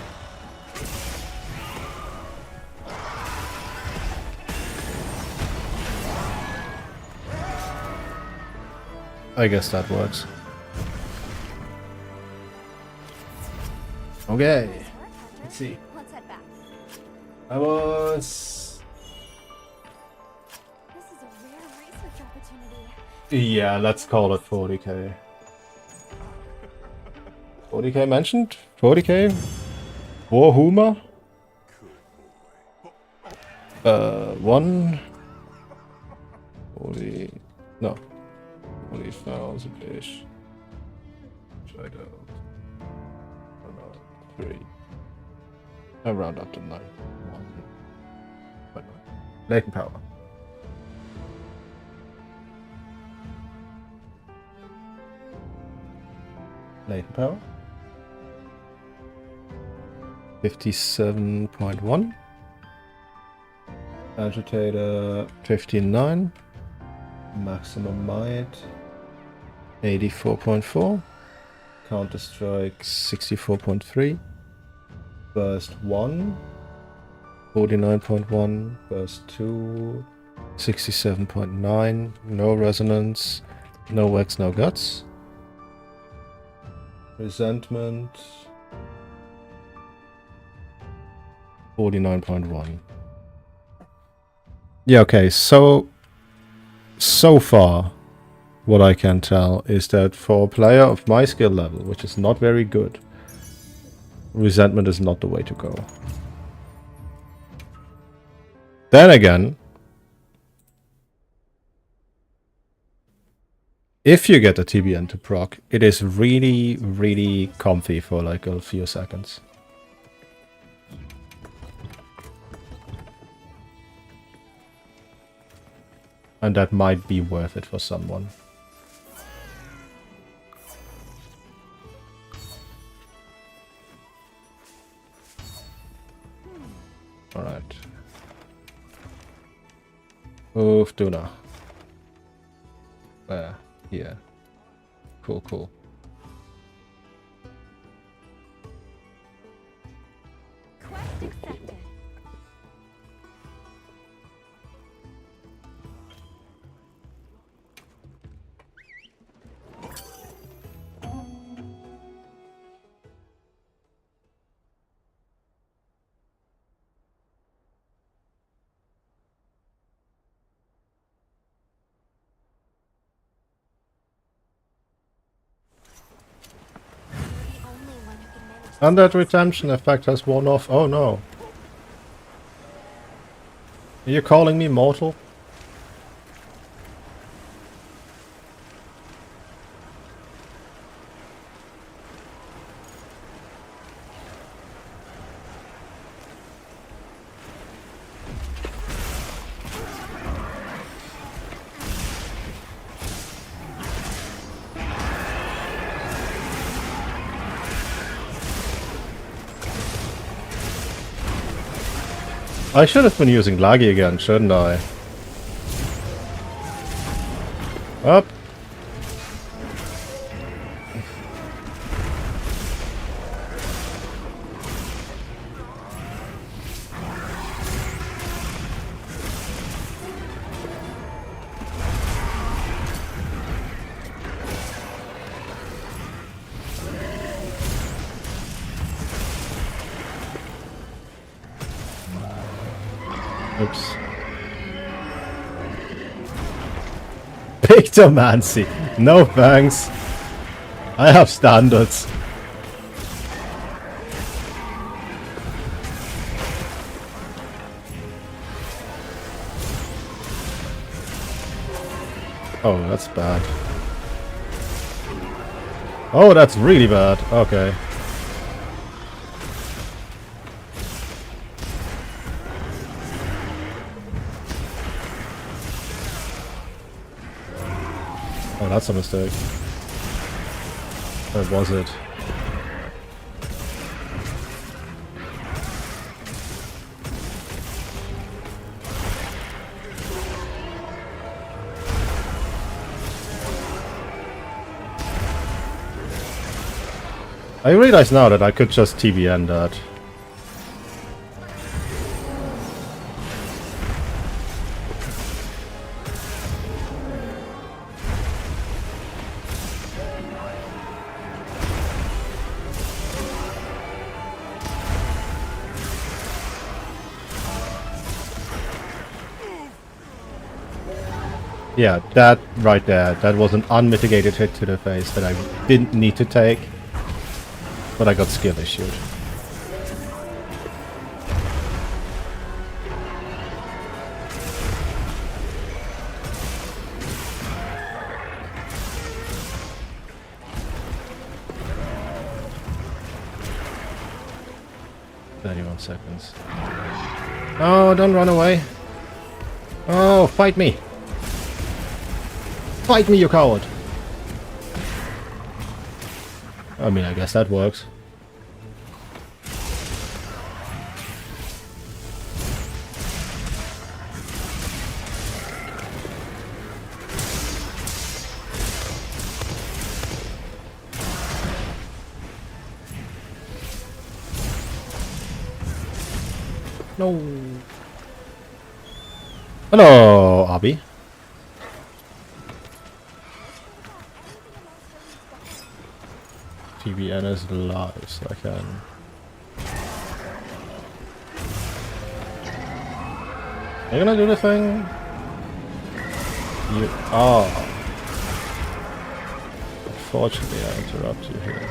I guess that works. Okay. Let's see. Let's head back. I was... This is a rare research opportunity. Yeah, let's call it 40k. 40k mentioned? 40k? Warhumor? One... 40... No. 40,000-ish. Try to... Three. I'll round up to 9. 1. But no. Latent power. Latent power? 57.1. Agitator 59. Maximum might 84.4. Counter strike 64.3. Burst 1 49.1. Burst 2 67.9. No resonance. No wax, no guts. Resentment 49.1. Yeah, okay, so far what I can tell is that for a player of my skill level, which is not very good, resentment is not the way to go. Then again, if you get a TBN to proc, it is really, really comfy for like a few seconds. And that might be worth it for someone. Alright. Move Duna. Where? Here. Cool, cool. Quest accepted. And that retention effect has worn off. Oh no. Are you calling me mortal? I should have been using Laggy again, shouldn't I? Up. Oops. Pictomancy. No thanks. I have standards. Oh, that's bad. Oh, that's really bad. Okay. Oh, that's a mistake. Or was it? I realize now that I could just TBN that. Yeah, that right there, that was an unmitigated hit to the face that I didn't need to take, but I got skill issued. Seconds. Oh, don't run away. Oh, fight me. Fight me, you coward. I mean, I guess that works. No. Hello, Abby. TBN is live, so I can. Are you gonna do the thing? You are. Unfortunately, I interrupt you here.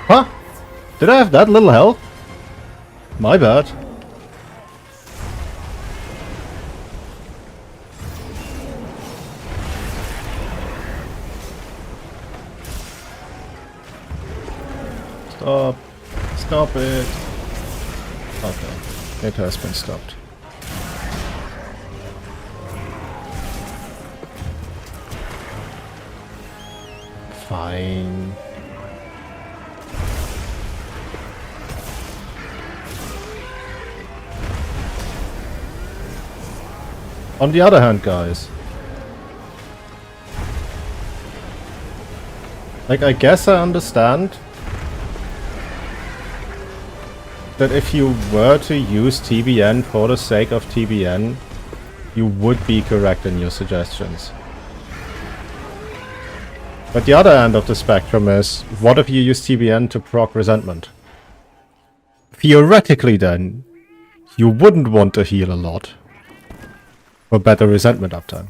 Huh? Did I have that little health? My bad. Stop. Stop it. Okay. It has been stopped. Fine. On the other hand, guys, like, I guess I understand that if you were to use TBN for the sake of TBN, you would be correct in your suggestions. But the other end of the spectrum is, what if you use TBN to proc resentment? Theoretically then, you wouldn't want to heal a lot for better resentment uptime.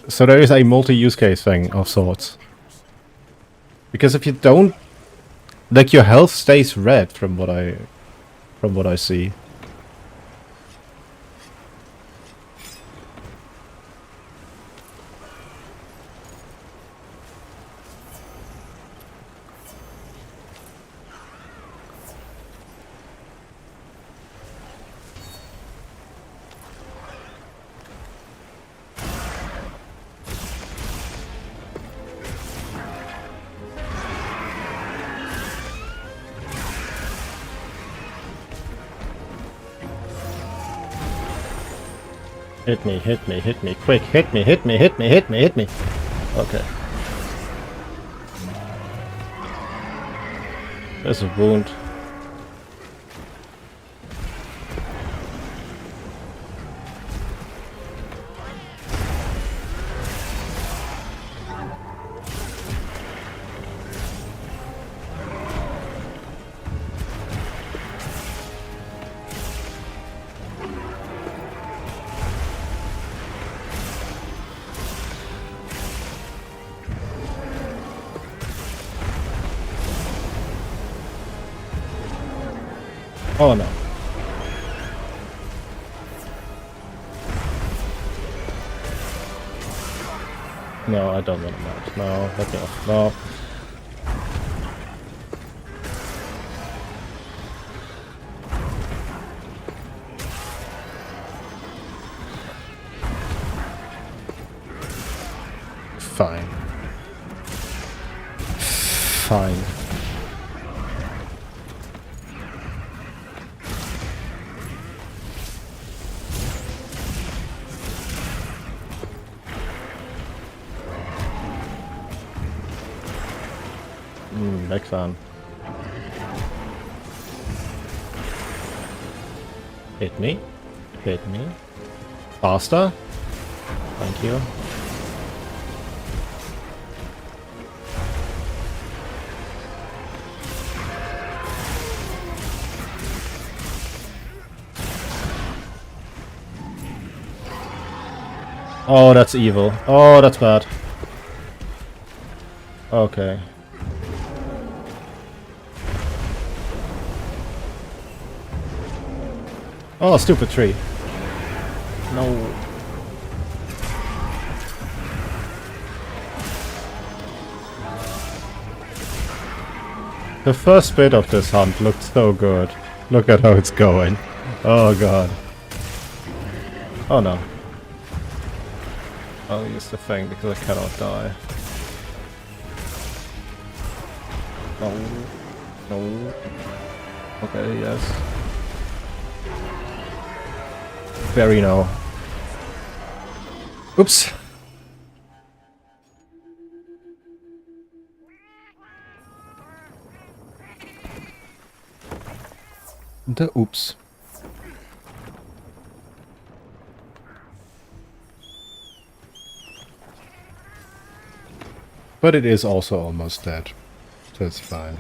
So there is a multi-use case thing of sorts. Because if you don't, like, your health stays red from what I see. Hit me, hit me, hit me, quick, hit me, hit me, hit me, hit me, hit me. Okay. There's a wound. Oh no. No, I don't want to mount. No, let me off. No. Fine. Fine. Big fan. Hit me. Hit me. Faster. Thank you. Oh, that's evil. Oh, that's bad. Okay. Oh, stupid tree. No. The first bit of this hunt looked so good. Look at how it's going. Oh god. Oh no. I'll use the thing because I cannot die. No. No. Okay, yes. Very no. Oops. The oops. But it is also almost dead, so it's fine.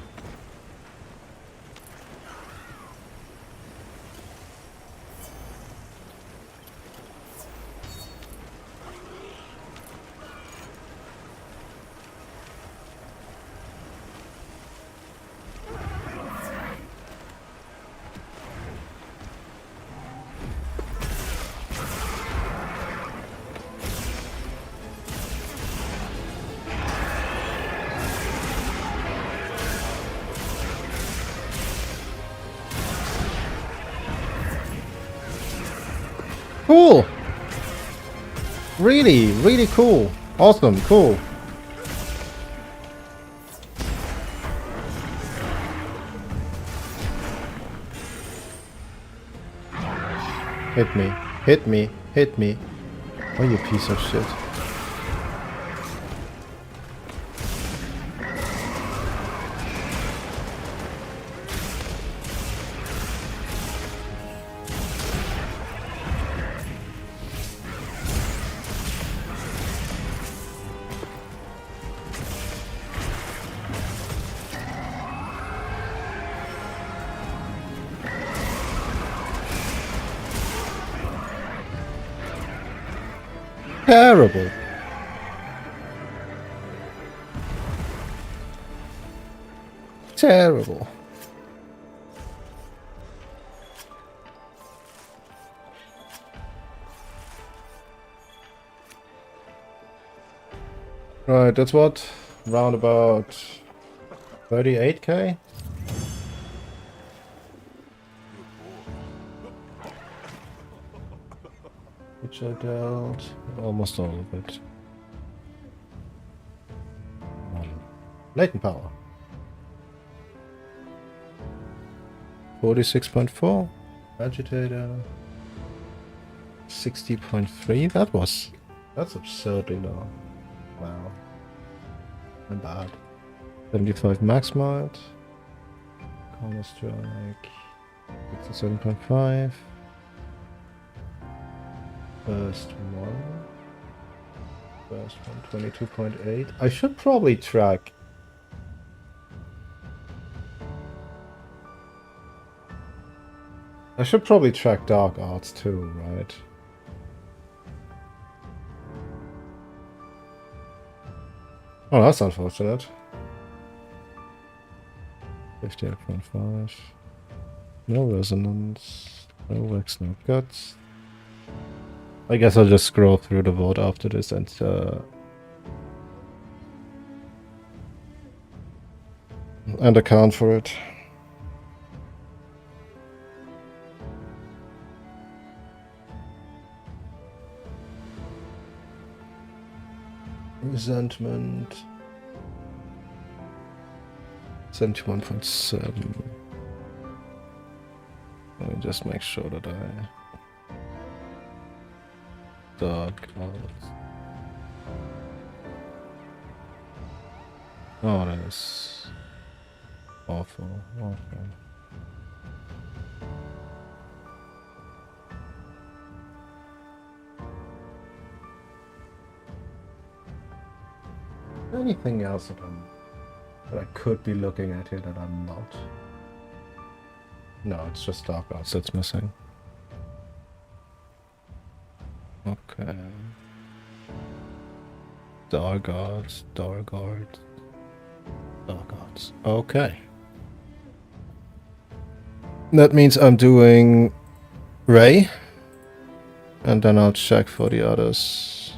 Cool! Really, really cool. Awesome, cool. Hit me, hit me, hit me. Oh, you piece of shit. Terrible. Terrible. Right, that's what? Round about 38k? Which I dealt almost all of it. Latent power. 46.4. Agitator. 60.3. That's absurdly low. Wow. And bad. 75 max mod. Counter strike. 67.5. First one. First one, 22.8. I should probably track. I should probably track Dark Arts too, right? Oh, that's unfortunate. 58.5. No resonance. No wax, no guts. I guess I'll just scroll through the vote after this and account for it. Resentment. 71.7. Let me just make sure that I... Dark Arts. Oh, that is awful. Awful. Anything else that I could be looking at here that I'm not? No, it's just Dark Arts that's missing. Okay. Dark Arts, Dark Arts, Dark Arts. Okay. That means I'm doing Ray. And then I'll check for the others.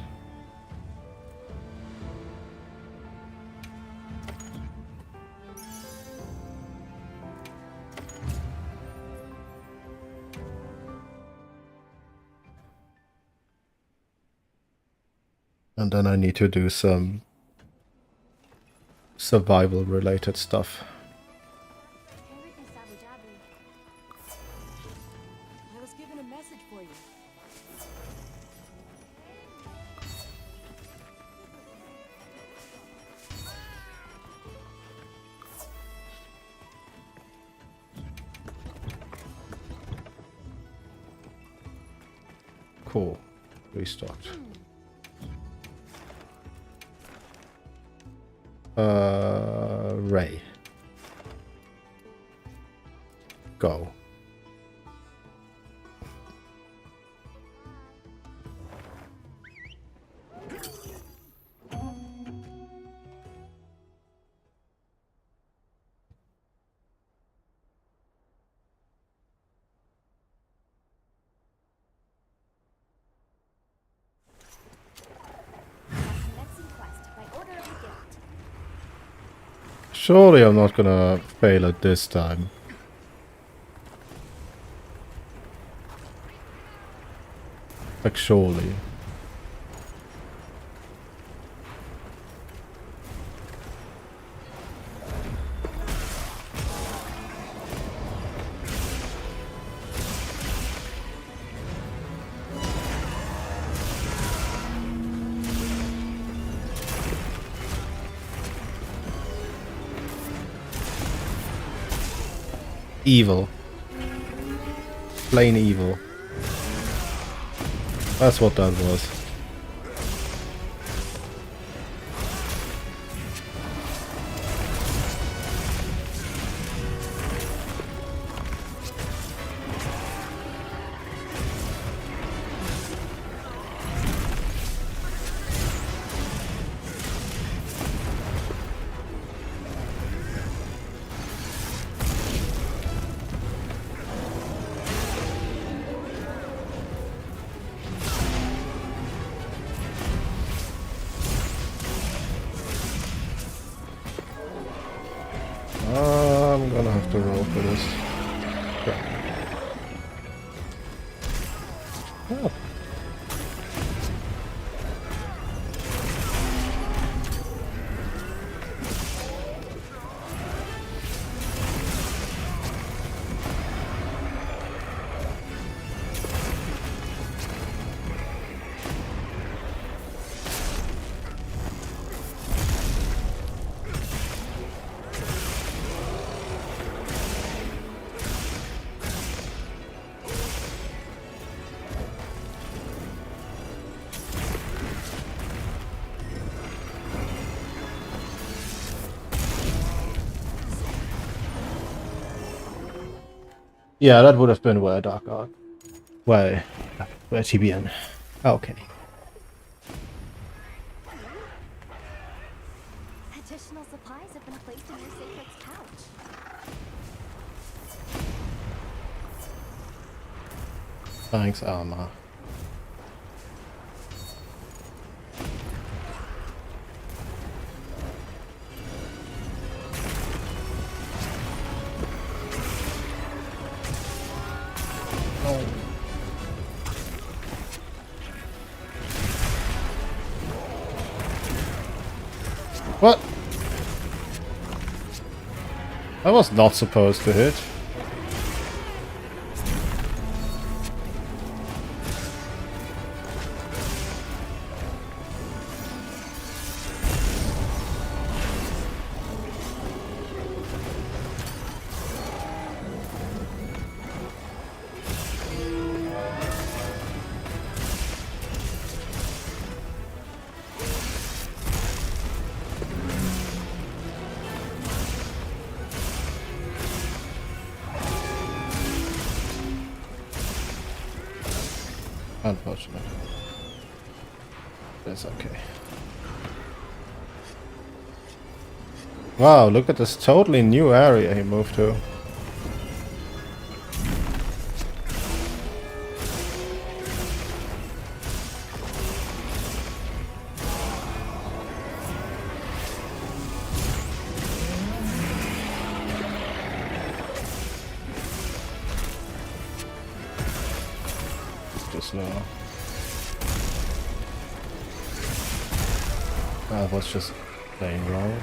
And then I need to do some survival related stuff. I was given a message for you. Cool. Restocked. Ray. Go. Commencing quest by order of the guild. Surely I'm not gonna fail it this time. Like, surely. Evil. Plain evil. That's what that was. I'm gonna have to roll for this. Crap. Oh. Yeah, that would have been where Dark Arc. Where TBN. Okay. Additional supplies have been placed in your sacred's pouch. Thanks, Alma. What? I was not supposed to hit. Unfortunate. That's okay. Wow, look at this totally new area he moved to. Just now. I was just playing wrong.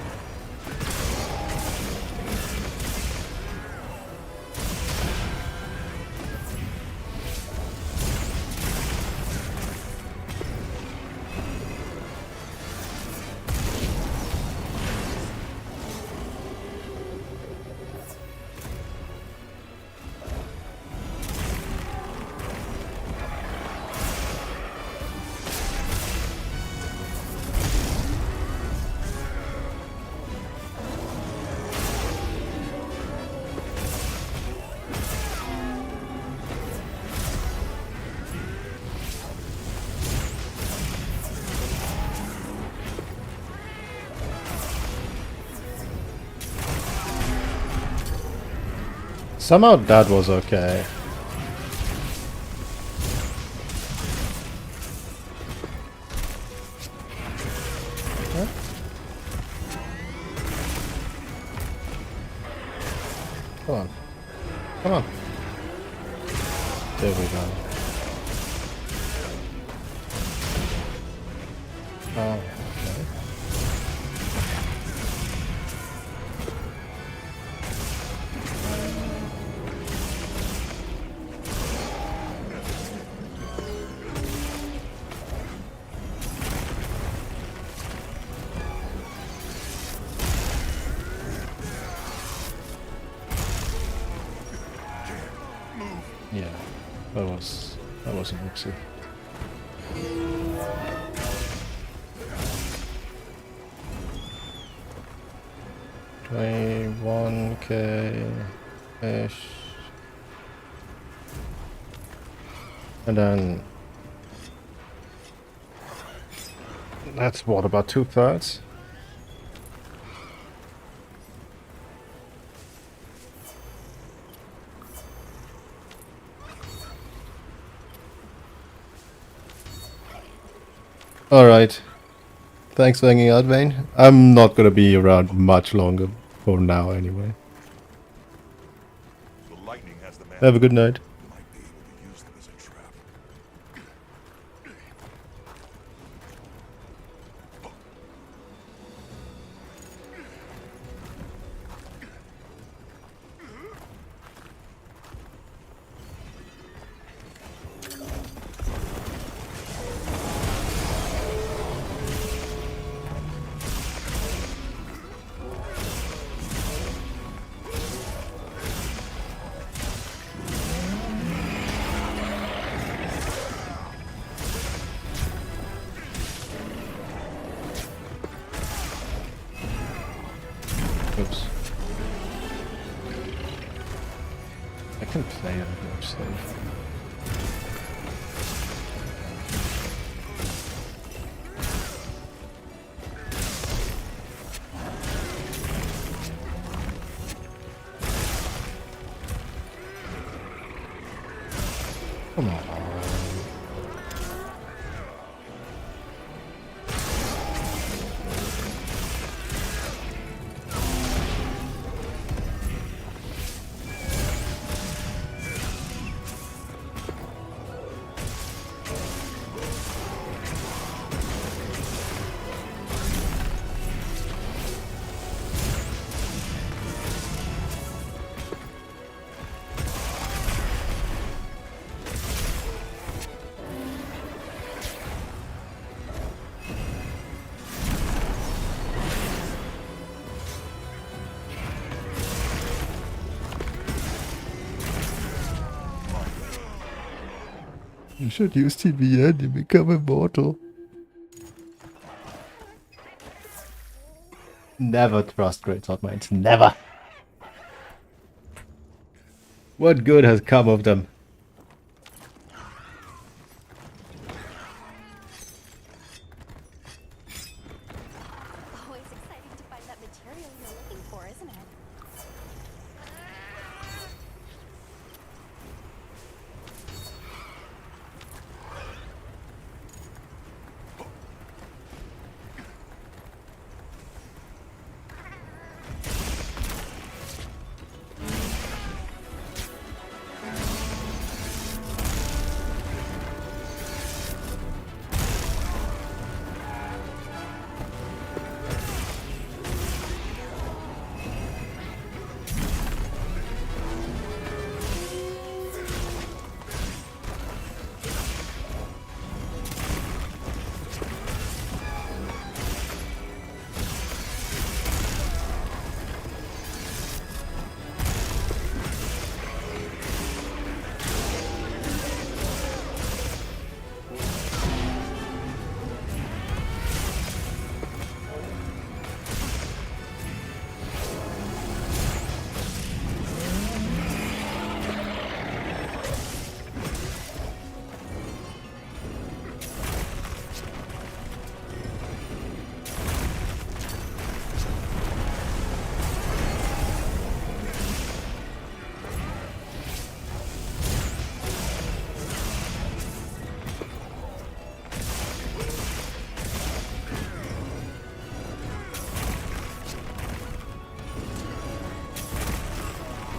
Somehow that was okay. Huh? Come on. Come on. There we go. Oh, okay. Yeah, that was an oopsie. $21K ish. And then that's what, about 2/3? Alright. Thanks for hanging out, Vayne. I'm not gonna be around much longer, for now anyway. The lightning has the man. Have a good night. Might be able to use them as a trap. Oops. I can play it much safe. Come on. You should use TBN to become immortal. Never trust great sword minds. Never. What good has come of them? Always exciting to find that material you're looking for, isn't it?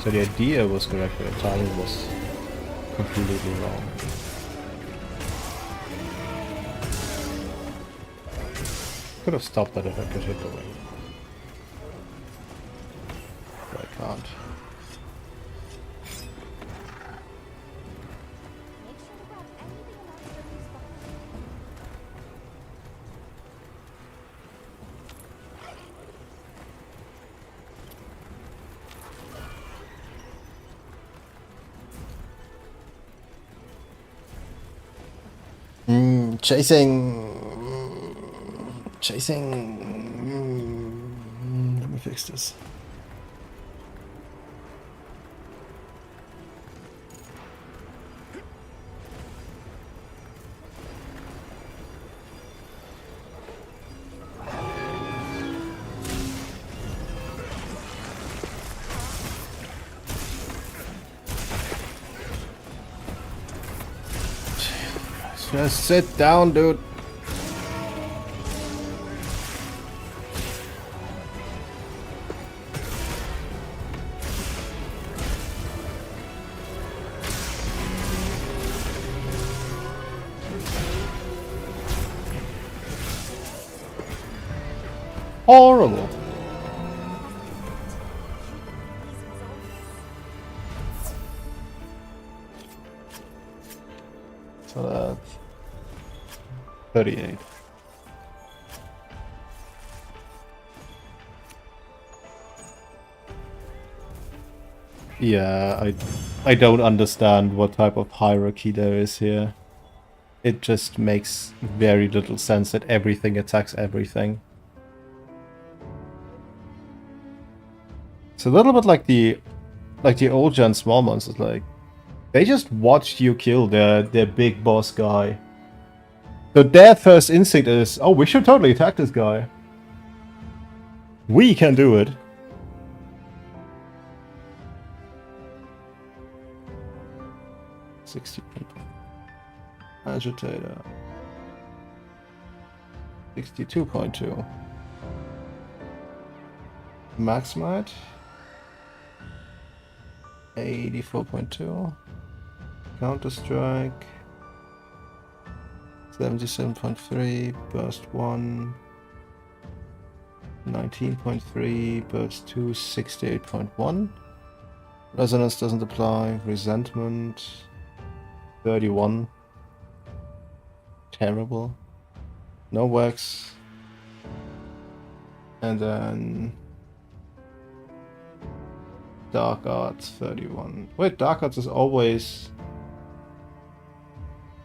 So the idea was correct, but the timing was completely wrong. Could have stopped that if I could hit the wing. But I can't. Make sure to grab anything else for loose behind. Chasing. Let me fix this. Just sit down, dude. Horrible. So that's 38. Yeah, I don't understand what type of hierarchy there is here. It just makes very little sense that everything attacks everything. It's a little bit like the old gen small monsters, like they just watched you kill their big boss guy. So their first instinct is, oh, we should totally attack this guy. We can do it. $60 people. Agitator. 62.2. Max might. 84.2. Counter Strike. 77.3. Burst 1. 19.3. Burst 2. 68.1. Resonance doesn't apply. Resentment. 31. Terrible. No wax. And then Dark Arts 31. Wait, Dark Arts is always...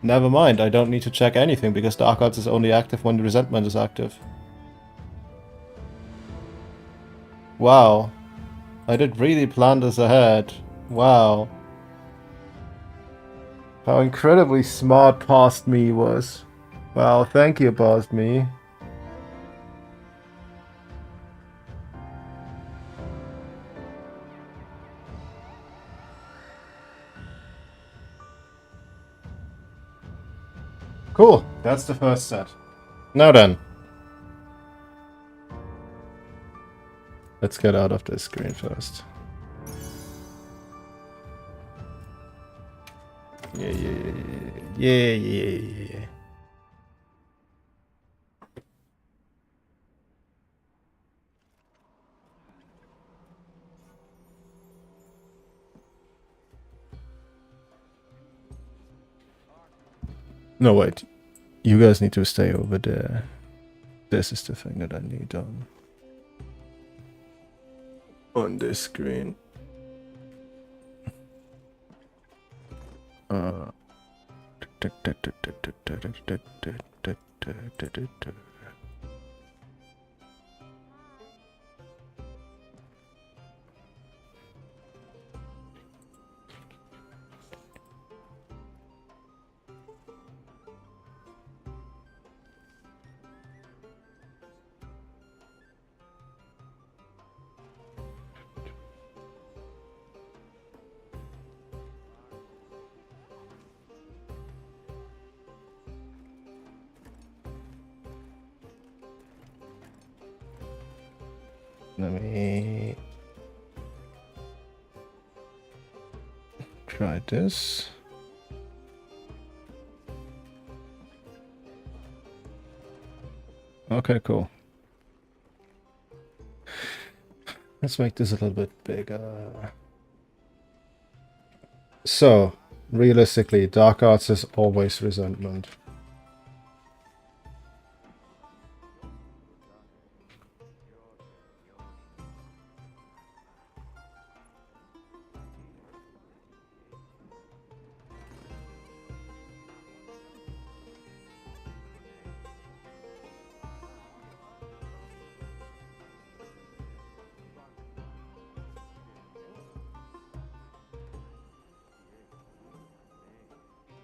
Never mind, I don't need to check anything because Dark Arts is only active when the Resentment is active. Wow. I did really plan this ahead. Wow. How incredibly smart past me was. Wow, thank you, past me. Cool, that's the first set. Now then. Let's get out of this screen first. Yeah. No, wait. You guys need to stay over there. This is the thing that I need on this screen. Let me... try this. Okay, cool. Let's make this a little bit bigger. So, realistically, Dark Arts is always resentment.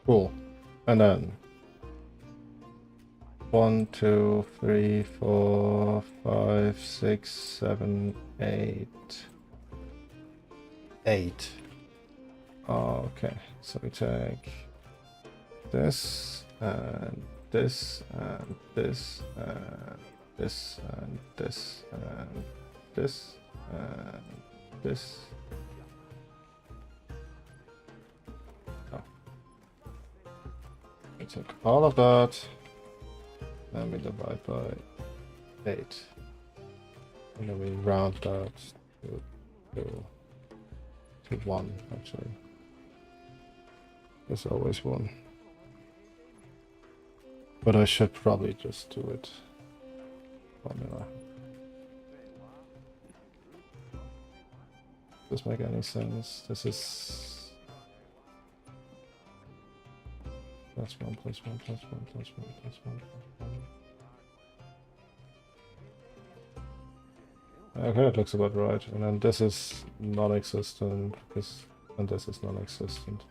Cool. And then 1, 2, 3, 4, 5, 6, 7, 8. 8. Okay, so we take this and this and this and this and this and this and this. We take all of that, then we divide by 8. And then we round that to 1, actually. There's always 1. But I should probably just do it formula. Does this make any sense? This is +1, +1, +1, +1, +1, +1. Okay, it looks about right. And then this is non-existent, and this is non-existent.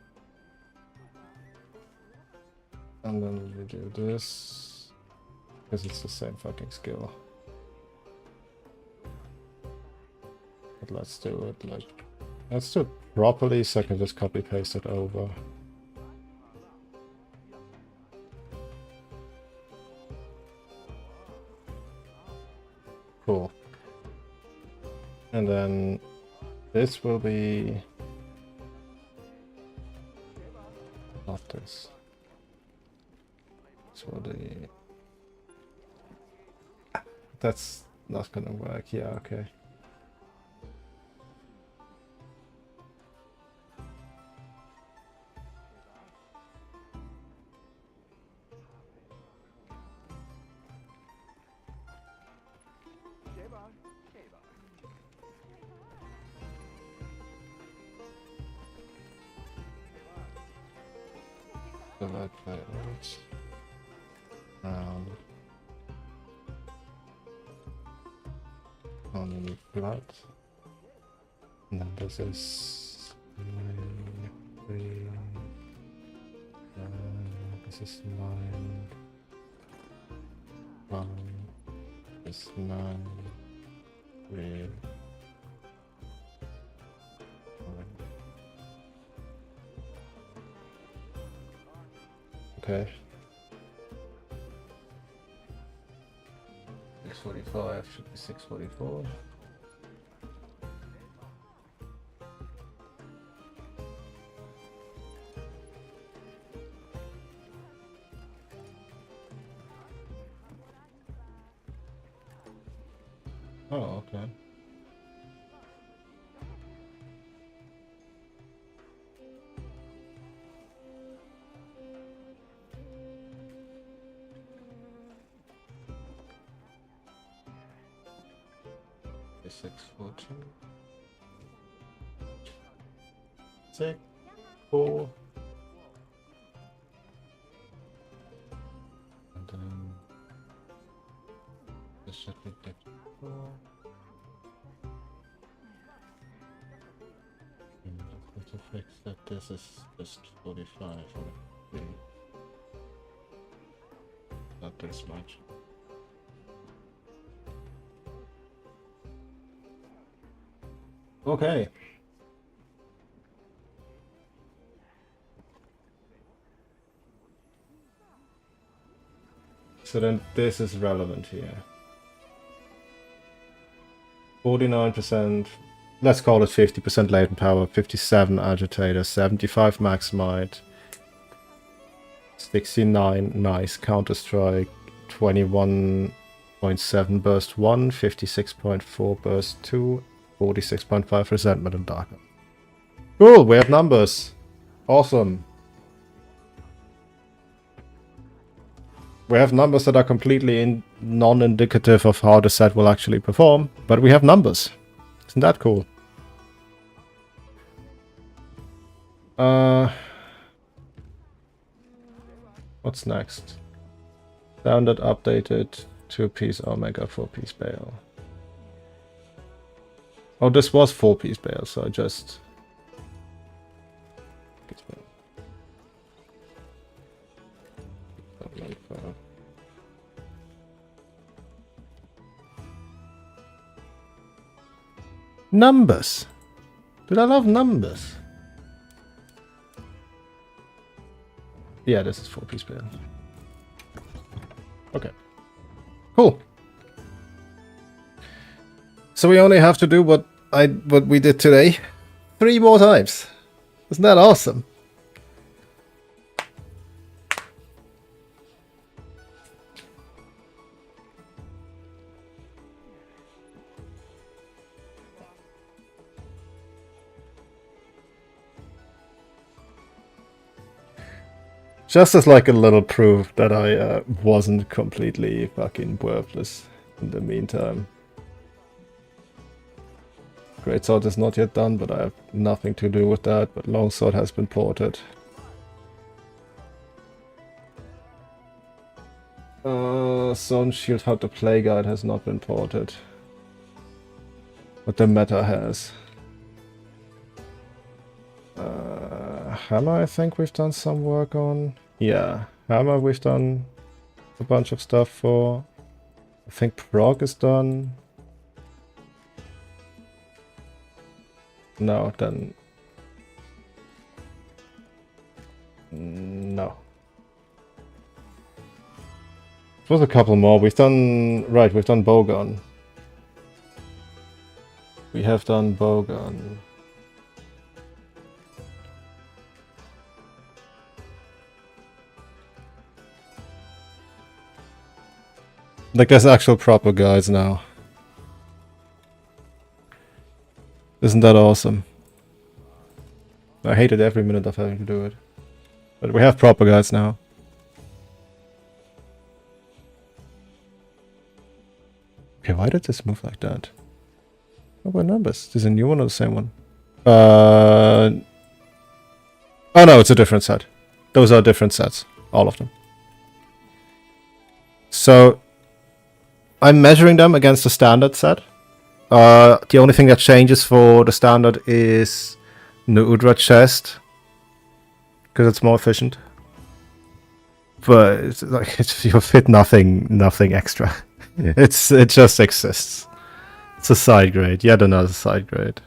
And then we do this, because it's the same fucking skill. But let's do it let's do it properly so I can just copy paste it over. Cool. And then this will be not this. This will be. That's not gonna work. Yeah, okay. Divide by 8. Round. Only flat. And then this is 9, 3. This is 9. 1. This is 9. 3. Okay. 645 should be 644. Oh, okay. Six, 14. 6, 4. And then this should be 54. And let's to fix that this is just 45 or not this much. Okay. So then this is relevant here. 49%, let's call it 50% latent power, 57 agitator, 75 max might, 69 nice counter strike, 21.7 burst 1, 56.4 burst 2, 46.5 resentment and darker. Cool, we have numbers. Awesome. We have numbers that are completely non-indicative of how the set will actually perform, but we have numbers. Isn't that cool? What's next? Standard updated 2-piece Omega, 4-piece Bale. Oh, this was 4-piece Bale, so I just... Numbers. Did I love numbers? Yeah, this is 4-piece Bale. Okay. Cool. So we only have to do what we did today 3 more times. Isn't that awesome? Just as like a little proof that I wasn't completely fucking worthless in the meantime. Greatsword is not yet done, but I have nothing to do with that, but Longsword has been ported. Sword and Shield How to Play Guide has not been ported. But the meta has. Hammer I think we've done some work on. Yeah, Hammer we've done a bunch of stuff for. I think Prog is done. No, then... No. There was a couple more. We've done... Right, we've done Bowgun. We have done Bowgun. Like, there's actual proper guides now. Isn't that awesome? I hated every minute of having to do it. But we have proper guides now. Okay, why did this move like that? Oh, what numbers? Is this a new one or the same one? Oh no, it's a different set. Those are different sets. All of them. So... I'm measuring them against the standard set. The only thing that changes for the standard is the Udra chest, because it's more efficient. But it's like you fit nothing extra. It just exists. It's a side grade. Yet another side grade.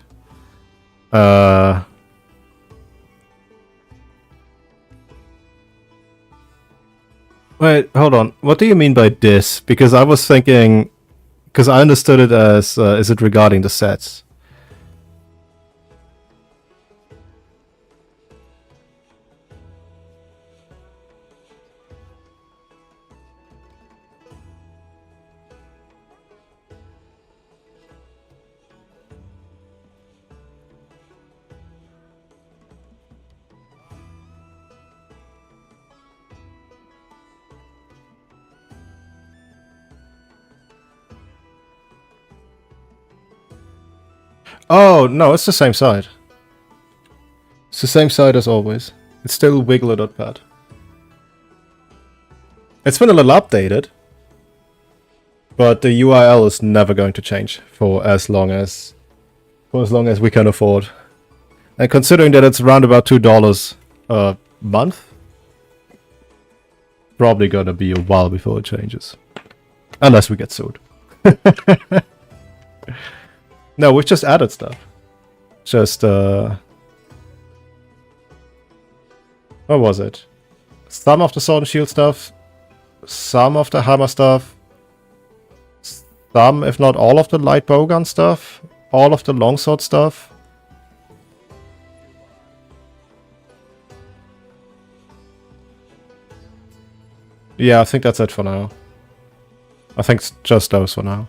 Wait, hold on. What do you mean by this? Because I was thinking... Because I understood it as... is it regarding the sets? Oh, no, it's the same side. It's the same side as always. It's still wiggler.pad. It's been a little updated. But the URL is never going to change for as long as we can afford. And considering that it's around about $2 a month, probably gonna be a while before it changes. Unless we get sued. No, we've just added stuff. Just, what was it? Some of the Sword and Shield stuff, some of the Hammer stuff, some, if not all of the light bowgun stuff, all of the longsword stuff. Yeah, I think that's it for now. I think it's just those for now.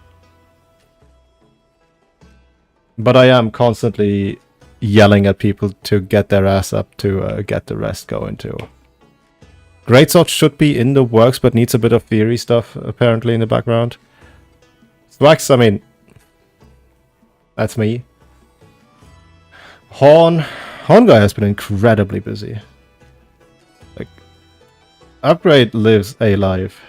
But I am constantly yelling at people to get their ass up to get the rest going too. Greatsword should be in the works, but needs a bit of theory stuff apparently in the background. Thwax, I mean, that's me. Horn guy has been incredibly busy. Like, Upgrade lives a life.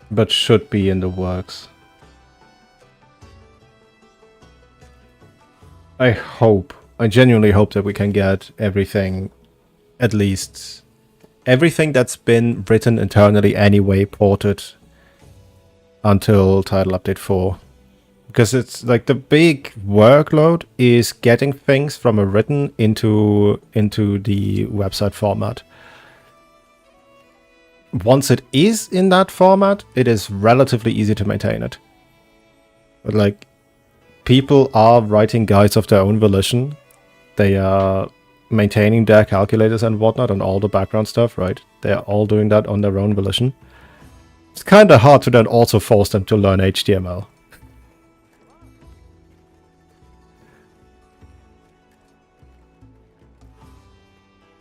But should be in the works. I genuinely hope that we can get everything, at least everything that's been written internally anyway, ported until Title Update 4. Because it's like the big workload is getting things from a written into the website format. Once it is in that format, it is relatively easy to maintain it. But like, people are writing guides of their own volition. They are maintaining their calculators and whatnot and all the background stuff, right? They are all doing that on their own volition. It's kind of hard to then also force them to learn HTML.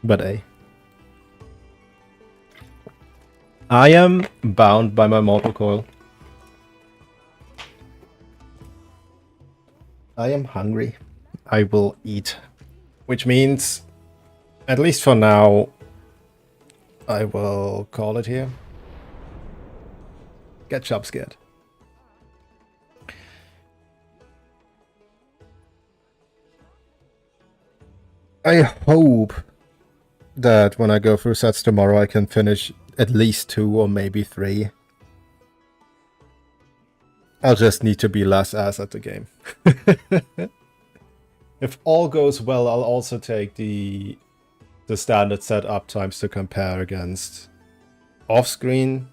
But hey. I am bound by my mortal coil. I am hungry. I will eat. Which means, at least for now, I will call it here. Get jump scared. I hope that when I go through sets tomorrow, I can finish at least 2 or maybe 3. I'll just need to be less ass at the game. If all goes well, I'll also take the standard set uptimes to compare against off-screen.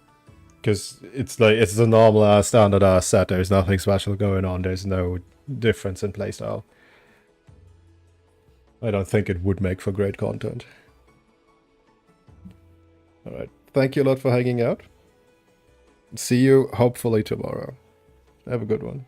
Because it's like, it's the normal ass, standard ass set. There's nothing special going on. There's no difference in playstyle. I don't think it would make for great content. Alright, thank you a lot for hanging out. See you hopefully tomorrow. Have a good one.